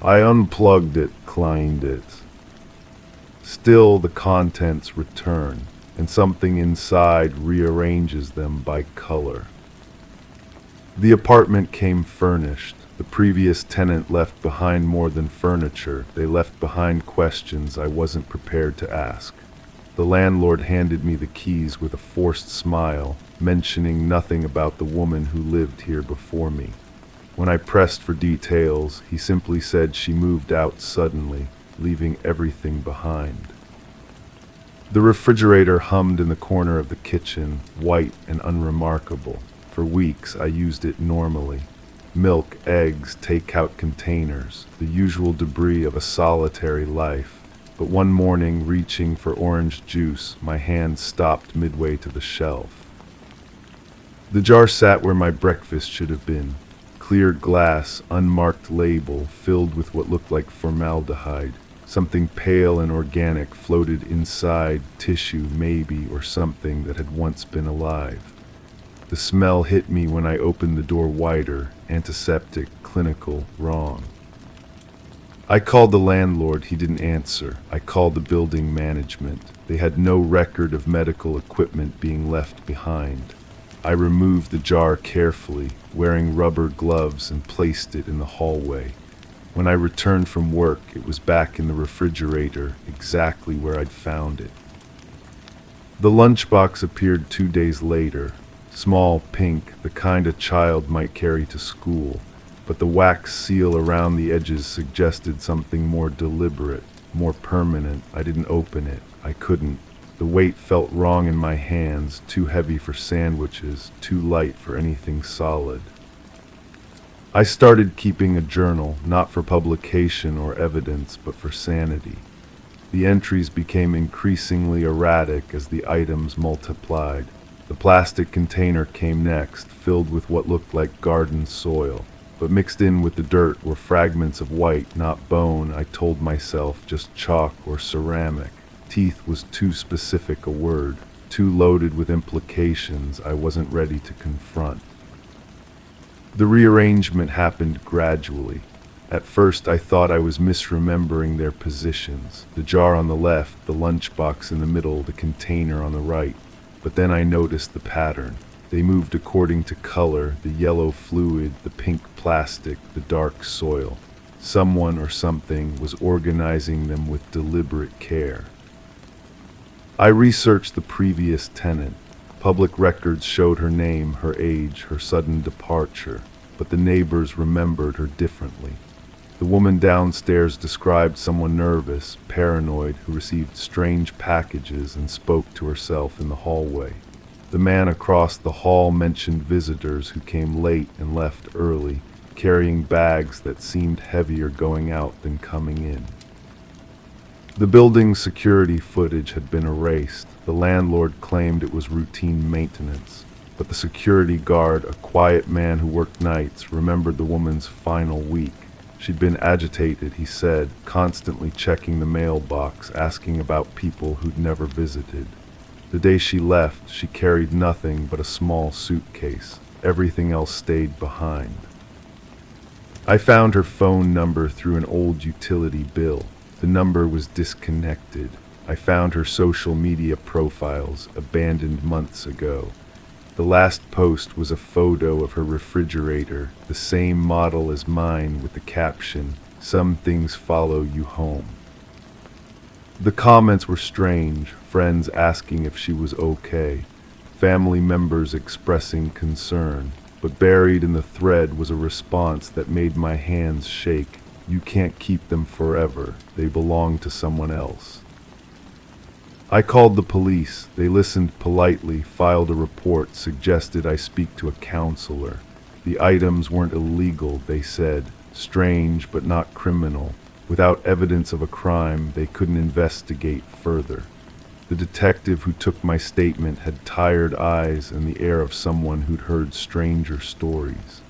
I unplugged it, cleaned it. Still the contents return, and something inside rearranges them by color. The apartment came furnished. The previous tenant left behind more than furniture. They left behind questions I wasn't prepared to ask. The landlord handed me the keys with a forced smile, mentioning nothing about the woman who lived here before me. When I pressed for details, he simply said she moved out suddenly, leaving everything behind. The refrigerator hummed in the corner of the kitchen, white and unremarkable. For weeks I used it normally. Milk, eggs, take-out containers, the usual debris of a solitary life. But one morning, reaching for orange juice, my hand stopped midway to the shelf. The jar sat where my breakfast should have been. Clear glass, unmarked label, filled with what looked like formaldehyde. Something pale and organic floated inside, tissue maybe, or something that had once been alive. The smell hit me when I opened the door wider, antiseptic, clinical, wrong. I called the landlord, he didn't answer. I called the building management. They had no record of medical equipment being left behind. I removed the jar carefully, wearing rubber gloves, and placed it in the hallway. When I returned from work, it was back in the refrigerator, exactly where I'd found it. The lunchbox appeared 2 days later. Small, pink, the kind a child might carry to school, but the wax seal around the edges suggested something more deliberate, more permanent. I didn't open it. I couldn't. The weight felt wrong in my hands, too heavy for sandwiches, too light for anything solid. I started keeping a journal, not for publication or evidence, but for sanity. The entries became increasingly erratic as the items multiplied. The plastic container came next, filled with what looked like garden soil, but mixed in with the dirt were fragments of white, not bone, I told myself, just chalk or ceramic. Teeth was too specific a word, too loaded with implications I wasn't ready to confront. The rearrangement happened gradually. At first I thought I was misremembering their positions, the jar on the left, the lunchbox in the middle, the container on the right. But then I noticed the pattern. They moved according to color, the yellow fluid, the pink plastic, the dark soil. Someone or something was organizing them with deliberate care. I researched the previous tenant. Public records showed her name, her age, her sudden departure, but the neighbors remembered her differently. The woman downstairs described someone nervous, paranoid, who received strange packages and spoke to herself in the hallway. The man across the hall mentioned visitors who came late and left early, carrying bags that seemed heavier going out than coming in. The building's security footage had been erased. The landlord claimed it was routine maintenance, but the security guard, a quiet man who worked nights, remembered the woman's final week. She'd been agitated, he said, constantly checking the mailbox, asking about people who'd never visited. The day she left, she carried nothing but a small suitcase. Everything else stayed behind. I found her phone number through an old utility bill. The number was disconnected. I found her social media profiles, abandoned months ago. The last post was a photo of her refrigerator, the same model as mine, with the caption, "Some things follow you home." The comments were strange, friends asking if she was okay, family members expressing concern, but buried in the thread was a response that made my hands shake. "You can't keep them forever. They belong to someone else." I called the police. They listened politely, filed a report, suggested I speak to a counselor. The items weren't illegal, they said. Strange, but not criminal. Without evidence of a crime, they couldn't investigate further. The detective who took my statement had tired eyes and the air of someone who'd heard stranger stories.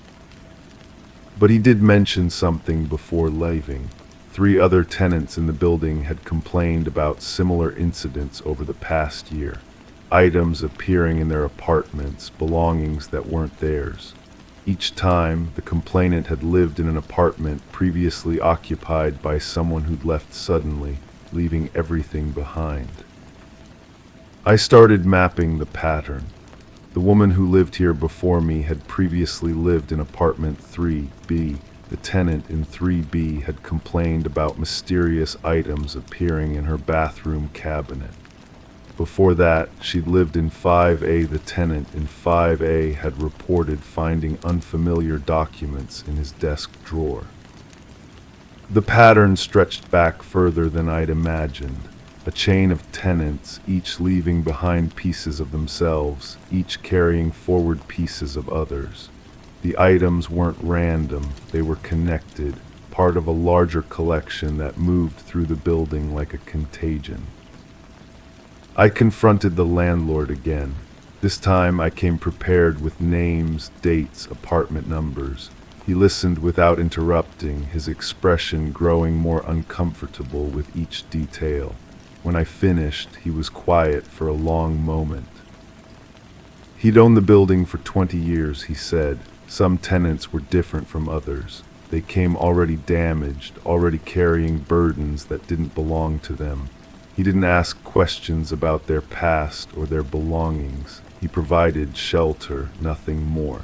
But he did mention something before leaving. 3 other tenants in the building had complained about similar incidents over the past year. Items appearing in their apartments, belongings that weren't theirs. Each time, the complainant had lived in an apartment previously occupied by someone who'd left suddenly, leaving everything behind. I started mapping the pattern. The woman who lived here before me had previously lived in apartment 3B. The tenant in 3B had complained about mysterious items appearing in her bathroom cabinet. Before that, she'd lived in 5A. The tenant in 5A had reported finding unfamiliar documents in his desk drawer. The pattern stretched back further than I'd imagined. A chain of tenants, each leaving behind pieces of themselves, each carrying forward pieces of others. The items weren't random, they were connected, part of a larger collection that moved through the building like a contagion. I confronted the landlord again. This time I came prepared with names, dates, apartment numbers. He listened without interrupting, his expression growing more uncomfortable with each detail. When I finished, he was quiet for a long moment. He'd owned the building for 20 years, he said. Some tenants were different from others. They came already damaged, already carrying burdens that didn't belong to them. He didn't ask questions about their past or their belongings. He provided shelter, nothing more.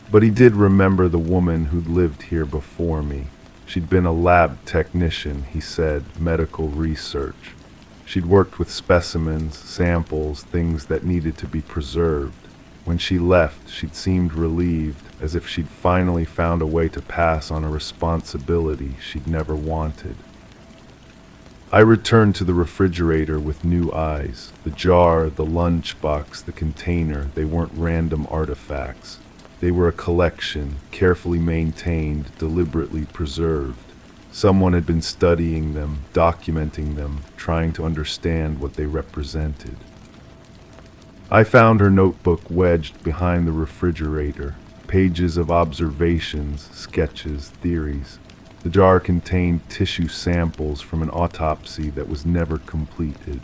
But he did remember the woman who'd lived here before me. She'd been a lab technician, he said, medical research. She'd worked with specimens, samples, things that needed to be preserved. When she left, she'd seemed relieved, as if she'd finally found a way to pass on a responsibility she'd never wanted. I returned to the refrigerator with new eyes. The jar, the lunchbox, the container, they weren't random artifacts. They were a collection, carefully maintained, deliberately preserved. Someone had been studying them, documenting them, trying to understand what they represented. I found her notebook wedged behind the refrigerator, pages of observations, sketches, theories. The jar contained tissue samples from an autopsy that was never completed.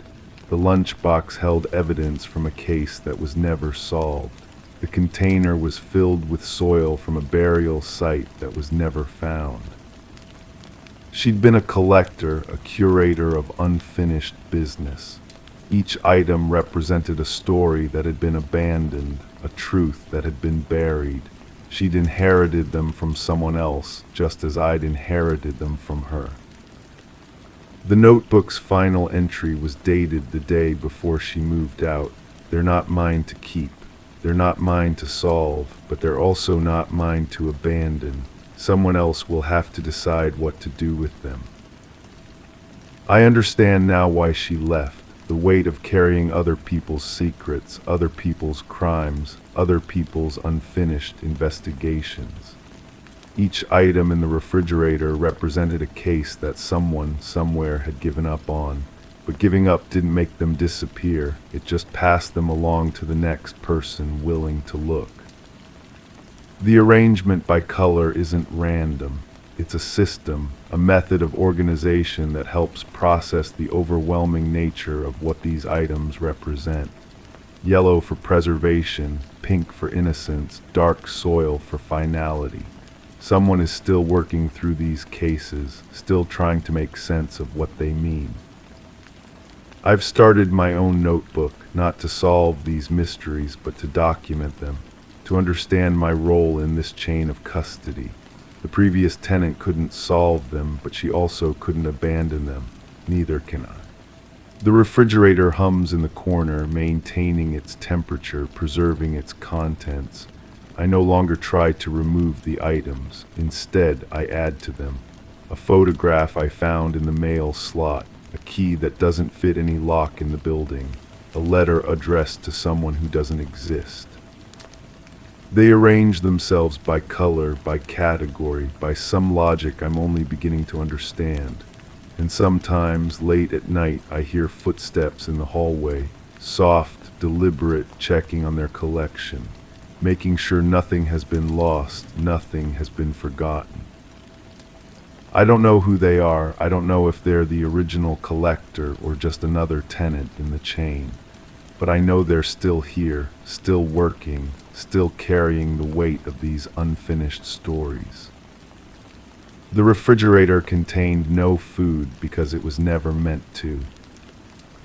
The lunchbox held evidence from a case that was never solved. The container was filled with soil from a burial site that was never found. She'd been a collector, a curator of unfinished business. Each item represented a story that had been abandoned, a truth that had been buried. She'd inherited them from someone else, just as I'd inherited them from her. The notebook's final entry was dated the day before she moved out. They're not mine to keep. They're not mine to solve, but they're also not mine to abandon. Someone else will have to decide what to do with them. I understand now why she left. the weight of carrying other people's secrets, other people's crimes, other people's unfinished investigations. Each item in the refrigerator represented a case that someone somewhere had given up on, but giving up didn't make them disappear, it just passed them along to the next person willing to look. The arrangement by color isn't random. It's a system, a method of organization that helps process the overwhelming nature of what these items represent. Yellow for preservation, pink for innocence, dark soil for finality. Someone is still working through these cases, still trying to make sense of what they mean. I've started my own notebook, not to solve these mysteries, but to document them, to understand my role in this chain of custody. The previous tenant couldn't solve them, but she also couldn't abandon them. Neither can I. The refrigerator hums in the corner, maintaining its temperature, preserving its contents. I no longer try to remove the items. Instead, I add to them. A photograph I found in the mail slot, a key that doesn't fit any lock in the building, a letter addressed to someone who doesn't exist. They arrange themselves by color, by category, by some logic I'm only beginning to understand. And sometimes, late at night, I hear footsteps in the hallway, soft, deliberate, checking on their collection, making sure nothing has been lost, nothing has been forgotten. I don't know who they are. I don't know if they're the original collector or just another tenant in the chain. But I know they're still here, still working, still carrying the weight of these unfinished stories. The refrigerator contained no food because it was never meant to.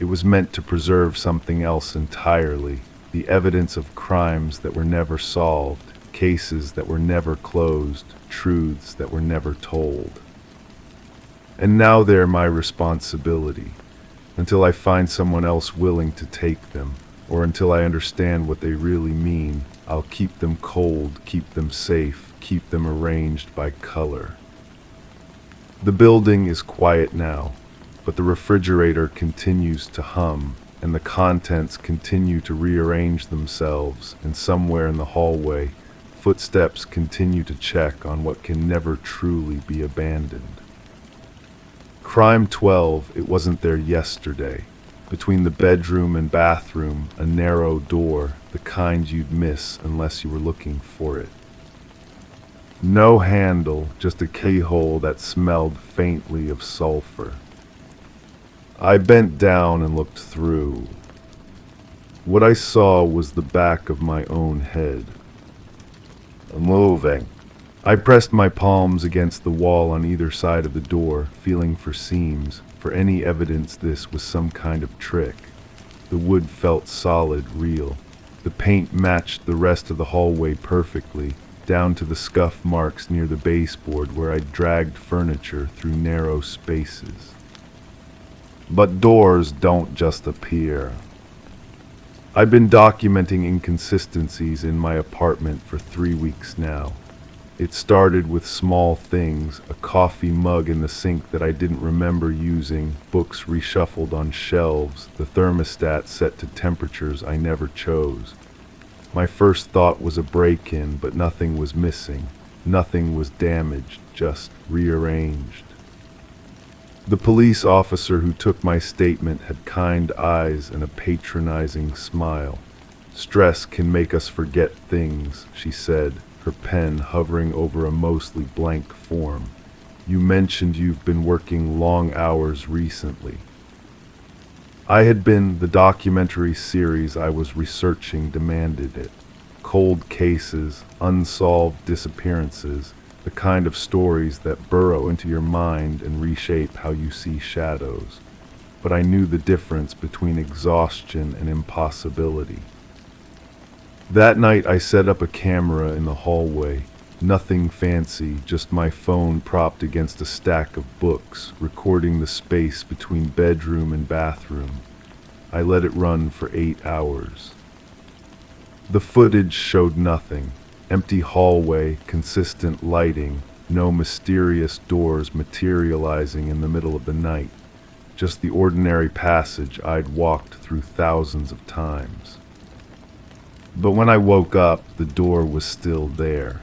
It was meant to preserve something else entirely, the evidence of crimes that were never solved, cases that were never closed, truths that were never told. And now they're my responsibility, until I find someone else willing to take them, or until I understand what they really mean. I'll keep them cold, keep them safe, keep them arranged by color. The building is quiet now, but the refrigerator continues to hum, and the contents continue to rearrange themselves, and somewhere in the hallway, footsteps continue to check on what can never truly be abandoned. Crime 12, it wasn't there yesterday. Between the bedroom and bathroom, a narrow door, the kind you'd miss unless you were looking for it. No handle, just a keyhole that smelled faintly of sulfur. I bent down and looked through. What I saw was the back of my own head. Moving. I pressed my palms against the wall on either side of the door, feeling for seams, for any evidence this was some kind of trick. The wood felt solid, real. The paint matched the rest of the hallway perfectly, down to the scuff marks near the baseboard where I dragged furniture through narrow spaces. But doors don't just appear. I've been documenting inconsistencies in my apartment for 3 weeks now. It started with small things, a coffee mug in the sink that I didn't remember using, books reshuffled on shelves, the thermostat set to temperatures I never chose. My first thought was a break-in, but nothing was missing. Nothing was damaged, just rearranged. The police officer who took my statement had kind eyes and a patronizing smile. "Stress can make us forget things," she said, her pen hovering over a mostly blank form. "You mentioned you've been working long hours recently." The documentary series I was researching demanded it. Cold cases, unsolved disappearances, the kind of stories that burrow into your mind and reshape how you see shadows. But I knew the difference between exhaustion and impossibility. That night I set up a camera in the hallway. Nothing fancy, just my phone propped against a stack of books, recording the space between bedroom and bathroom. I let it run for 8 hours. The footage showed nothing. Empty hallway, consistent lighting, no mysterious doors materializing in the middle of the night. just the ordinary passage I'd walked through thousands of times. But when I woke up, the door was still there.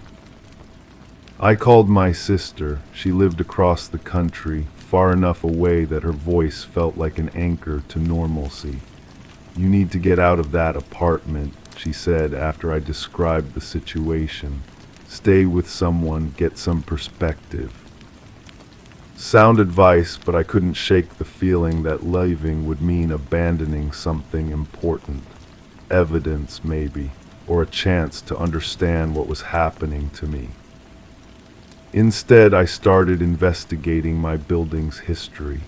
I called my sister. She lived across the country, far enough away that her voice felt like an anchor to normalcy. "You need to get out of that apartment," she said after I described the situation. "Stay with someone, get some perspective." Sound advice, but I couldn't shake the feeling that leaving would mean abandoning something important. Evidence, maybe, or a chance to understand what was happening to me. Instead, I started investigating my building's history.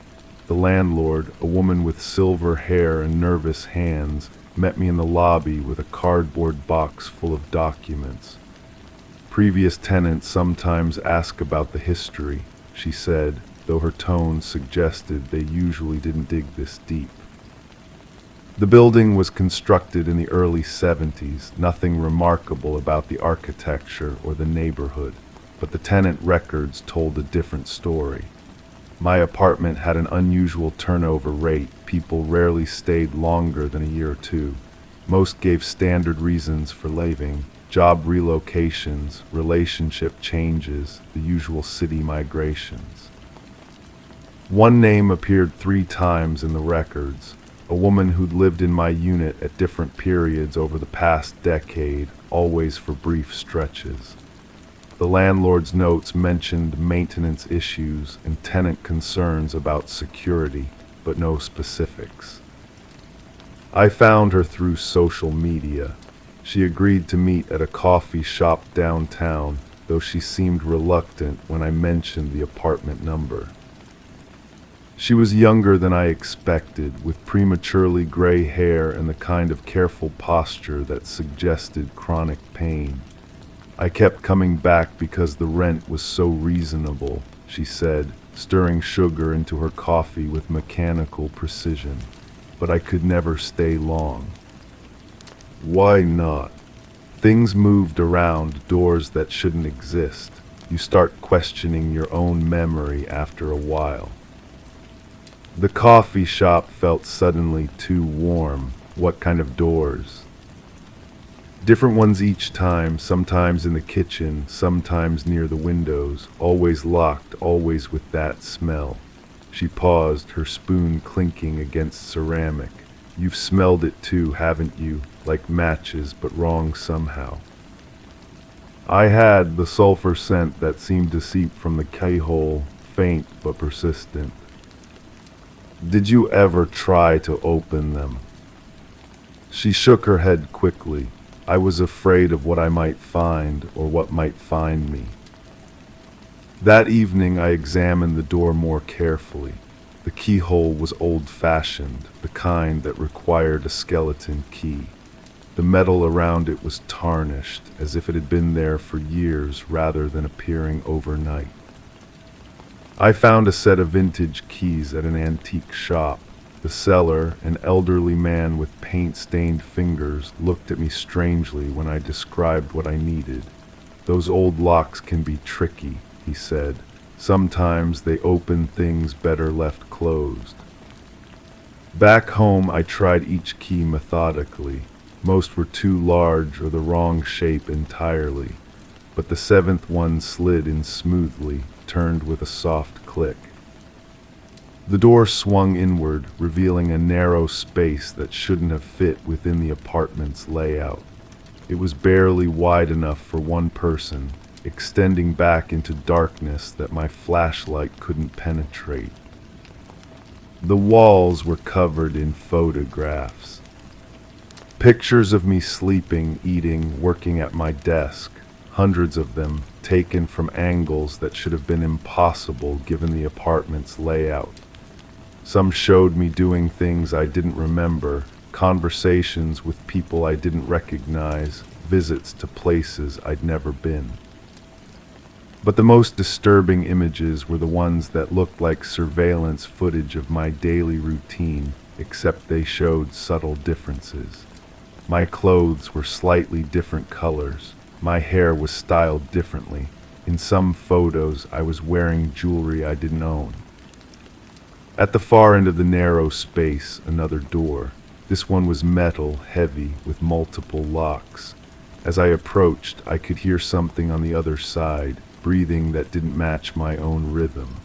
The landlord, a woman with silver hair and nervous hands, met me in the lobby with a cardboard box full of documents. "Previous tenants sometimes ask about the history," she said, though her tone suggested they usually didn't dig this deep. The building was constructed in the early 70s, nothing remarkable about the architecture or the neighborhood, but the tenant records told a different story. My apartment had an unusual turnover rate. People rarely stayed longer than a year or two. Most gave standard reasons for leaving: job relocations, relationship changes, the usual city migrations. One name appeared 3 times in the records: a woman who'd lived in my unit at different periods over the past decade, always for brief stretches. The landlord's notes mentioned maintenance issues and tenant concerns about security, but no specifics. I found her through social media. She agreed to meet at a coffee shop downtown, though she seemed reluctant when I mentioned the apartment number. She was younger than I expected, with prematurely gray hair and the kind of careful posture that suggested chronic pain. "I kept coming back because the rent was so reasonable," she said, stirring sugar into her coffee with mechanical precision. "But I could never stay long." Why not? Things moved around doors that shouldn't exist. You start questioning your own memory after a while. The coffee shop felt suddenly too warm. What kind of doors? Different ones each time, sometimes in the kitchen, sometimes near the windows, always locked, always with that smell. She paused, her spoon clinking against ceramic. "You've smelled it too, haven't you? Like matches, but wrong somehow." I had the sulfur scent that seemed to seep from the keyhole, faint but persistent. "Did you ever try to open them?" She shook her head quickly. I was afraid of what I might find, or what might find me. That evening I examined the door more carefully. The keyhole was old-fashioned, the kind that required a skeleton key. The metal around it was tarnished, as if it had been there for years rather than appearing overnight. I found a set of vintage keys at an antique shop. The seller, an elderly man with paint-stained fingers, looked at me strangely when I described what I needed. "Those old locks can be tricky," he said. "Sometimes they open things better left closed." Back home, I tried each key methodically. Most were too large or the wrong shape entirely, but the 7th one slid in smoothly, turned with a soft click. The door swung inward, revealing a narrow space that shouldn't have fit within the apartment's layout. It was barely wide enough for one person, extending back into darkness that my flashlight couldn't penetrate. The walls were covered in photographs. Pictures of me sleeping, eating, working at my desk. Hundreds of them, taken from angles that should have been impossible given the apartment's layout. Some showed me doing things I didn't remember, conversations with people I didn't recognize, visits to places I'd never been. But the most disturbing images were the ones that looked like surveillance footage of my daily routine, except they showed subtle differences. My clothes were slightly different colors. My hair was styled differently. In some photos, I was wearing jewelry I didn't own. At the far end of the narrow space, another door. This one was metal, heavy, with multiple locks. As I approached, I could hear something on the other side, breathing that didn't match my own rhythm.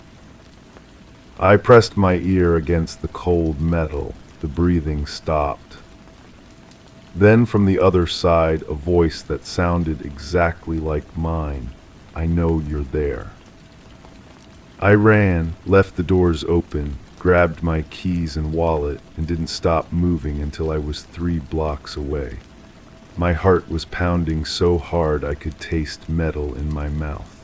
I pressed my ear against the cold metal. The breathing stopped. Then from the other side, a voice that sounded exactly like mine. "I know you're there." I ran, left the doors open, grabbed my keys and wallet, and didn't stop moving until I was 3 blocks away. My heart was pounding so hard I could taste metal in my mouth.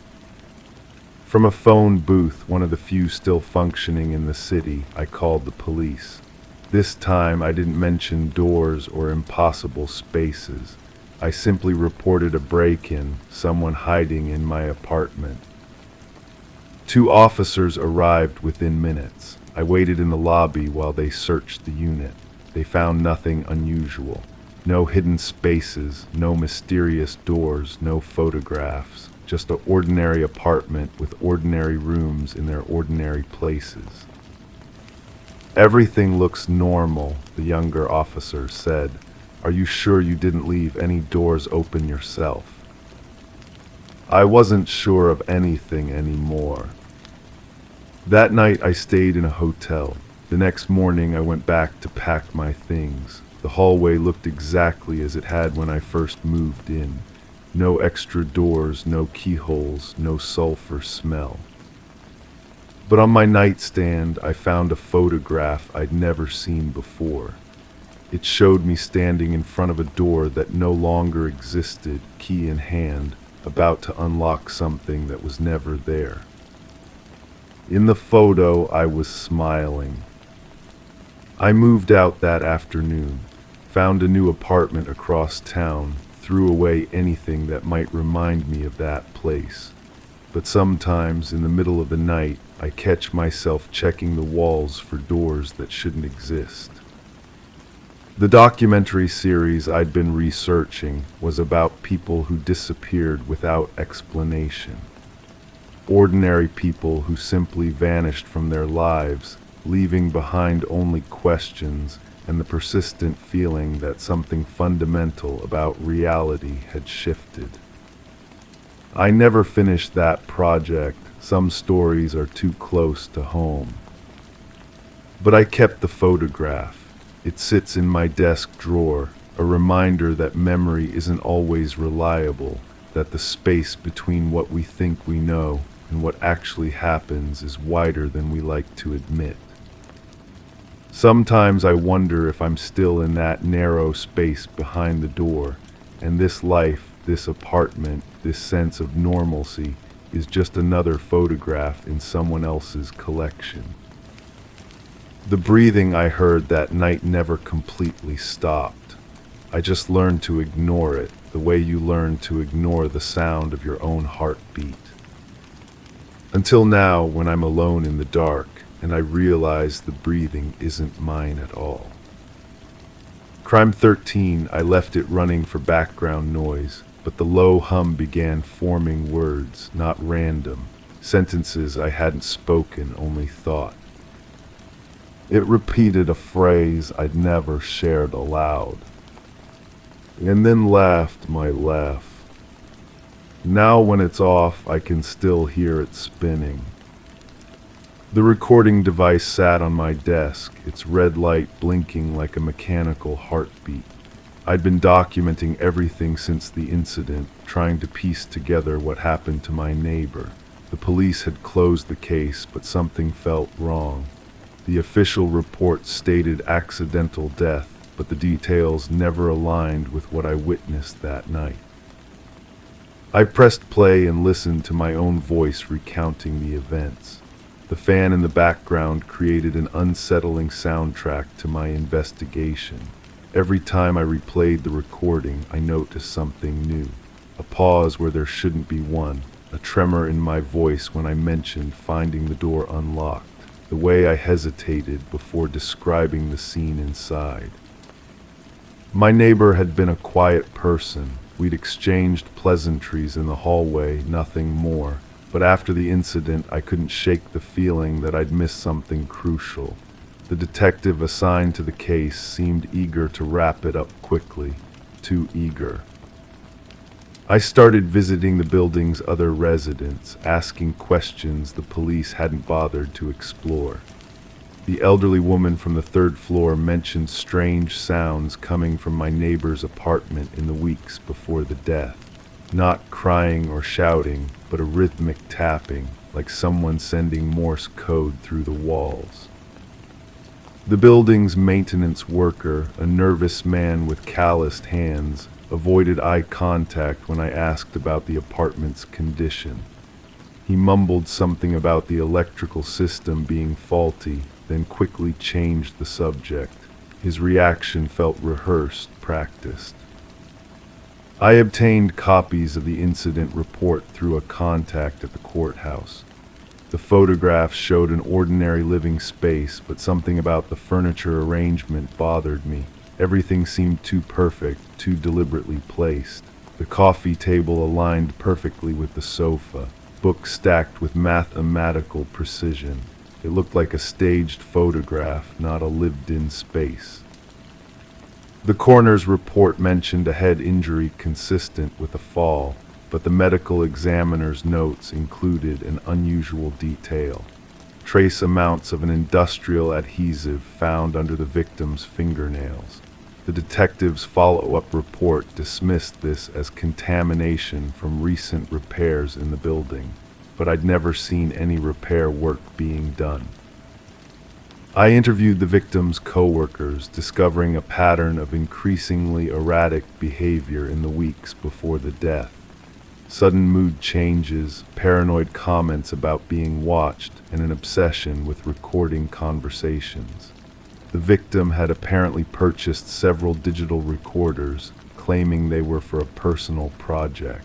From a phone booth, one of the few still functioning in the city, I called the police. This time I didn't mention doors or impossible spaces. I simply reported a break-in, someone hiding in my apartment. 2 officers arrived within minutes. I waited in the lobby while they searched the unit. They found nothing unusual. No hidden spaces, no mysterious doors, no photographs. Just an ordinary apartment with ordinary rooms in their ordinary places. "Everything looks normal," the younger officer said. "Are you sure you didn't leave any doors open yourself?" I wasn't sure of anything anymore. That night I stayed in a hotel. The next morning I went back to pack my things. The hallway looked exactly as it had when I first moved in. No extra doors, no keyholes, no sulfur smell. But on my nightstand I found a photograph I'd never seen before. It showed me standing in front of a door that no longer existed, key in hand, about to unlock something that was never there. In the photo, I was smiling. I moved out that afternoon, found a new apartment across town, threw away anything that might remind me of that place. But sometimes, in the middle of the night, I catch myself checking the walls for doors that shouldn't exist. The documentary series I'd been researching was about people who disappeared without explanation. Ordinary people who simply vanished from their lives, leaving behind only questions and the persistent feeling that something fundamental about reality had shifted. I never finished that project. Some stories are too close to home. But I kept the photograph. It sits in my desk drawer, a reminder that memory isn't always reliable, that the space between what we think we know and what actually happens is wider than we like to admit. Sometimes I wonder if I'm still in that narrow space behind the door, and this life, this apartment, this sense of normalcy is just another photograph in someone else's collection. The breathing I heard that night never completely stopped. I just learned to ignore it, the way you learn to ignore the sound of your own heartbeat. Until now, when I'm alone in the dark, and I realize the breathing isn't mine at all. Crime 13, I left it running for background noise, but the low hum began forming words, not random, sentences I hadn't spoken, only thought. It repeated a phrase I'd never shared aloud, and then laughed my laugh. Now when it's off, I can still hear it spinning. The recording device sat on my desk, its red light blinking like a mechanical heartbeat. I'd been documenting everything since the incident, trying to piece together what happened to my neighbor. The police had closed the case, but something felt wrong. The official report stated accidental death, but the details never aligned with what I witnessed that night. I pressed play and listened to my own voice recounting the events. The fan in the background created an unsettling soundtrack to my investigation. Every time I replayed the recording, I noticed something new. A pause where there shouldn't be one, a tremor in my voice when I mentioned finding the door unlocked, the way I hesitated before describing the scene inside. My neighbor had been a quiet person. We'd exchanged pleasantries in the hallway, nothing more. but after the incident, I couldn't shake the feeling that I'd missed something crucial. The detective assigned to the case seemed eager to wrap it up quickly, too eager. I started visiting the building's other residents, asking questions the police hadn't bothered to explore. The elderly woman from the third floor mentioned strange sounds coming from my neighbor's apartment in the weeks before the death. Not crying or shouting, but a rhythmic tapping, like someone sending Morse code through the walls. The building's maintenance worker, a nervous man with calloused hands, avoided eye contact when I asked about the apartment's condition. He mumbled something about the electrical system being faulty, then quickly changed the subject. His reaction felt rehearsed, practiced. I obtained copies of the incident report through a contact at the courthouse. The photographs showed an ordinary living space, but something about the furniture arrangement bothered me. Everything seemed too perfect, too deliberately placed. The coffee table aligned perfectly with the sofa, books stacked with mathematical precision. It looked like a staged photograph, not a lived-in space. The coroner's report mentioned a head injury consistent with a fall, but the medical examiner's notes included an unusual detail. Trace amounts of an industrial adhesive found under the victim's fingernails. The detective's follow-up report dismissed this as contamination from recent repairs in the building, but I'd never seen any repair work being done. I interviewed the victim's co-workers, discovering a pattern of increasingly erratic behavior in the weeks before the death. Sudden mood changes, paranoid comments about being watched, and an obsession with recording conversations. The victim had apparently purchased several digital recorders, claiming they were for a personal project.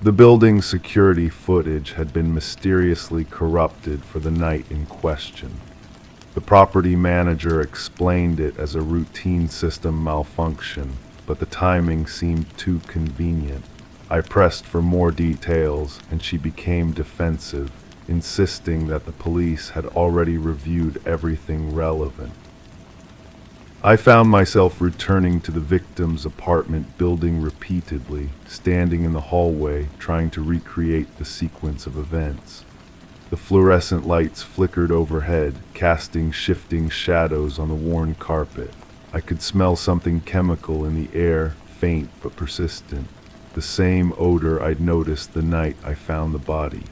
The building's security footage had been mysteriously corrupted for the night in question. The property manager explained it as a routine system malfunction, but the timing seemed too convenient. I pressed for more details, and she became defensive, insisting that the police had already reviewed everything relevant. I found myself returning to the victim's apartment building repeatedly, standing in the hallway, trying to recreate the sequence of events. The fluorescent lights flickered overhead, casting shifting shadows on the worn carpet. I could smell something chemical in the air, faint but persistent. The same odor I'd noticed the night I found the body.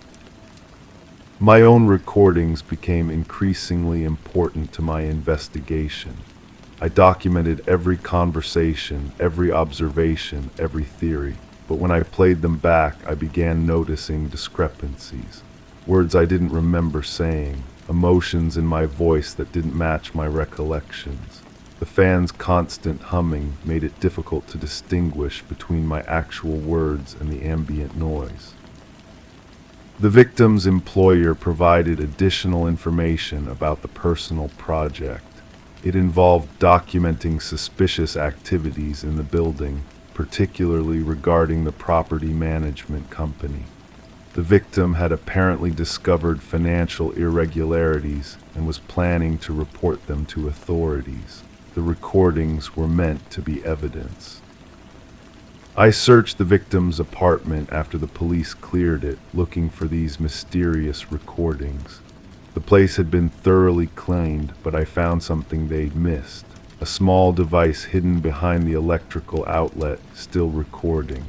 My own recordings became increasingly important to my investigation. I documented every conversation, every observation, every theory. But when I played them back, I began noticing discrepancies. Words I didn't remember saying, emotions in my voice that didn't match my recollections. The fan's constant humming made it difficult to distinguish between my actual words and the ambient noise. The victim's employer provided additional information about the personal project. It involved documenting suspicious activities in the building, particularly regarding the property management company. The victim had apparently discovered financial irregularities and was planning to report them to authorities. The recordings were meant to be evidence. I searched the victim's apartment after the police cleared it, looking for these mysterious recordings. The place had been thoroughly cleaned, but I found something they'd missed. A small device hidden behind the electrical outlet, still recording.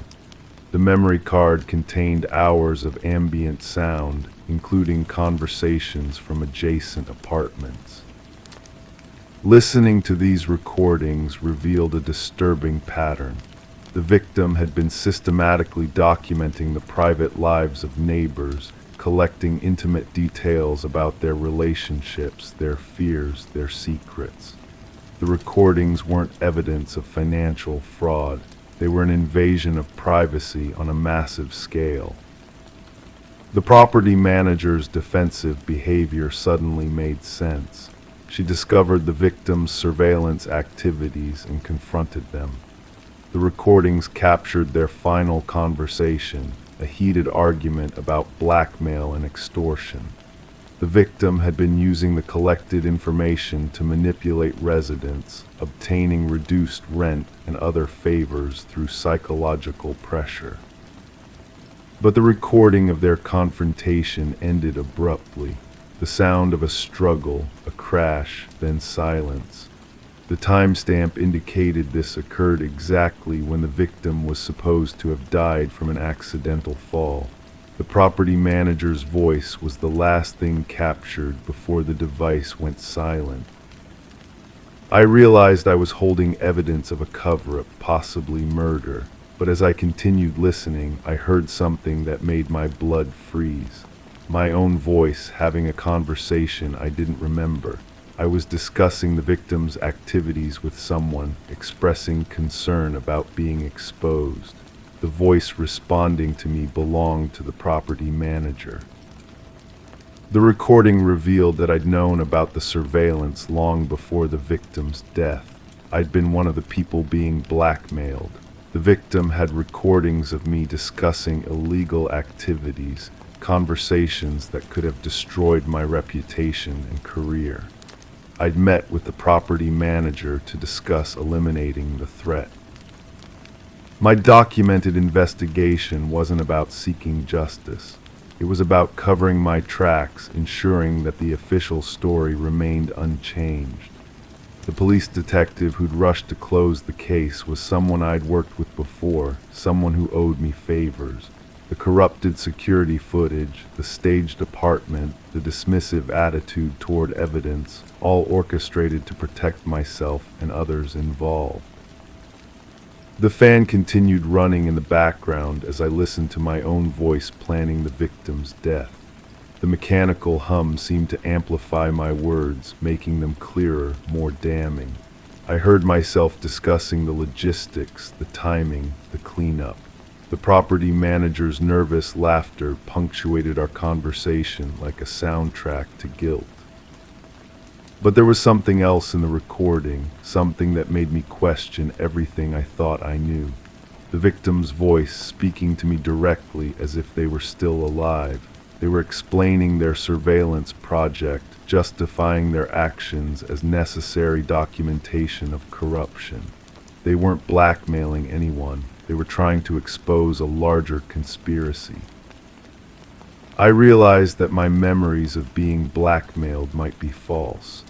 The memory card contained hours of ambient sound, including conversations from adjacent apartments. Listening to these recordings revealed a disturbing pattern. The victim had been systematically documenting the private lives of neighbors, collecting intimate details about their relationships, their fears, their secrets. The recordings weren't evidence of financial fraud. They were an invasion of privacy on a massive scale. The property manager's defensive behavior suddenly made sense. She discovered the victim's surveillance activities and confronted them. The recordings captured their final conversation, a heated argument about blackmail and extortion. The victim had been using the collected information to manipulate residents, obtaining reduced rent and other favors through psychological pressure. But the recording of their confrontation ended abruptly. The sound of a struggle, a crash, then silence. The timestamp indicated this occurred exactly when the victim was supposed to have died from an accidental fall. The property manager's voice was the last thing captured before the device went silent. I realized I was holding evidence of a cover-up, possibly murder, but as I continued listening, I heard something that made my blood freeze. My own voice having a conversation I didn't remember. I was discussing the victim's activities with someone, expressing concern about being exposed. The voice responding to me belonged to the property manager. The recording revealed that I'd known about the surveillance long before the victim's death. I'd been one of the people being blackmailed. The victim had recordings of me discussing illegal activities, conversations that could have destroyed my reputation and career. I'd met with the property manager to discuss eliminating the threat. My documented investigation wasn't about seeking justice. It was about covering my tracks, ensuring that the official story remained unchanged. The police detective who'd rushed to close the case was someone I'd worked with before, someone who owed me favors. The corrupted security footage, the staged apartment, the dismissive attitude toward evidence, all orchestrated to protect myself and others involved. The fan continued running in the background as I listened to my own voice planning the victim's death. The mechanical hum seemed to amplify my words, making them clearer, more damning. I heard myself discussing the logistics, the timing, the cleanup. The property manager's nervous laughter punctuated our conversation like a soundtrack to guilt. But there was something else in the recording, something that made me question everything I thought I knew. The victim's voice speaking to me directly as if they were still alive. They were explaining their surveillance project, justifying their actions as necessary documentation of corruption. They weren't blackmailing anyone. They were trying to expose a larger conspiracy. I realized that my memories of being blackmailed might be false.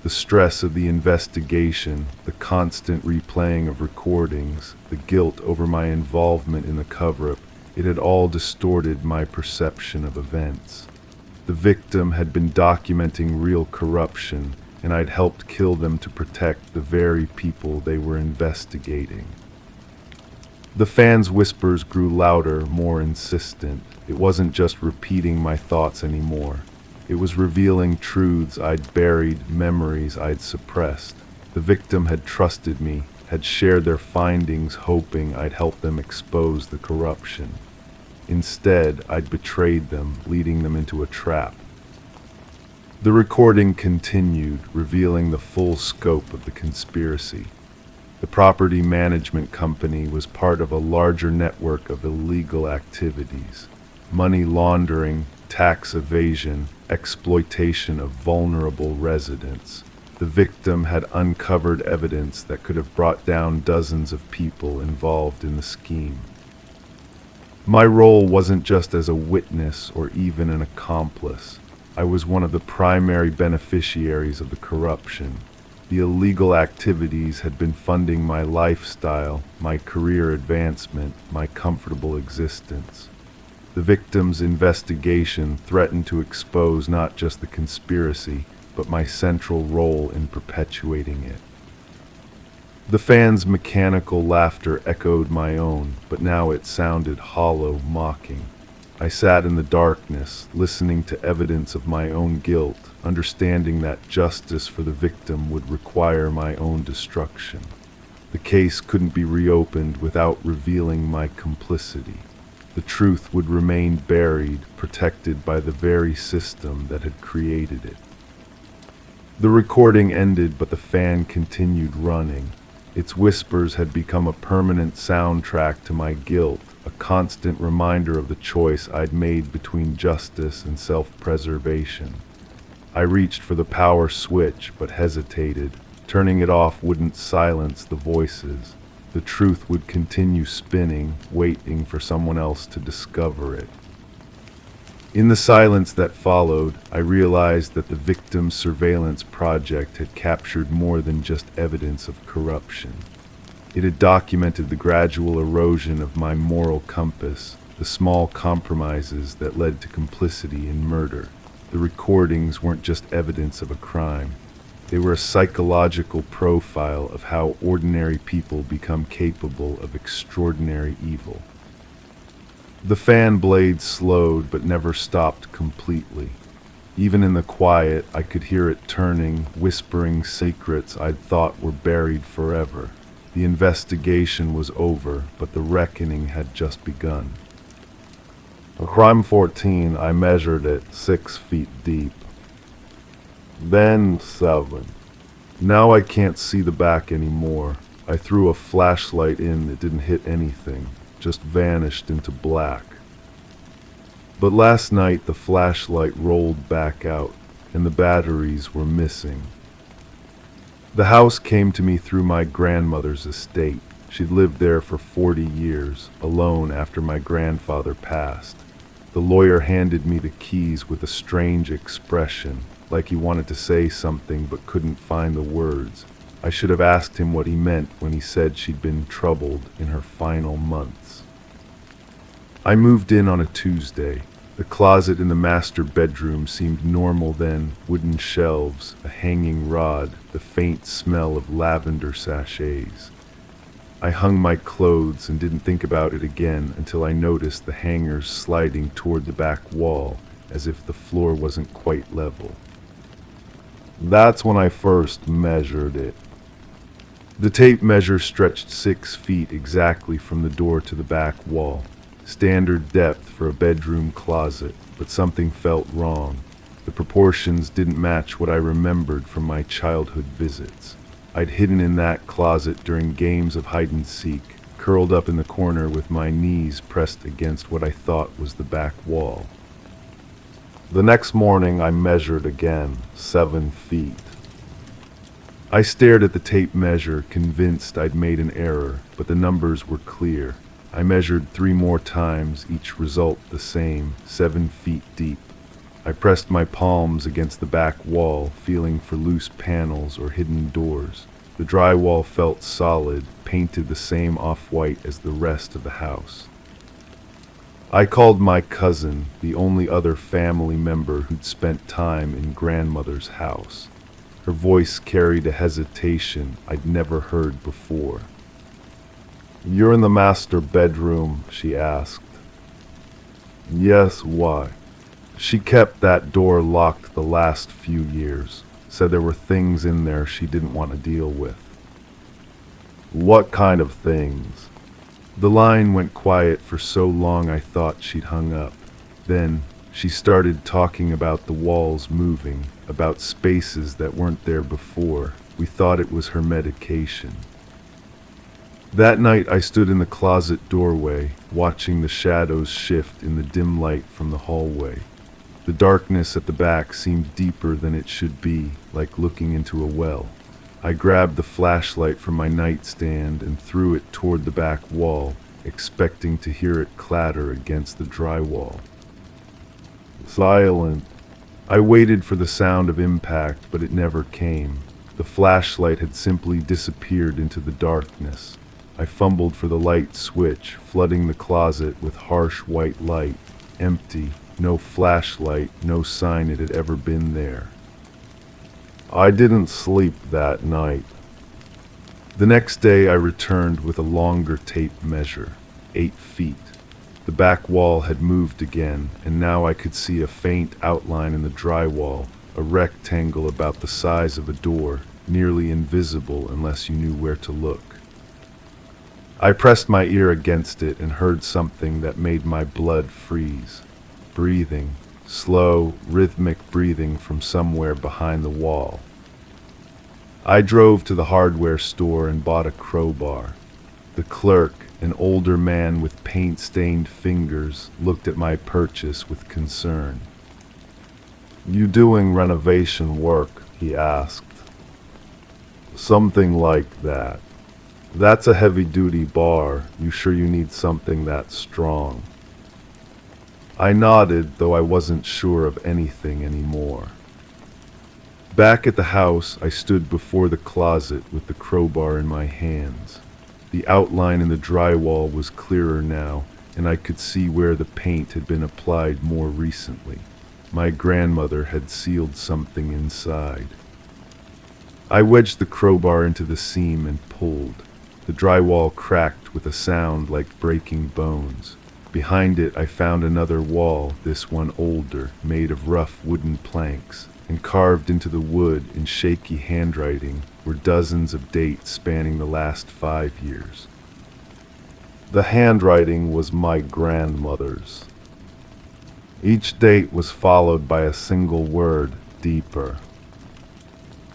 The stress of the investigation, the constant replaying of recordings, the guilt over my involvement in the cover-up, it had all distorted my perception of events. The victim had been documenting real corruption, and I'd helped kill them to protect the very people they were investigating. The fan's whispers grew louder, more insistent. It wasn't just repeating my thoughts anymore. It was revealing truths I'd buried, memories I'd suppressed. The victim had trusted me, had shared their findings hoping I'd help them expose the corruption. Instead, I'd betrayed them, leading them into a trap. The recording continued, revealing the full scope of the conspiracy. The property management company was part of a larger network of illegal activities: money laundering, tax evasion, exploitation of vulnerable residents. The victim had uncovered evidence that could have brought down dozens of people involved in the scheme. My role wasn't just as a witness or even an accomplice. I was one of the primary beneficiaries of the corruption. The illegal activities had been funding my lifestyle, my career advancement, my comfortable existence. The victim's investigation threatened to expose not just the conspiracy, but my central role in perpetuating it. The fan's mechanical laughter echoed my own, but now it sounded hollow, mocking. I sat in the darkness, listening to evidence of my own guilt, understanding that justice for the victim would require my own destruction. The case couldn't be reopened without revealing my complicity. The truth would remain buried, protected by the very system that had created it. The recording ended, but the fan continued running. Its whispers had become a permanent soundtrack to my guilt, a constant reminder of the choice I'd made between justice and self-preservation. I reached for the power switch, but hesitated. Turning it off wouldn't silence the voices. The truth would continue spinning, waiting for someone else to discover it. In the silence that followed, I realized that the victim surveillance project had captured more than just evidence of corruption. It had documented the gradual erosion of my moral compass, the small compromises that led to complicity in murder. The recordings weren't just evidence of a crime. They were a psychological profile of how ordinary people become capable of extraordinary evil. The fan blade slowed but never stopped completely. Even in the quiet, I could hear it turning, whispering secrets I'd thought were buried forever. The investigation was over, but the reckoning had just begun. On crime 14, I measured it 6 feet deep. Then 7. Now I can't see the back anymore. I threw a flashlight in, it didn't hit anything, just vanished into black. But last night the flashlight rolled back out, and the batteries were missing. The house came to me through my grandmother's estate. She'd lived there for 40 years, alone after my grandfather passed. The lawyer handed me the keys with a strange expression, like he wanted to say something but couldn't find the words. I should have asked him what he meant when he said she'd been troubled in her final months. I moved in on a Tuesday. The closet in the master bedroom seemed normal then, wooden shelves, a hanging rod, the faint smell of lavender sachets. I hung my clothes and didn't think about it again until I noticed the hangers sliding toward the back wall, as if the floor wasn't quite level. That's when I first measured it. The tape measure stretched 6 feet exactly from the door to the back wall. Standard depth for a bedroom closet, but something felt wrong. The proportions didn't match what I remembered from my childhood visits. I'd hidden in that closet during games of hide-and-seek, curled up in the corner with my knees pressed against what I thought was the back wall. The next morning I measured again, 7 feet. I stared at the tape measure, convinced I'd made an error, but the numbers were clear. I measured 3 more times, each result the same, 7 feet deep. I pressed my palms against the back wall, feeling for loose panels or hidden doors. The drywall felt solid, painted the same off-white as the rest of the house. I called my cousin, the only other family member who'd spent time in grandmother's house. Her voice carried a hesitation I'd never heard before. "You're in the master bedroom?" she asked. "Yes, why?" She kept that door locked the last few years, said there were things in there she didn't want to deal with. "What kind of things?" The line went quiet for so long I thought she'd hung up. Then she started talking about the walls moving, about spaces that weren't there before. We thought it was her medication. That night I stood in the closet doorway, watching the shadows shift in the dim light from the hallway. The darkness at the back seemed deeper than it should be, like looking into a well. I grabbed the flashlight from my nightstand and threw it toward the back wall, expecting to hear it clatter against the drywall. Silent. I waited for the sound of impact, but it never came. The flashlight had simply disappeared into the darkness. I fumbled for the light switch, flooding the closet with harsh white light. Empty, no flashlight, no sign it had ever been there. I didn't sleep that night. The next day I returned with a longer tape measure, 8 feet. The back wall had moved again, and now I could see a faint outline in the drywall, a rectangle about the size of a door, nearly invisible unless you knew where to look. I pressed my ear against it and heard something that made my blood freeze. Breathing, slow, rhythmic breathing from somewhere behind the wall. I drove to the hardware store and bought a crowbar. The clerk, an older man with paint-stained fingers, looked at my purchase with concern. "You doing renovation work?" he asked. "Something like that. That's a heavy-duty bar. You sure you need something that strong?" I nodded, though I wasn't sure of anything anymore. Back at the house, I stood before the closet with the crowbar in my hands. The outline in the drywall was clearer now, and I could see where the paint had been applied more recently. My grandmother had sealed something inside. I wedged the crowbar into the seam and pulled. The drywall cracked with a sound like breaking bones. Behind it, I found another wall, this one older, made of rough wooden planks, and carved into the wood in shaky handwriting were dozens of dates spanning the last 5 years. The handwriting was my grandmother's. Each date was followed by a single word, deeper.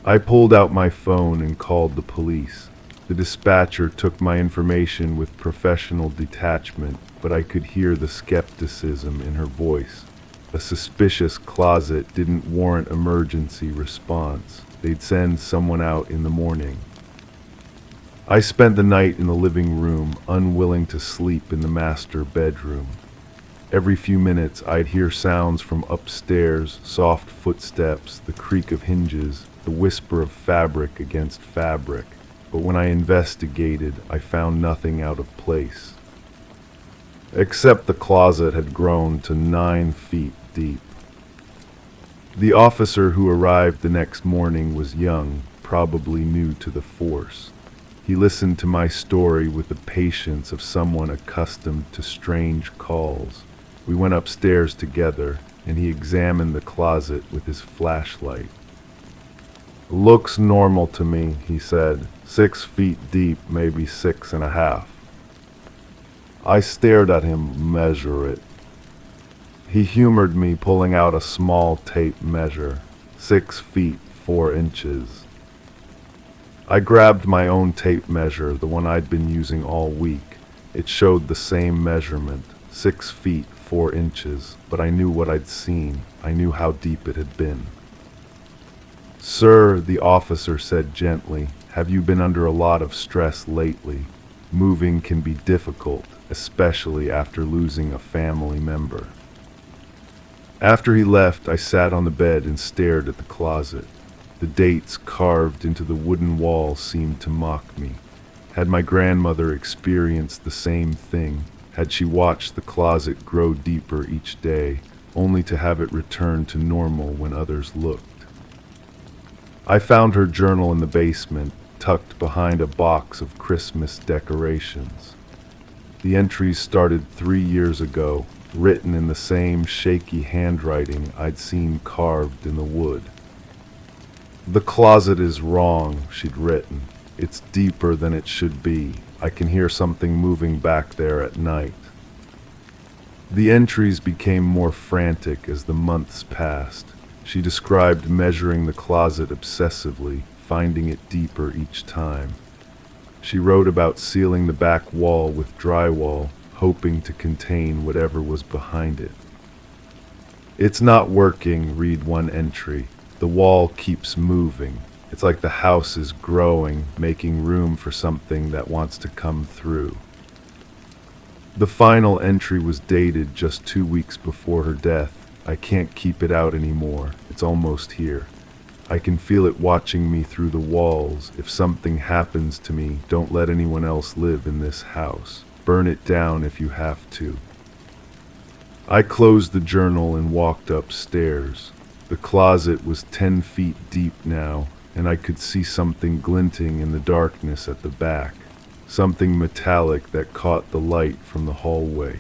I pulled out my phone and called the police. The dispatcher took my information with professional detachment, but I could hear the skepticism in her voice. A suspicious closet didn't warrant emergency response. They'd send someone out in the morning. I spent the night in the living room, unwilling to sleep in the master bedroom. Every few minutes I'd hear sounds from upstairs, soft footsteps, the creak of hinges, the whisper of fabric against fabric. But when I investigated, I found nothing out of place. Except the closet had grown to 9 feet deep. The officer who arrived the next morning was young, probably new to the force. He listened to my story with the patience of someone accustomed to strange calls. We went upstairs together, and he examined the closet with his flashlight. "Looks normal to me," he said. 6 feet deep, maybe 6.5. I stared at him, measure it. He humored me, pulling out a small tape measure, 6 feet, 4 inches. I grabbed my own tape measure, the one I'd been using all week. It showed the same measurement, 6 feet, 4 inches, but I knew what I'd seen. I knew how deep it had been. "Sir," the officer said gently, "have you been under a lot of stress lately? Moving can be difficult, especially after losing a family member." After he left, I sat on the bed and stared at the closet. The dates carved into the wooden wall seemed to mock me. Had my grandmother experienced the same thing? Had she watched the closet grow deeper each day, only to have it return to normal when others looked? I found her journal in the basement, tucked behind a box of Christmas decorations. The entries started 3 years ago, written in the same shaky handwriting I'd seen carved in the wood. "The closet is wrong," she'd written. "It's deeper than it should be. I can hear something moving back there at night." The entries became more frantic as the months passed. She described measuring the closet obsessively, finding it deeper each time. She wrote about sealing the back wall with drywall, hoping to contain whatever was behind it. "It's not working," read one entry. "The wall keeps moving. It's like the house is growing, making room for something that wants to come through." The final entry was dated just 2 weeks before her death. "I can't keep it out anymore. It's almost here. I can feel it watching me through the walls. If something happens to me, don't let anyone else live in this house. Burn it down if you have to." I closed the journal and walked upstairs. The closet was 10 feet deep now, and I could see something glinting in the darkness at the back, something metallic that caught the light from the hallway.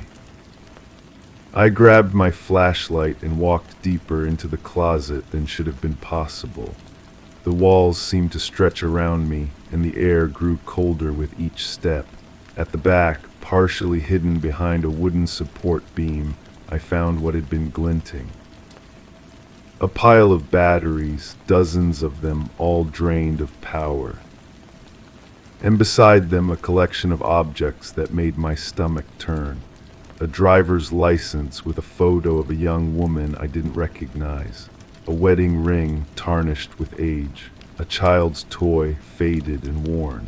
I grabbed my flashlight and walked deeper into the closet than should have been possible. The walls seemed to stretch around me, and the air grew colder with each step. At the back, partially hidden behind a wooden support beam, I found what had been glinting. A pile of batteries, dozens of them, all drained of power. and beside them a collection of objects that made my stomach turn. A driver's license with a photo of a young woman I didn't recognize, a wedding ring tarnished with age, a child's toy faded and worn.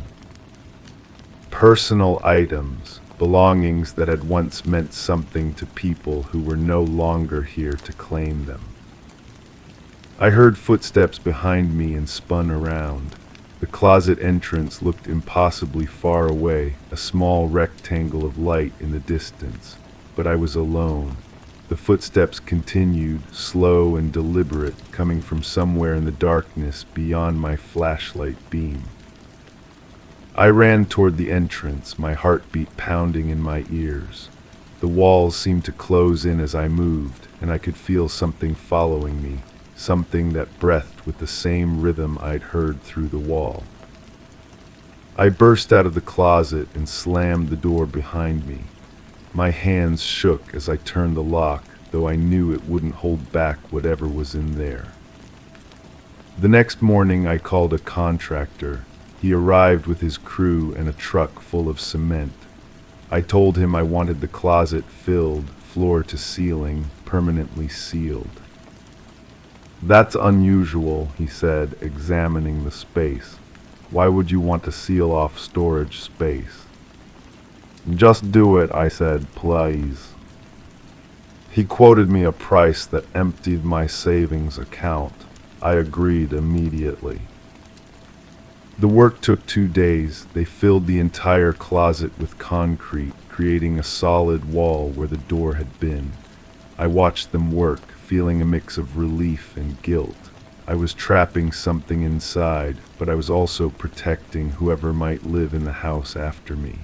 Personal items, belongings that had once meant something to people who were no longer here to claim them. I heard footsteps behind me and spun around. The closet entrance looked impossibly far away, a small rectangle of light in the distance, but I was alone. The footsteps continued, slow and deliberate, coming from somewhere in the darkness beyond my flashlight beam. I ran toward the entrance, my heartbeat pounding in my ears. The walls seemed to close in as I moved, and I could feel something following me, something that breathed with the same rhythm I'd heard through the wall. I burst out of the closet and slammed the door behind me. My hands shook as I turned the lock, though I knew it wouldn't hold back whatever was in there. The next morning I called a contractor. He arrived with his crew and a truck full of cement. I told him I wanted the closet filled, floor to ceiling, permanently sealed. "That's unusual," he said, examining the space. "Why would you want to seal off storage space?" "Just do it," I said, "please." He quoted me a price that emptied my savings account. I agreed immediately. The work took 2 days. They filled the entire closet with concrete, creating a solid wall where the door had been. I watched them work, feeling a mix of relief and guilt. I was trapping something inside, but I was also protecting whoever might live in the house after me.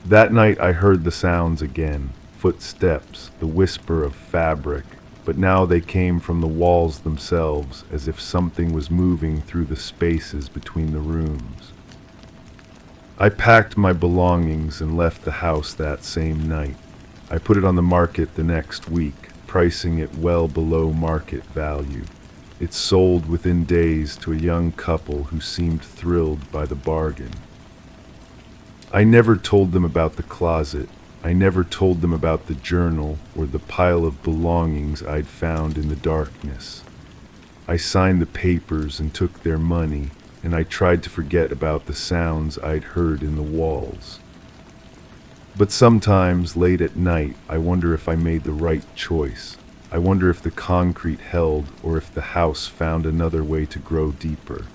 That night I heard the sounds again, footsteps, the whisper of fabric, but now they came from the walls themselves, as if something was moving through the spaces between the rooms. I packed my belongings and left the house that same night. I put it on the market the next week, pricing it well below market value. It sold within days to a young couple who seemed thrilled by the bargain. I never told them about the closet. I never told them about the journal or the pile of belongings I'd found in the darkness. I signed the papers and took their money, and I tried to forget about the sounds I'd heard in the walls. But sometimes, late at night, I wonder if I made the right choice. I wonder if the concrete held, or if the house found another way to grow deeper.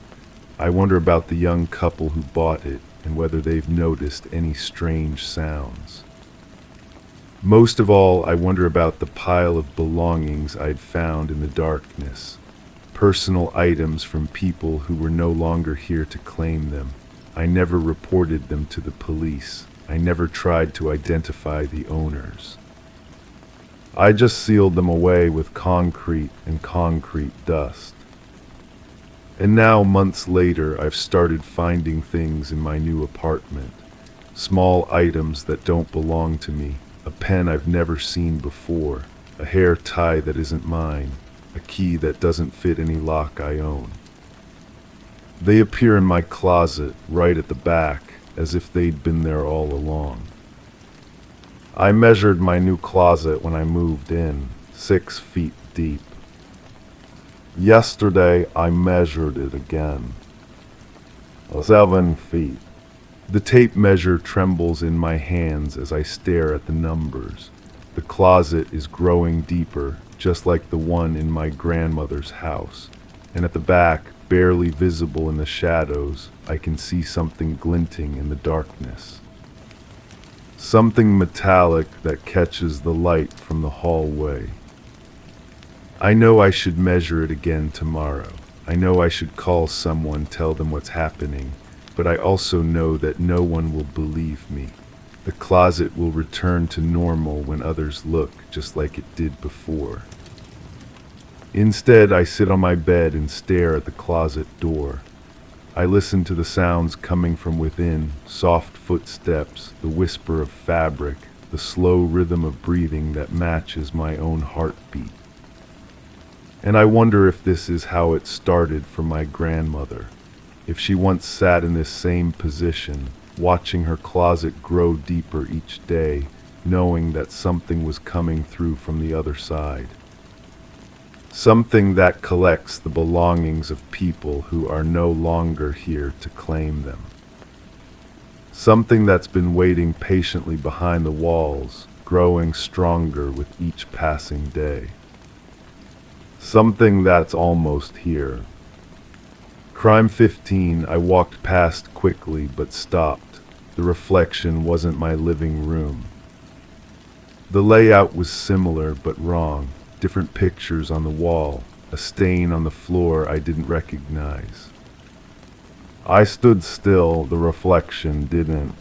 I wonder about the young couple who bought it, and whether they've noticed any strange sounds. Most of all, I wonder about the pile of belongings I'd found in the darkness. Personal items from people who were no longer here to claim them. I never reported them to the police. I never tried to identify the owners. I just sealed them away with concrete and concrete dust. And now, months later, I've started finding things in my new apartment. Small items that don't belong to me. A pen I've never seen before. A hair tie that isn't mine. A key that doesn't fit any lock I own. They appear in my closet, right at the back, as if they'd been there all along. I measured my new closet when I moved in, 6 feet deep. Yesterday I measured it again. 7 feet. The tape measure trembles in my hands as I stare at the numbers. The closet is growing deeper, just like the one in my grandmother's house. And at the back, barely visible in the shadows, I can see something glinting in the darkness. Something metallic that catches the light from the hallway. I know I should measure it again tomorrow. I know I should call someone, tell them what's happening, but I also know that no one will believe me. The closet will return to normal when others look, just like it did before. Instead, I sit on my bed and stare at the closet door. I listen to the sounds coming from within, soft footsteps, the whisper of fabric, the slow rhythm of breathing that matches my own heartbeat. And I wonder if this is how it started for my grandmother. If she once sat in this same position, watching her closet grow deeper each day, knowing that something was coming through from the other side. Something that collects the belongings of people who are no longer here to claim them. Something that's been waiting patiently behind the walls, growing stronger with each passing day. Something that's almost here. Crime 15, I walked past quickly but stopped. The reflection wasn't my living room. The layout was similar but wrong. Different pictures on the wall, a stain on the floor I didn't recognize. I stood still, the reflection didn't.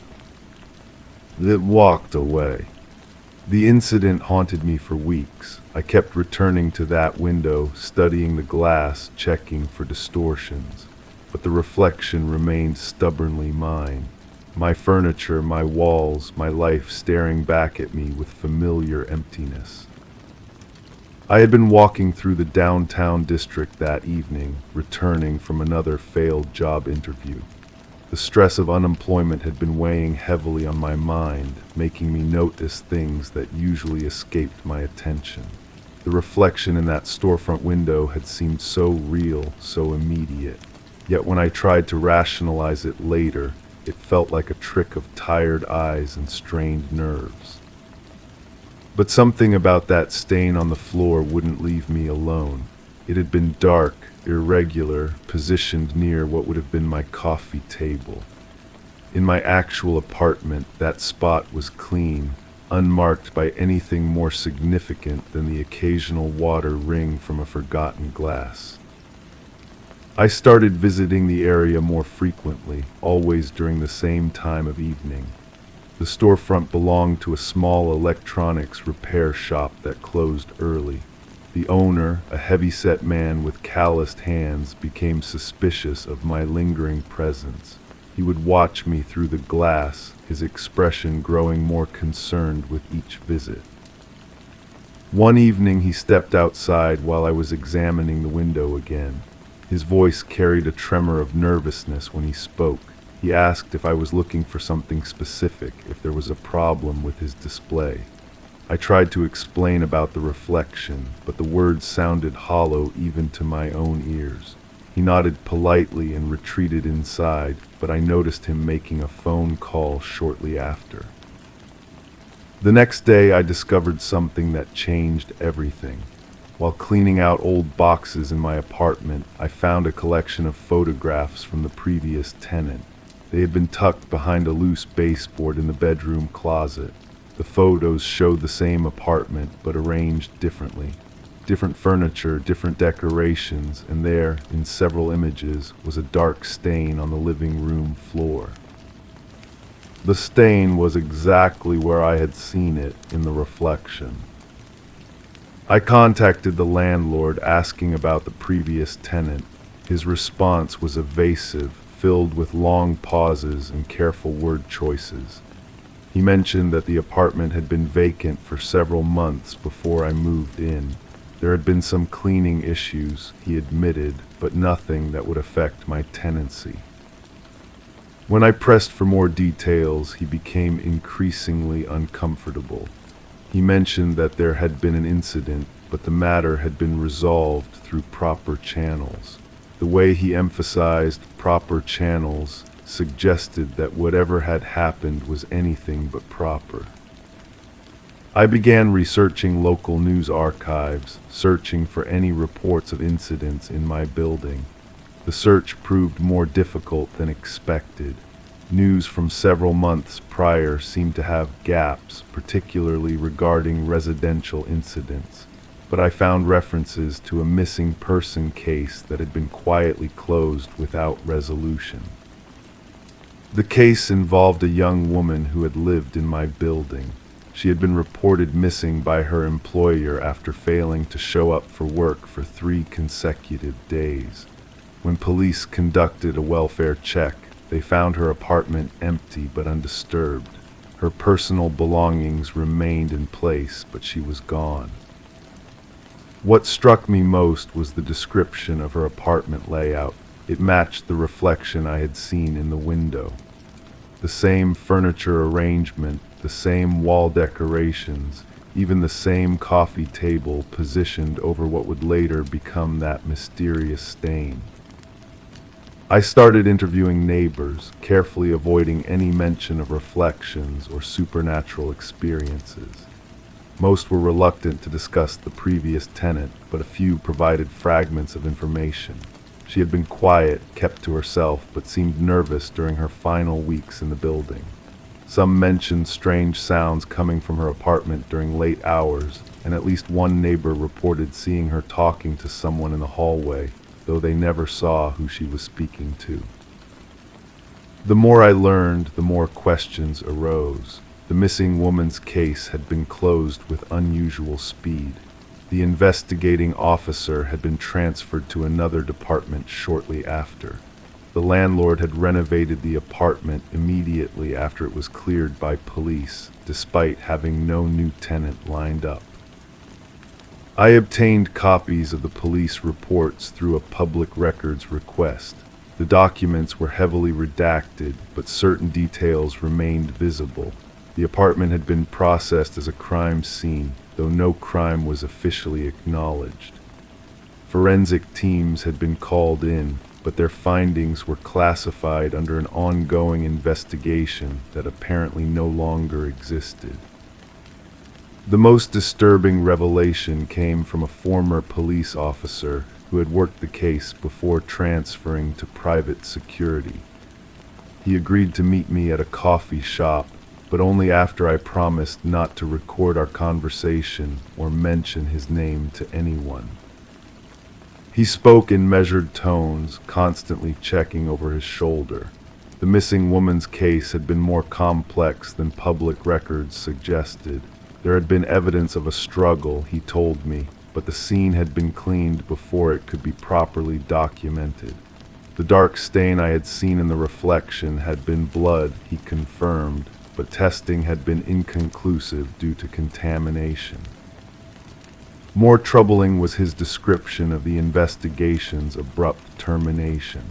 It walked away. The incident haunted me for weeks. I kept returning to that window, studying the glass, checking for distortions. But the reflection remained stubbornly mine. My furniture, my walls, my life staring back at me with familiar emptiness. I had been walking through the downtown district that evening, returning from another failed job interview. The stress of unemployment had been weighing heavily on my mind, making me notice things that usually escaped my attention. The reflection in that storefront window had seemed so real, so immediate. Yet when I tried to rationalize it later, it felt like a trick of tired eyes and strained nerves. But something about that stain on the floor wouldn't leave me alone. It had been dark, irregular, positioned near what would have been my coffee table. In my actual apartment, that spot was clean, unmarked by anything more significant than the occasional water ring from a forgotten glass. I started visiting the area more frequently, always during the same time of evening. The storefront belonged to a small electronics repair shop that closed early. The owner, a heavy-set man with calloused hands, became suspicious of my lingering presence. He would watch me through the glass, his expression growing more concerned with each visit. One evening he stepped outside while I was examining the window again. His voice carried a tremor of nervousness when he spoke. He asked if I was looking for something specific, if there was a problem with his display. I tried to explain about the reflection, but the words sounded hollow even to my own ears. He nodded politely and retreated inside, but I noticed him making a phone call shortly after. The next day I discovered something that changed everything. While cleaning out old boxes in my apartment, I found a collection of photographs from the previous tenant. They had been tucked behind a loose baseboard in the bedroom closet. The photos showed the same apartment, but arranged differently. Different furniture, different decorations, and there, in several images, was a dark stain on the living room floor. The stain was exactly where I had seen it in the reflection. I contacted the landlord asking about the previous tenant. His response was evasive, filled with long pauses and careful word choices. He mentioned that the apartment had been vacant for several months before I moved in. There had been some cleaning issues, he admitted, but nothing that would affect my tenancy. When I pressed for more details, he became increasingly uncomfortable. He mentioned that there had been an incident, but the matter had been resolved through proper channels. The way he emphasized proper channels suggested that whatever had happened was anything but proper. I began researching local news archives, searching for any reports of incidents in my building. The search proved more difficult than expected. News from several months prior seemed to have gaps, particularly regarding residential incidents. But I found references to a missing person case that had been quietly closed without resolution. The case involved a young woman who had lived in my building. She had been reported missing by her employer after failing to show up for work for 3 consecutive days. When police conducted a welfare check, they found her apartment empty but undisturbed. Her personal belongings remained in place, but she was gone. What struck me most was the description of her apartment layout. It matched the reflection I had seen in the window. The same furniture arrangement, the same wall decorations, even the same coffee table positioned over what would later become that mysterious stain. I started interviewing neighbors, carefully avoiding any mention of reflections or supernatural experiences. Most were reluctant to discuss the previous tenant, but a few provided fragments of information. She had been quiet, kept to herself, but seemed nervous during her final weeks in the building. Some mentioned strange sounds coming from her apartment during late hours, and at least one neighbor reported seeing her talking to someone in the hallway, though they never saw who she was speaking to. The more I learned, the more questions arose. The missing woman's case had been closed with unusual speed. The investigating officer had been transferred to another department shortly after. The landlord had renovated the apartment immediately after it was cleared by police, despite having no new tenant lined up. I obtained copies of the police reports through a public records request. The documents were heavily redacted, but certain details remained visible. The apartment had been processed as a crime scene, though no crime was officially acknowledged. Forensic teams had been called in, but their findings were classified under an ongoing investigation that apparently no longer existed. The most disturbing revelation came from a former police officer who had worked the case before transferring to private security. He agreed to meet me at a coffee shop, but only after I promised not to record our conversation or mention his name to anyone. He spoke in measured tones, constantly checking over his shoulder. The missing woman's case had been more complex than public records suggested. There had been evidence of a struggle, he told me, but the scene had been cleaned before it could be properly documented. The dark stain I had seen in the reflection had been blood, he confirmed, but testing had been inconclusive due to contamination. More troubling was his description of the investigation's abrupt termination.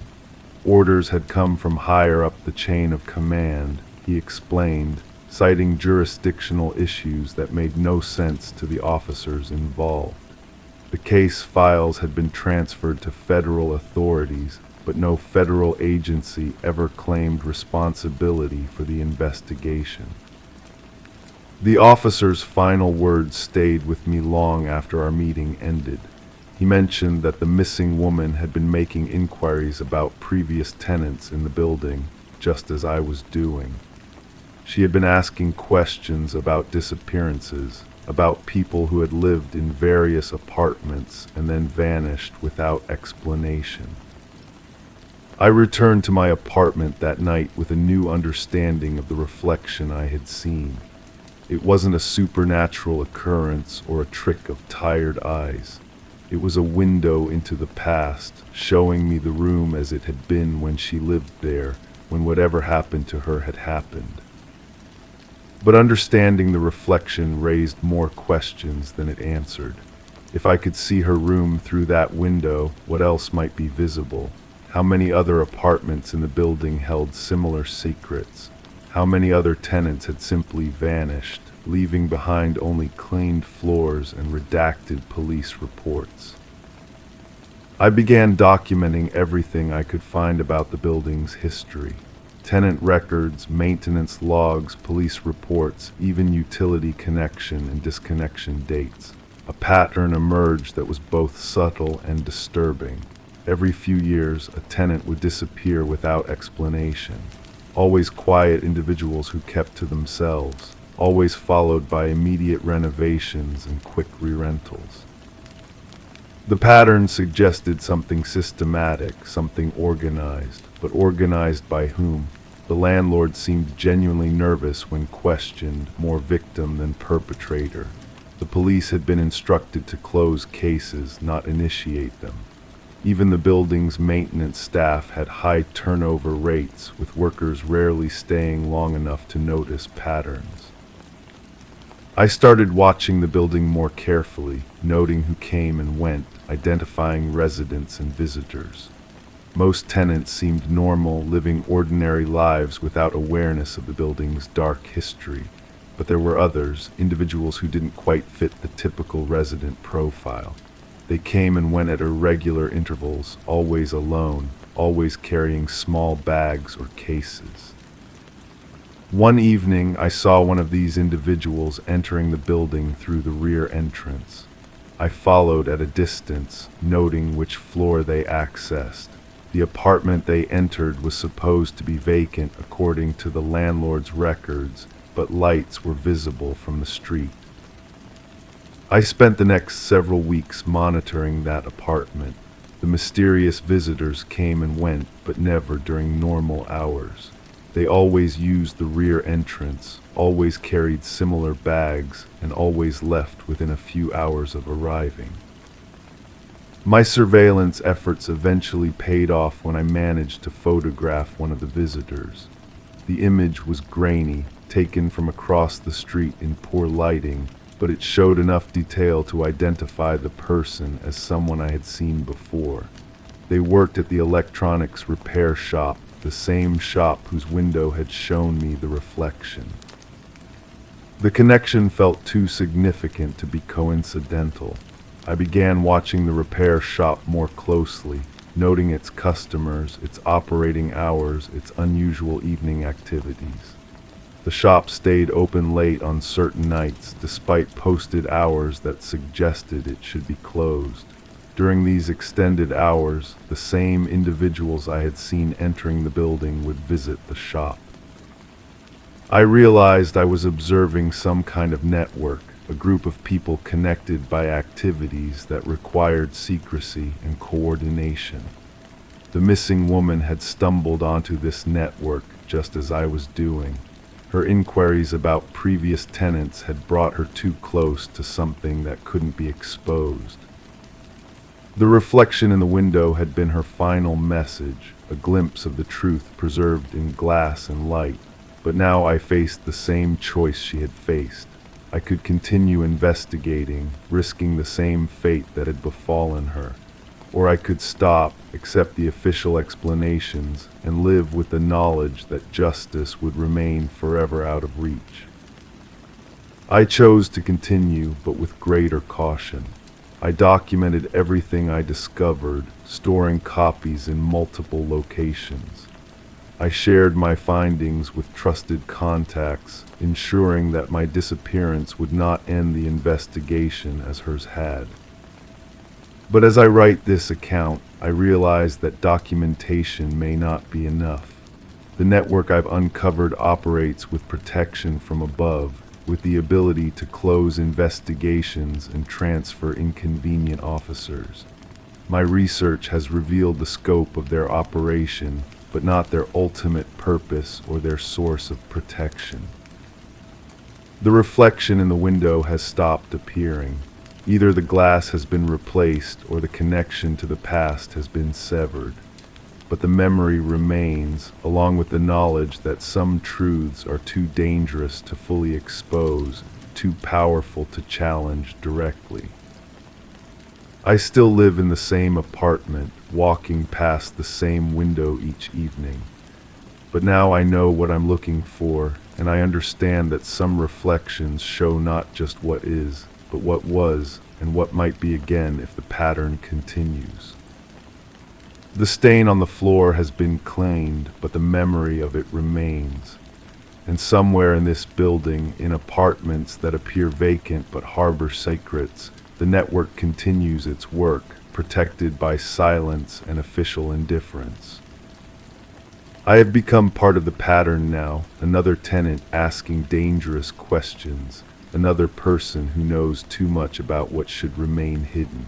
Orders had come from higher up the chain of command, he explained, citing jurisdictional issues that made no sense to the officers involved. The case files had been transferred to federal authorities, but no federal agency ever claimed responsibility for the investigation. The officer's final words stayed with me long after our meeting ended. He mentioned that the missing woman had been making inquiries about previous tenants in the building, just as I was doing. She had been asking questions about disappearances, about people who had lived in various apartments and then vanished without explanation. I returned to my apartment that night with a new understanding of the reflection I had seen. It wasn't a supernatural occurrence or a trick of tired eyes. It was a window into the past, showing me the room as it had been when she lived there, when whatever happened to her had happened. But understanding the reflection raised more questions than it answered. If I could see her room through that window, what else might be visible? How many other apartments in the building held similar secrets? How many other tenants had simply vanished, leaving behind only cleaned floors and redacted police reports? I began documenting everything I could find about the building's history. Tenant records, maintenance logs, police reports, even utility connection and disconnection dates. A pattern emerged that was both subtle and disturbing. Every few years, a tenant would disappear without explanation. Always quiet individuals who kept to themselves, always followed by immediate renovations and quick re-rentals. The pattern suggested something systematic, something organized, but organized by whom? The landlord seemed genuinely nervous when questioned, more victim than perpetrator. The police had been instructed to close cases, not initiate them. Even the building's maintenance staff had high turnover rates, with workers rarely staying long enough to notice patterns. I started watching the building more carefully, noting who came and went, identifying residents and visitors. Most tenants seemed normal, living ordinary lives without awareness of the building's dark history. But there were others, individuals who didn't quite fit the typical resident profile. They came and went at irregular intervals, always alone, always carrying small bags or cases. One evening, I saw one of these individuals entering the building through the rear entrance. I followed at a distance, noting which floor they accessed. The apartment they entered was supposed to be vacant according to the landlord's records, but lights were visible from the street. I spent the next several weeks monitoring that apartment. The mysterious visitors came and went, but never during normal hours. They always used the rear entrance, always carried similar bags, and always left within a few hours of arriving. My surveillance efforts eventually paid off when I managed to photograph one of the visitors. The image was grainy, taken from across the street in poor lighting, but it showed enough detail to identify the person as someone I had seen before. They worked at the electronics repair shop, the same shop whose window had shown me the reflection. The connection felt too significant to be coincidental. I began watching the repair shop more closely, noting its customers, its operating hours, its unusual evening activities. The shop stayed open late on certain nights, despite posted hours that suggested it should be closed. During these extended hours, the same individuals I had seen entering the building would visit the shop. I realized I was observing some kind of network, a group of people connected by activities that required secrecy and coordination. The missing woman had stumbled onto this network just as I was doing. Her inquiries about previous tenants had brought her too close to something that couldn't be exposed. The reflection in the window had been her final message, a glimpse of the truth preserved in glass and light. But now I faced the same choice she had faced. I could continue investigating, risking the same fate that had befallen her. Or I could stop, accept the official explanations, and live with the knowledge that justice would remain forever out of reach. I chose to continue, but with greater caution. I documented everything I discovered, storing copies in multiple locations. I shared my findings with trusted contacts, ensuring that my disappearance would not end the investigation as hers had. But as I write this account, I realize that documentation may not be enough. The network I've uncovered operates with protection from above, with the ability to close investigations and transfer inconvenient officers. My research has revealed the scope of their operation, but not their ultimate purpose or their source of protection. The reflection in the window has stopped appearing. Either the glass has been replaced or the connection to the past has been severed. But the memory remains, along with the knowledge that some truths are too dangerous to fully expose, too powerful to challenge directly. I still live in the same apartment, walking past the same window each evening. But now I know what I'm looking for, and I understand that some reflections show not just what is, but what was, and what might be again if the pattern continues. The stain on the floor has been cleaned, but the memory of it remains. And somewhere in this building, in apartments that appear vacant but harbor secrets, the network continues its work, protected by silence and official indifference. I have become part of the pattern now, another tenant asking dangerous questions, another person who knows too much about what should remain hidden.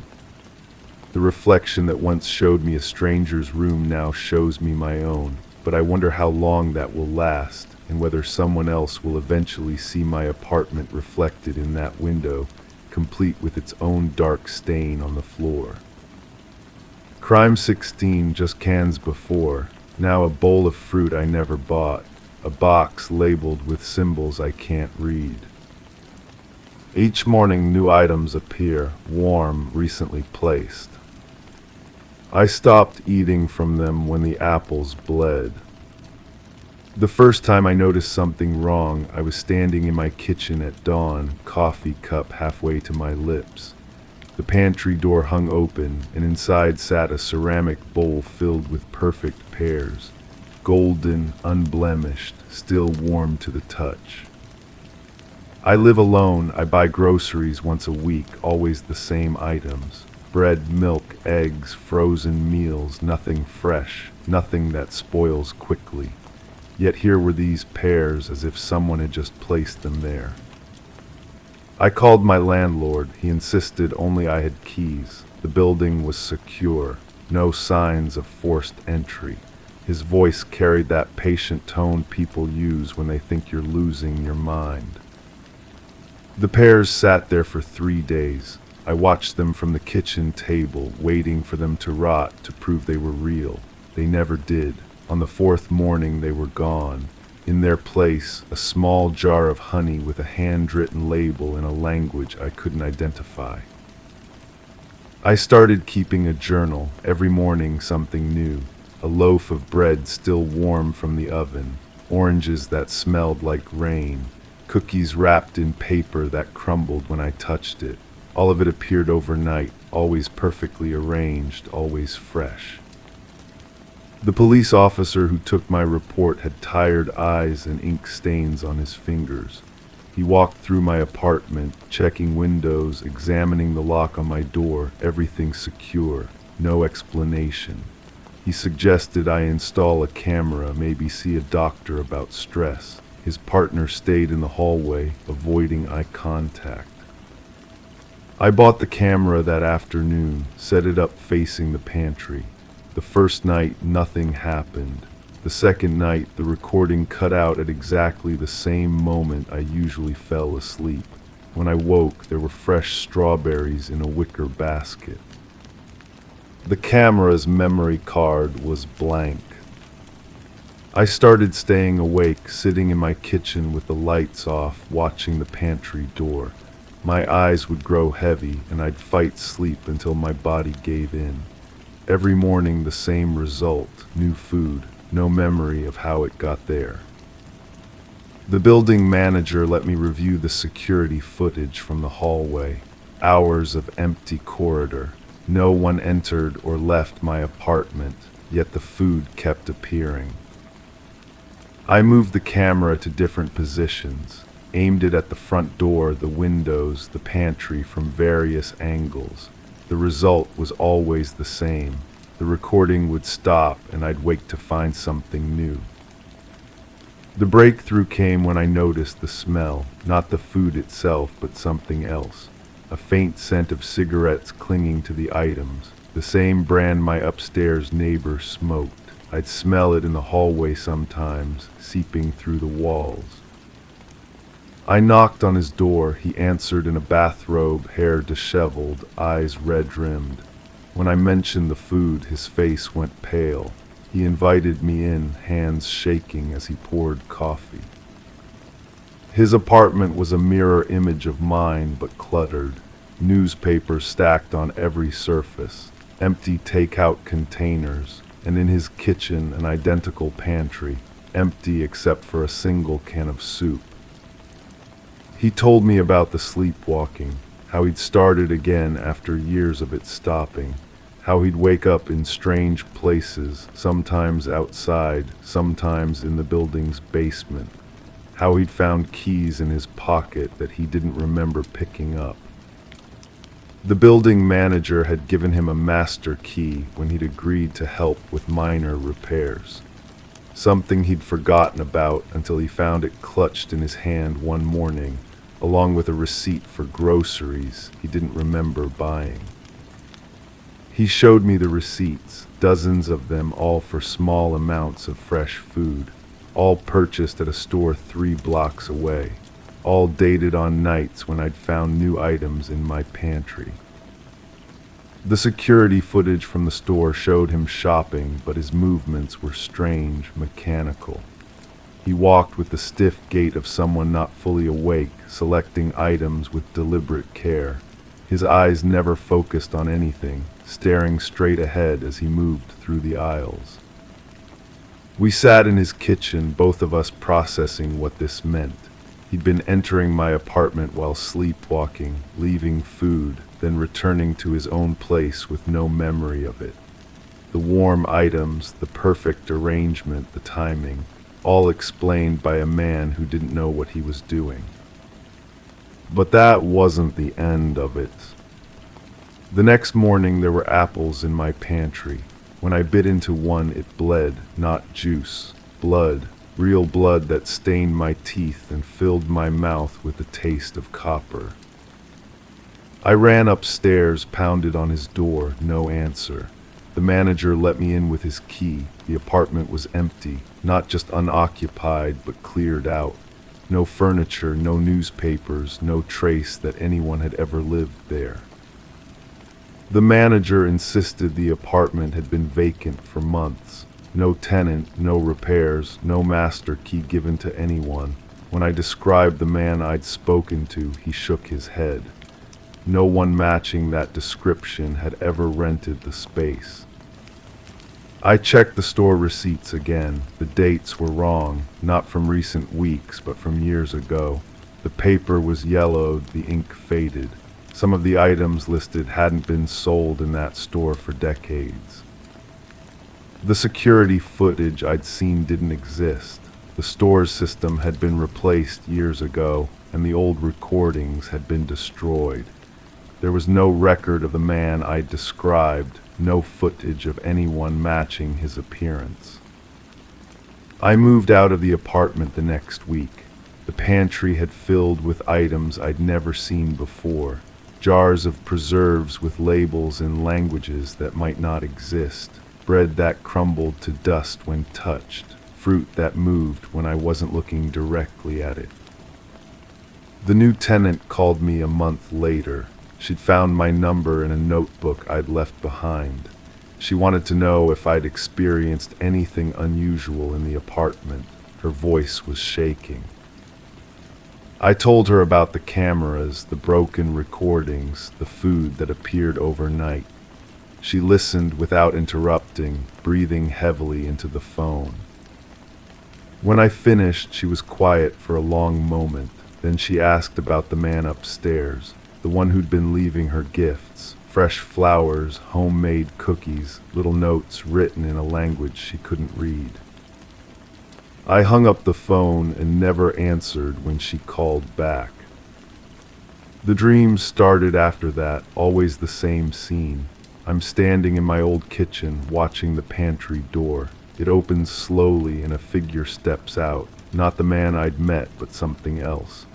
The reflection that once showed me a stranger's room now shows me my own, but I wonder how long that will last, and whether someone else will eventually see my apartment reflected in that window, complete with its own dark stain on the floor. Crime 16 just cans before, now a bowl of fruit I never bought, a box labeled with symbols I can't read. Each morning new items appear, warm, recently placed. I stopped eating from them when the apples bled. The first time I noticed something wrong, I was standing in my kitchen at dawn, coffee cup halfway to my lips. The pantry door hung open, and inside sat a ceramic bowl filled with perfect pears, golden, unblemished, still warm to the touch. I live alone. I buy groceries once a week, always the same items. Bread, milk, eggs, frozen meals, nothing fresh, nothing that spoils quickly. Yet here were these pears, as if someone had just placed them there. I called my landlord. He insisted only I had keys. The building was secure, no signs of forced entry. His voice carried that patient tone people use when they think you're losing your mind. The pears sat there for 3 days. I watched them from the kitchen table, waiting for them to rot to prove they were real. They never did. On the 4th morning they were gone. In their place, a small jar of honey with a handwritten label in a language I couldn't identify. I started keeping a journal, every morning something new. A loaf of bread still warm from the oven, oranges that smelled like rain, cookies wrapped in paper that crumbled when I touched it. All of it appeared overnight, always perfectly arranged, always fresh. The police officer who took my report had tired eyes and ink stains on his fingers. He walked through my apartment, checking windows, examining the lock on my door, everything secure, no explanation. He suggested I install a camera, maybe see a doctor about stress. His partner stayed in the hallway, avoiding eye contact. I bought the camera that afternoon, set it up facing the pantry. The first night, nothing happened. The second night, the recording cut out at exactly the same moment I usually fell asleep. When I woke, there were fresh strawberries in a wicker basket. The camera's memory card was blank. I started staying awake, sitting in my kitchen with the lights off, watching the pantry door. My eyes would grow heavy, and I'd fight sleep until my body gave in. Every morning the same result, new food, no memory of how it got there. The building manager let me review the security footage from the hallway. Hours of empty corridor. No one entered or left my apartment, yet the food kept appearing. I moved the camera to different positions, aimed it at the front door, the windows, the pantry from various angles. The result was always the same. The recording would stop and I'd wake to find something new. The breakthrough came when I noticed the smell, not the food itself, but something else. A faint scent of cigarettes clinging to the items, the same brand my upstairs neighbor smoked. I'd smell it in the hallway sometimes, seeping through the walls. I knocked on his door. He answered in a bathrobe, hair disheveled, eyes red-rimmed. When I mentioned the food, his face went pale. He invited me in, hands shaking as he poured coffee. His apartment was a mirror image of mine, but cluttered. Newspapers stacked on every surface, empty takeout containers, and in his kitchen an identical pantry, empty except for a single can of soup. He told me about the sleepwalking, how he'd started again after years of it stopping, how he'd wake up in strange places, sometimes outside, sometimes in the building's basement, how he'd found keys in his pocket that he didn't remember picking up. The building manager had given him a master key when he'd agreed to help with minor repairs, something he'd forgotten about until he found it clutched in his hand one morning, along with a receipt for groceries he didn't remember buying. He showed me the receipts, dozens of them, all for small amounts of fresh food, all purchased at a store 3 blocks away, all dated on nights when I'd found new items in my pantry. The security footage from the store showed him shopping, but his movements were strange, mechanical. He walked with the stiff gait of someone not fully awake, selecting items with deliberate care. His eyes never focused on anything, staring straight ahead as he moved through the aisles. We sat in his kitchen, both of us processing what this meant. He'd been entering my apartment while sleepwalking, leaving food, then returning to his own place with no memory of it. The warm items, the perfect arrangement, the timing, all explained by a man who didn't know what he was doing. But that wasn't the end of it. The next morning there were apples in my pantry. When I bit into one, it bled, not juice, blood, real blood that stained my teeth and filled my mouth with the taste of copper. I ran upstairs, pounded on his door, no answer. The manager let me in with his key. The apartment was empty, not just unoccupied, but cleared out. No furniture, no newspapers, no trace that anyone had ever lived there. The manager insisted the apartment had been vacant for months. No tenant, no repairs, no master key given to anyone. When I described the man I'd spoken to, he shook his head. No one matching that description had ever rented the space. I checked the store receipts again. The dates were wrong, not from recent weeks, but from years ago. The paper was yellowed, the ink faded. Some of the items listed hadn't been sold in that store for decades. The security footage I'd seen didn't exist. The store's system had been replaced years ago, and the old recordings had been destroyed. There was no record of the man I'd described, no footage of anyone matching his appearance. I moved out of the apartment the next week. The pantry had filled with items I'd never seen before. Jars of preserves with labels in languages that might not exist, bread that crumbled to dust when touched, fruit that moved when I wasn't looking directly at it. The new tenant called me a month later. She'd found my number in a notebook I'd left behind. She wanted to know if I'd experienced anything unusual in the apartment. Her voice was shaking. I told her about the cameras, the broken recordings, the food that appeared overnight. She listened without interrupting, breathing heavily into the phone. When I finished, she was quiet for a long moment. Then she asked about the man upstairs, the one who'd been leaving her gifts, fresh flowers, homemade cookies, little notes written in a language she couldn't read. I hung up the phone and never answered when she called back. The dream started after that, always the same scene. I'm standing in my old kitchen, watching the pantry door. It opens slowly and a figure steps out, not the man I'd met, but something else.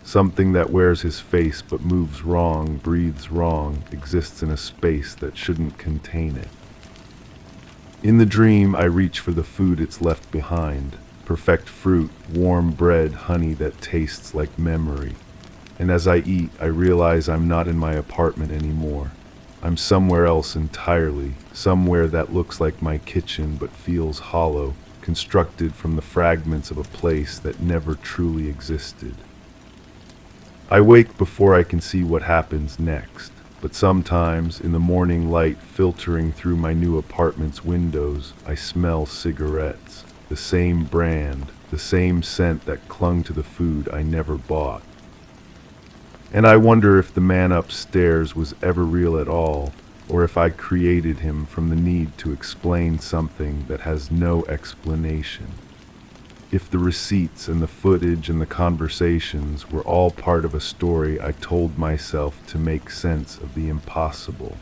Something that wears his face but moves wrong, breathes wrong, exists in a space that shouldn't contain it. In the dream, I reach for the food it's left behind. Perfect fruit, warm bread, honey that tastes like memory. And as I eat, I realize I'm not in my apartment anymore. I'm somewhere else entirely, somewhere that looks like my kitchen but feels hollow, constructed from the fragments of a place that never truly existed. I wake before I can see what happens next. But sometimes, in the morning light filtering through my new apartment's windows, I smell cigarettes, the same brand, the same scent that clung to the food I never bought. And I wonder if the man upstairs was ever real at all, or if I created him from the need to explain something that has no explanation. If the receipts and the footage and the conversations were all part of a story I told myself to make sense of the impossible.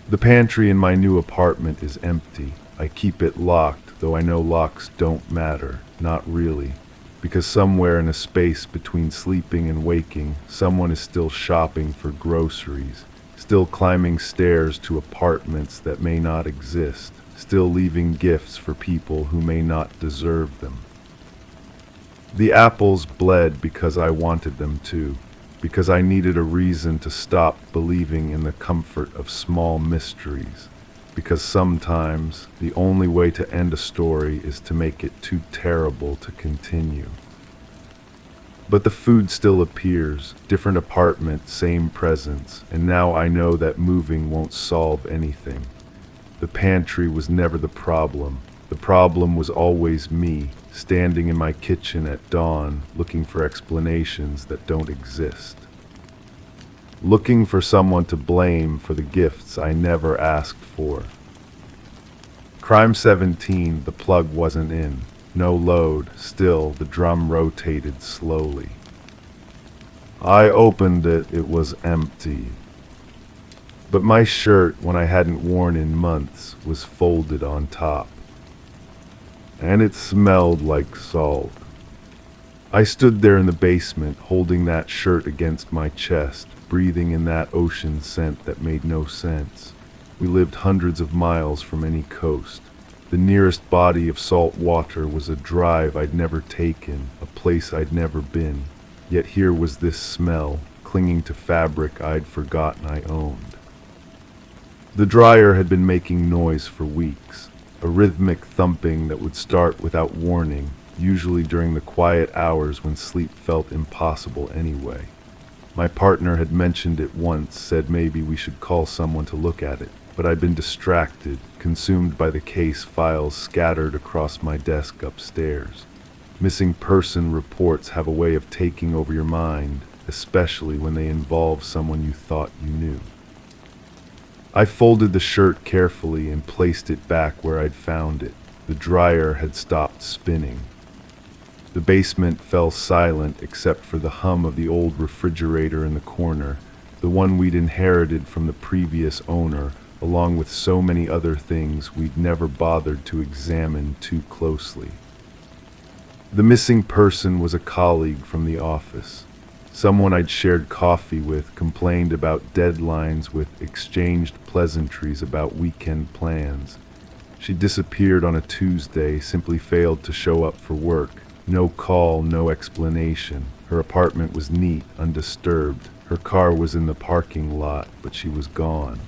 The pantry in my new apartment is empty. I keep it locked, though I know locks don't matter, not really, because somewhere in a space between sleeping and waking, someone is still shopping for groceries, still climbing stairs to apartments that may not exist, still leaving gifts for people who may not deserve them. The apples bled because I wanted them to, because I needed a reason to stop believing in the comfort of small mysteries, because sometimes the only way to end a story is to make it too terrible to continue. But the food still appears, different apartment, same presence, and now I know that moving won't solve anything. The pantry was never the problem. The problem was always me, standing in my kitchen at dawn, looking for explanations that don't exist. Looking for someone to blame for the gifts I never asked for. Crime 17, the plug wasn't in. No load, still the drum rotated slowly. I opened it, it was empty. But my shirt, when I hadn't worn in months, was folded on top. And it smelled like salt. I stood there in the basement, holding that shirt against my chest, breathing in that ocean scent that made no sense. We lived hundreds of miles from any coast. The nearest body of salt water was a drive I'd never taken, a place I'd never been. Yet here was this smell, clinging to fabric I'd forgotten I owned. The dryer had been making noise for weeks, a rhythmic thumping that would start without warning, usually during the quiet hours when sleep felt impossible anyway. My partner had mentioned it once, said maybe we should call someone to look at it, but I'd been distracted, consumed by the case files scattered across my desk upstairs. Missing person reports have a way of taking over your mind, especially when they involve someone you thought you knew. I folded the shirt carefully and placed it back where I'd found it. The dryer had stopped spinning. The basement fell silent except for the hum of the old refrigerator in the corner, the one we'd inherited from the previous owner, along with so many other things we'd never bothered to examine too closely. The missing person was a colleague from the office. Someone I'd shared coffee with complained about deadlines with exchanged pleasantries about weekend plans. She disappeared on a Tuesday, simply failed to show up for work. No call, no explanation. Her apartment was neat, undisturbed. Her car was in the parking lot, but she was gone.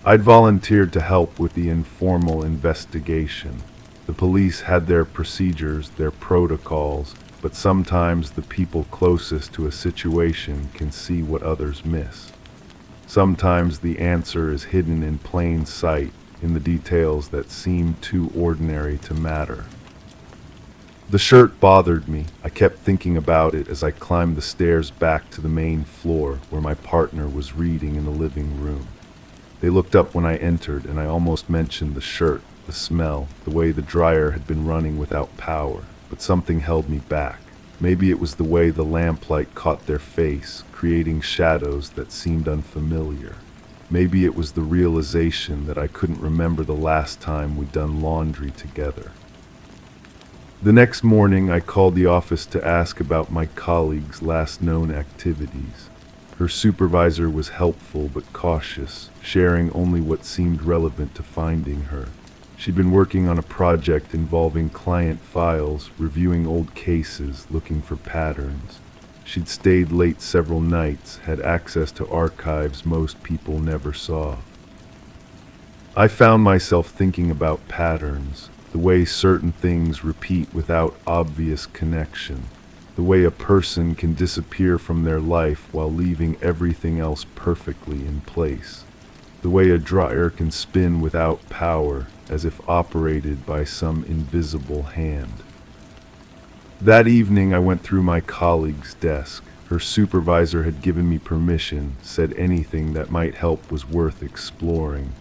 I'd volunteered to help with the informal investigation. The police had their procedures, their protocols, but sometimes the people closest to a situation can see what others miss. Sometimes the answer is hidden in plain sight, in the details that seem too ordinary to matter. The shirt bothered me. I kept thinking about it as I climbed the stairs back to the main floor where my partner was reading in the living room. They looked up when I entered, and I almost mentioned the shirt, the smell, the way the dryer had been running without power, but something held me back. Maybe it was the way the lamplight caught their face, creating shadows that seemed unfamiliar. Maybe it was the realization that I couldn't remember the last time we'd done laundry together. The next morning, I called the office to ask about my colleague's last known activities. Her supervisor was helpful but cautious, sharing only what seemed relevant to finding her. She'd been working on a project involving client files, reviewing old cases, looking for patterns. She'd stayed late several nights, had access to archives most people never saw. I found myself thinking about patterns, the way certain things repeat without obvious connection, the way a person can disappear from their life while leaving everything else perfectly in place, the way a dryer can spin without power, as if operated by some invisible hand. That evening I went through my colleague's desk. Her supervisor had given me permission, said anything that might help was worth exploring.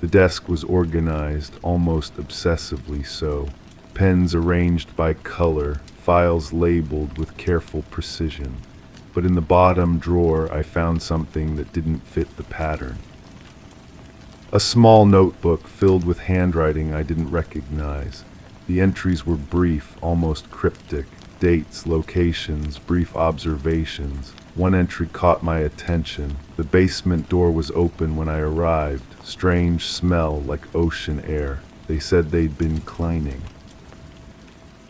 The desk was organized, almost obsessively so. Pens arranged by color, files labeled with careful precision. But in the bottom drawer I found something that didn't fit the pattern. A small notebook filled with handwriting I didn't recognize. The entries were brief, almost cryptic. Dates, locations, brief observations. One entry caught my attention. The basement door was open when I arrived. Strange smell like ocean air. They said they'd been cleaning.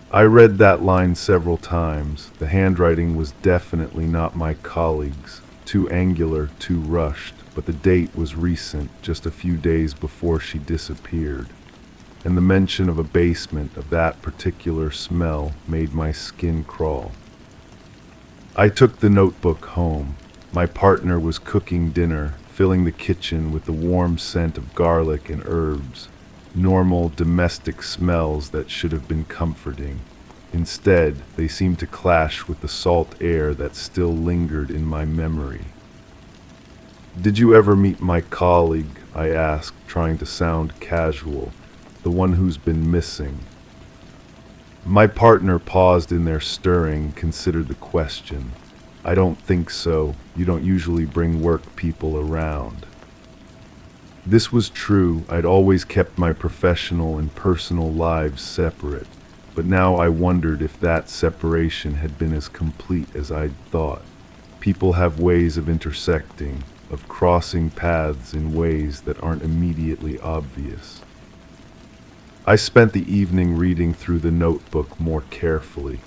I read that line several times. The handwriting was definitely not my colleague's. Too angular, too rushed. But the date was recent, just a few days before she disappeared. And the mention of a basement, of that particular smell, made my skin crawl. I took the notebook home. My partner was cooking dinner, filling the kitchen with the warm scent of garlic and herbs, normal domestic smells that should have been comforting. Instead, they seemed to clash with the salt air that still lingered in my memory. "Did you ever meet my colleague?" I asked, trying to sound casual, "the one who's been missing?" My partner paused in their stirring, considered the question. "I don't think so. You don't usually bring work people around." This was true. I'd always kept my professional and personal lives separate, but now I wondered if that separation had been as complete as I'd thought. People have ways of intersecting, of crossing paths in ways that aren't immediately obvious. I spent the evening reading through the notebook more carefully.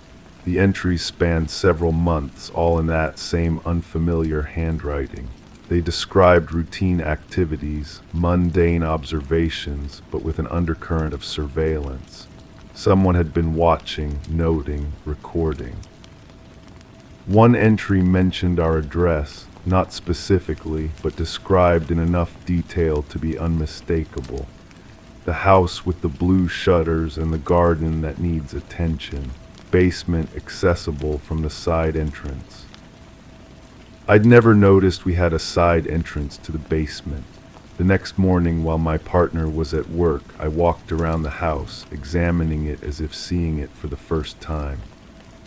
The entries spanned several months, all in that same unfamiliar handwriting. They described routine activities, mundane observations, but with an undercurrent of surveillance. Someone had been watching, noting, recording. One entry mentioned our address, not specifically, but described in enough detail to be unmistakable. The house with the blue shutters and the garden that needs attention. Basement accessible from the side entrance. I'd never noticed we had a side entrance to the basement. The next morning, while my partner was at work, I walked around the house, examining it as if seeing it for the first time.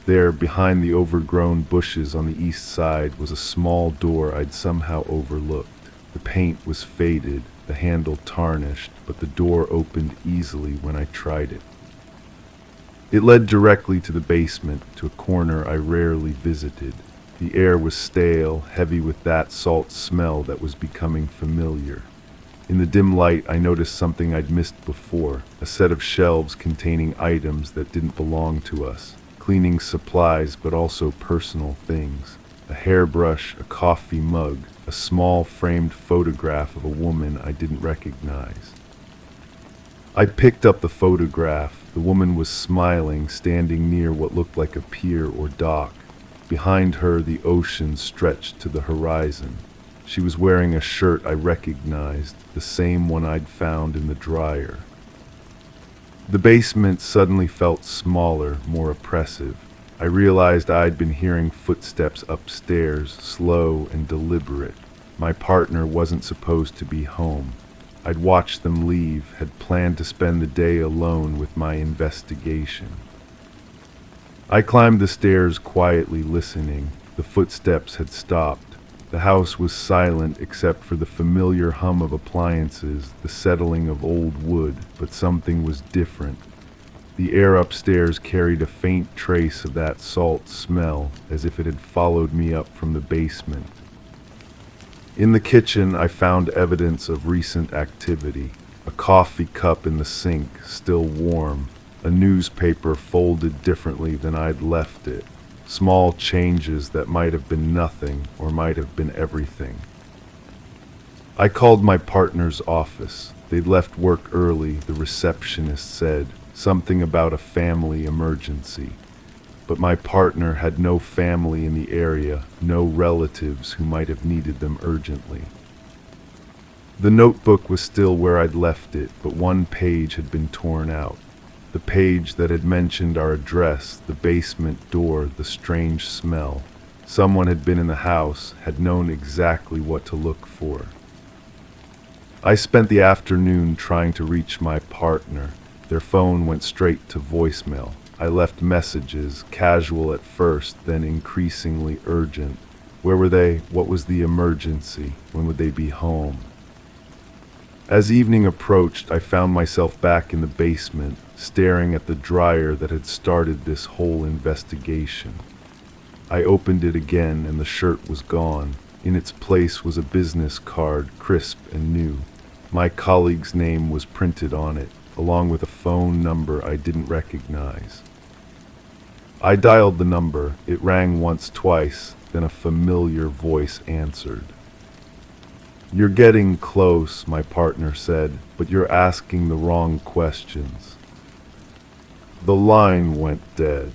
There, behind the overgrown bushes on the east side, was a small door I'd somehow overlooked. The paint was faded, the handle tarnished, but the door opened easily when I tried it. It led directly to the basement, to a corner I rarely visited. The air was stale, heavy with that salt smell that was becoming familiar. In the dim light, I noticed something I'd missed before, a set of shelves containing items that didn't belong to us. Cleaning supplies, but also personal things. A hairbrush, a coffee mug, a small framed photograph of a woman I didn't recognize. I picked up the photograph. The woman was smiling, standing near what looked like a pier or dock. Behind her, the ocean stretched to the horizon. She was wearing a shirt I recognized, the same one I'd found in the dryer. The basement suddenly felt smaller, more oppressive. I realized I'd been hearing footsteps upstairs, slow and deliberate. My partner wasn't supposed to be home. I'd watched them leave, had planned to spend the day alone with my investigation. I climbed the stairs quietly, listening. The footsteps had stopped. The house was silent except for the familiar hum of appliances, the settling of old wood, but something was different. The air upstairs carried a faint trace of that salt smell, as if it had followed me up from the basement. In the kitchen, I found evidence of recent activity. A coffee cup in the sink, still warm. A newspaper folded differently than I'd left it. Small changes that might have been nothing or might have been everything. I called my partner's office. They'd left work early, the receptionist said. Something about a family emergency. But my partner had no family in the area, no relatives who might have needed them urgently. The notebook was still where I'd left it, but one page had been torn out. The page that had mentioned our address, the basement door, the strange smell. Someone had been in the house, had known exactly what to look for. I spent the afternoon trying to reach my partner. Their phone went straight to voicemail. I left messages, casual at first, then increasingly urgent. Where were they? What was the emergency? When would they be home? As evening approached, I found myself back in the basement, staring at the dryer that had started this whole investigation. I opened it again, and the shirt was gone. In its place was a business card, crisp and new. My colleague's name was printed on it, along with a phone number I didn't recognize. I dialed the number. It rang once, twice, then a familiar voice answered. "You're getting close," my partner said, "but you're asking the wrong questions." The line went dead.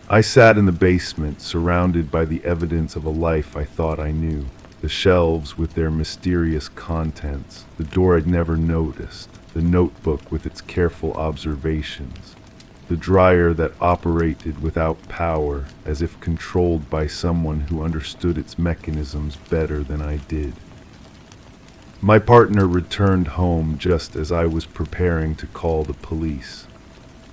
I sat in the basement, surrounded by the evidence of a life I thought I knew. The shelves with their mysterious contents, the door I'd never noticed, the notebook with its careful observations, the dryer that operated without power, as if controlled by someone who understood its mechanisms better than I did. My partner returned home just as I was preparing to call the police.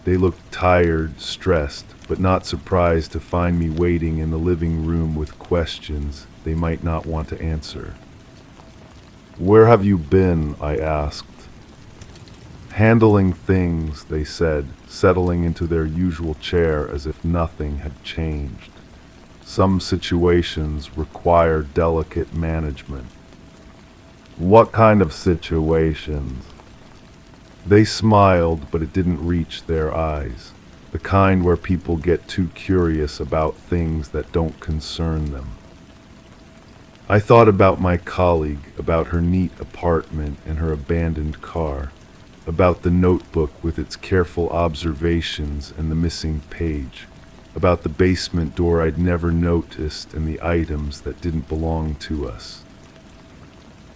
They looked tired, stressed, but not surprised to find me waiting in the living room with questions they might not want to answer. "Where have you been?" I asked. "Handling things," they said, settling into their usual chair as if nothing had changed. "Some situations require delicate management." "What kind of situations?" They smiled, but it didn't reach their eyes. The kind where people get too curious about things that don't concern them. I thought about my colleague, about her neat apartment and her abandoned car, about the notebook with its careful observations and the missing page, about the basement door I'd never noticed and the items that didn't belong to us.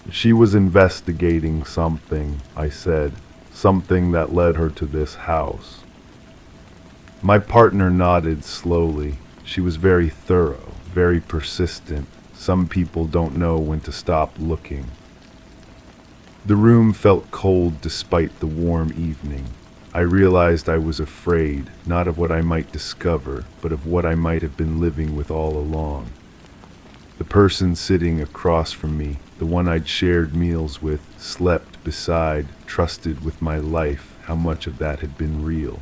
"She was investigating something," I said, "something that led her to this house." My partner nodded slowly. She was very thorough, very persistent. Some people don't know when to stop looking. The room felt cold despite the warm evening. I realized I was afraid, not of what I might discover, but of what I might have been living with all along. The person sitting across from me, the one I'd shared meals with, slept beside, trusted with my life, how much of that had been real.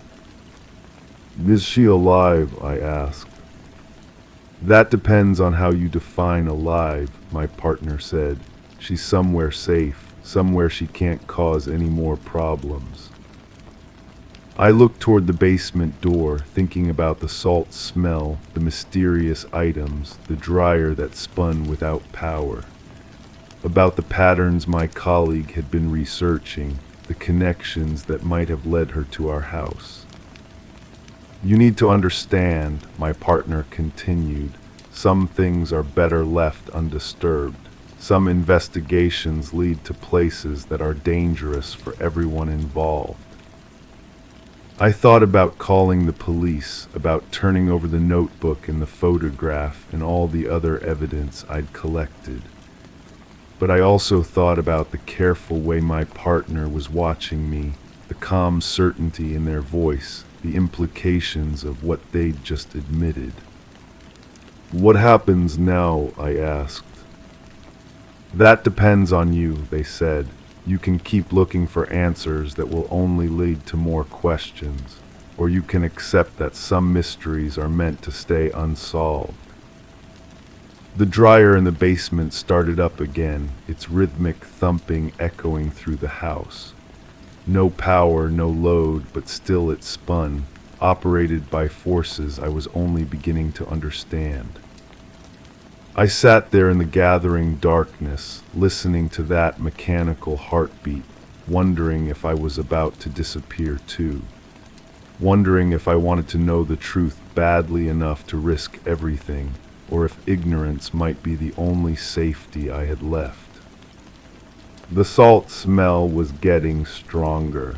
"Is she alive?" I asked. "That depends on how you define alive," my partner said. "She's somewhere safe, somewhere she can't cause any more problems." I looked toward the basement door, thinking about the salt smell, the mysterious items, the dryer that spun without power, about the patterns my colleague had been researching, the connections that might have led her to our house. "You need to understand," my partner continued, "some things are better left undisturbed. Some investigations lead to places that are dangerous for everyone involved." I thought about calling the police, about turning over the notebook and the photograph and all the other evidence I'd collected. But I also thought about the careful way my partner was watching me, the calm certainty in their voice, the implications of what they'd just admitted. "What happens now?" I asked. "That depends on you," they said. "You can keep looking for answers that will only lead to more questions, or you can accept that some mysteries are meant to stay unsolved." The dryer in the basement started up again, its rhythmic thumping echoing through the house. No power, no load, but still it spun, operated by forces I was only beginning to understand. I sat there in the gathering darkness, listening to that mechanical heartbeat, wondering if I was about to disappear too, wondering if I wanted to know the truth badly enough to risk everything, or if ignorance might be the only safety I had left. The salt smell was getting stronger.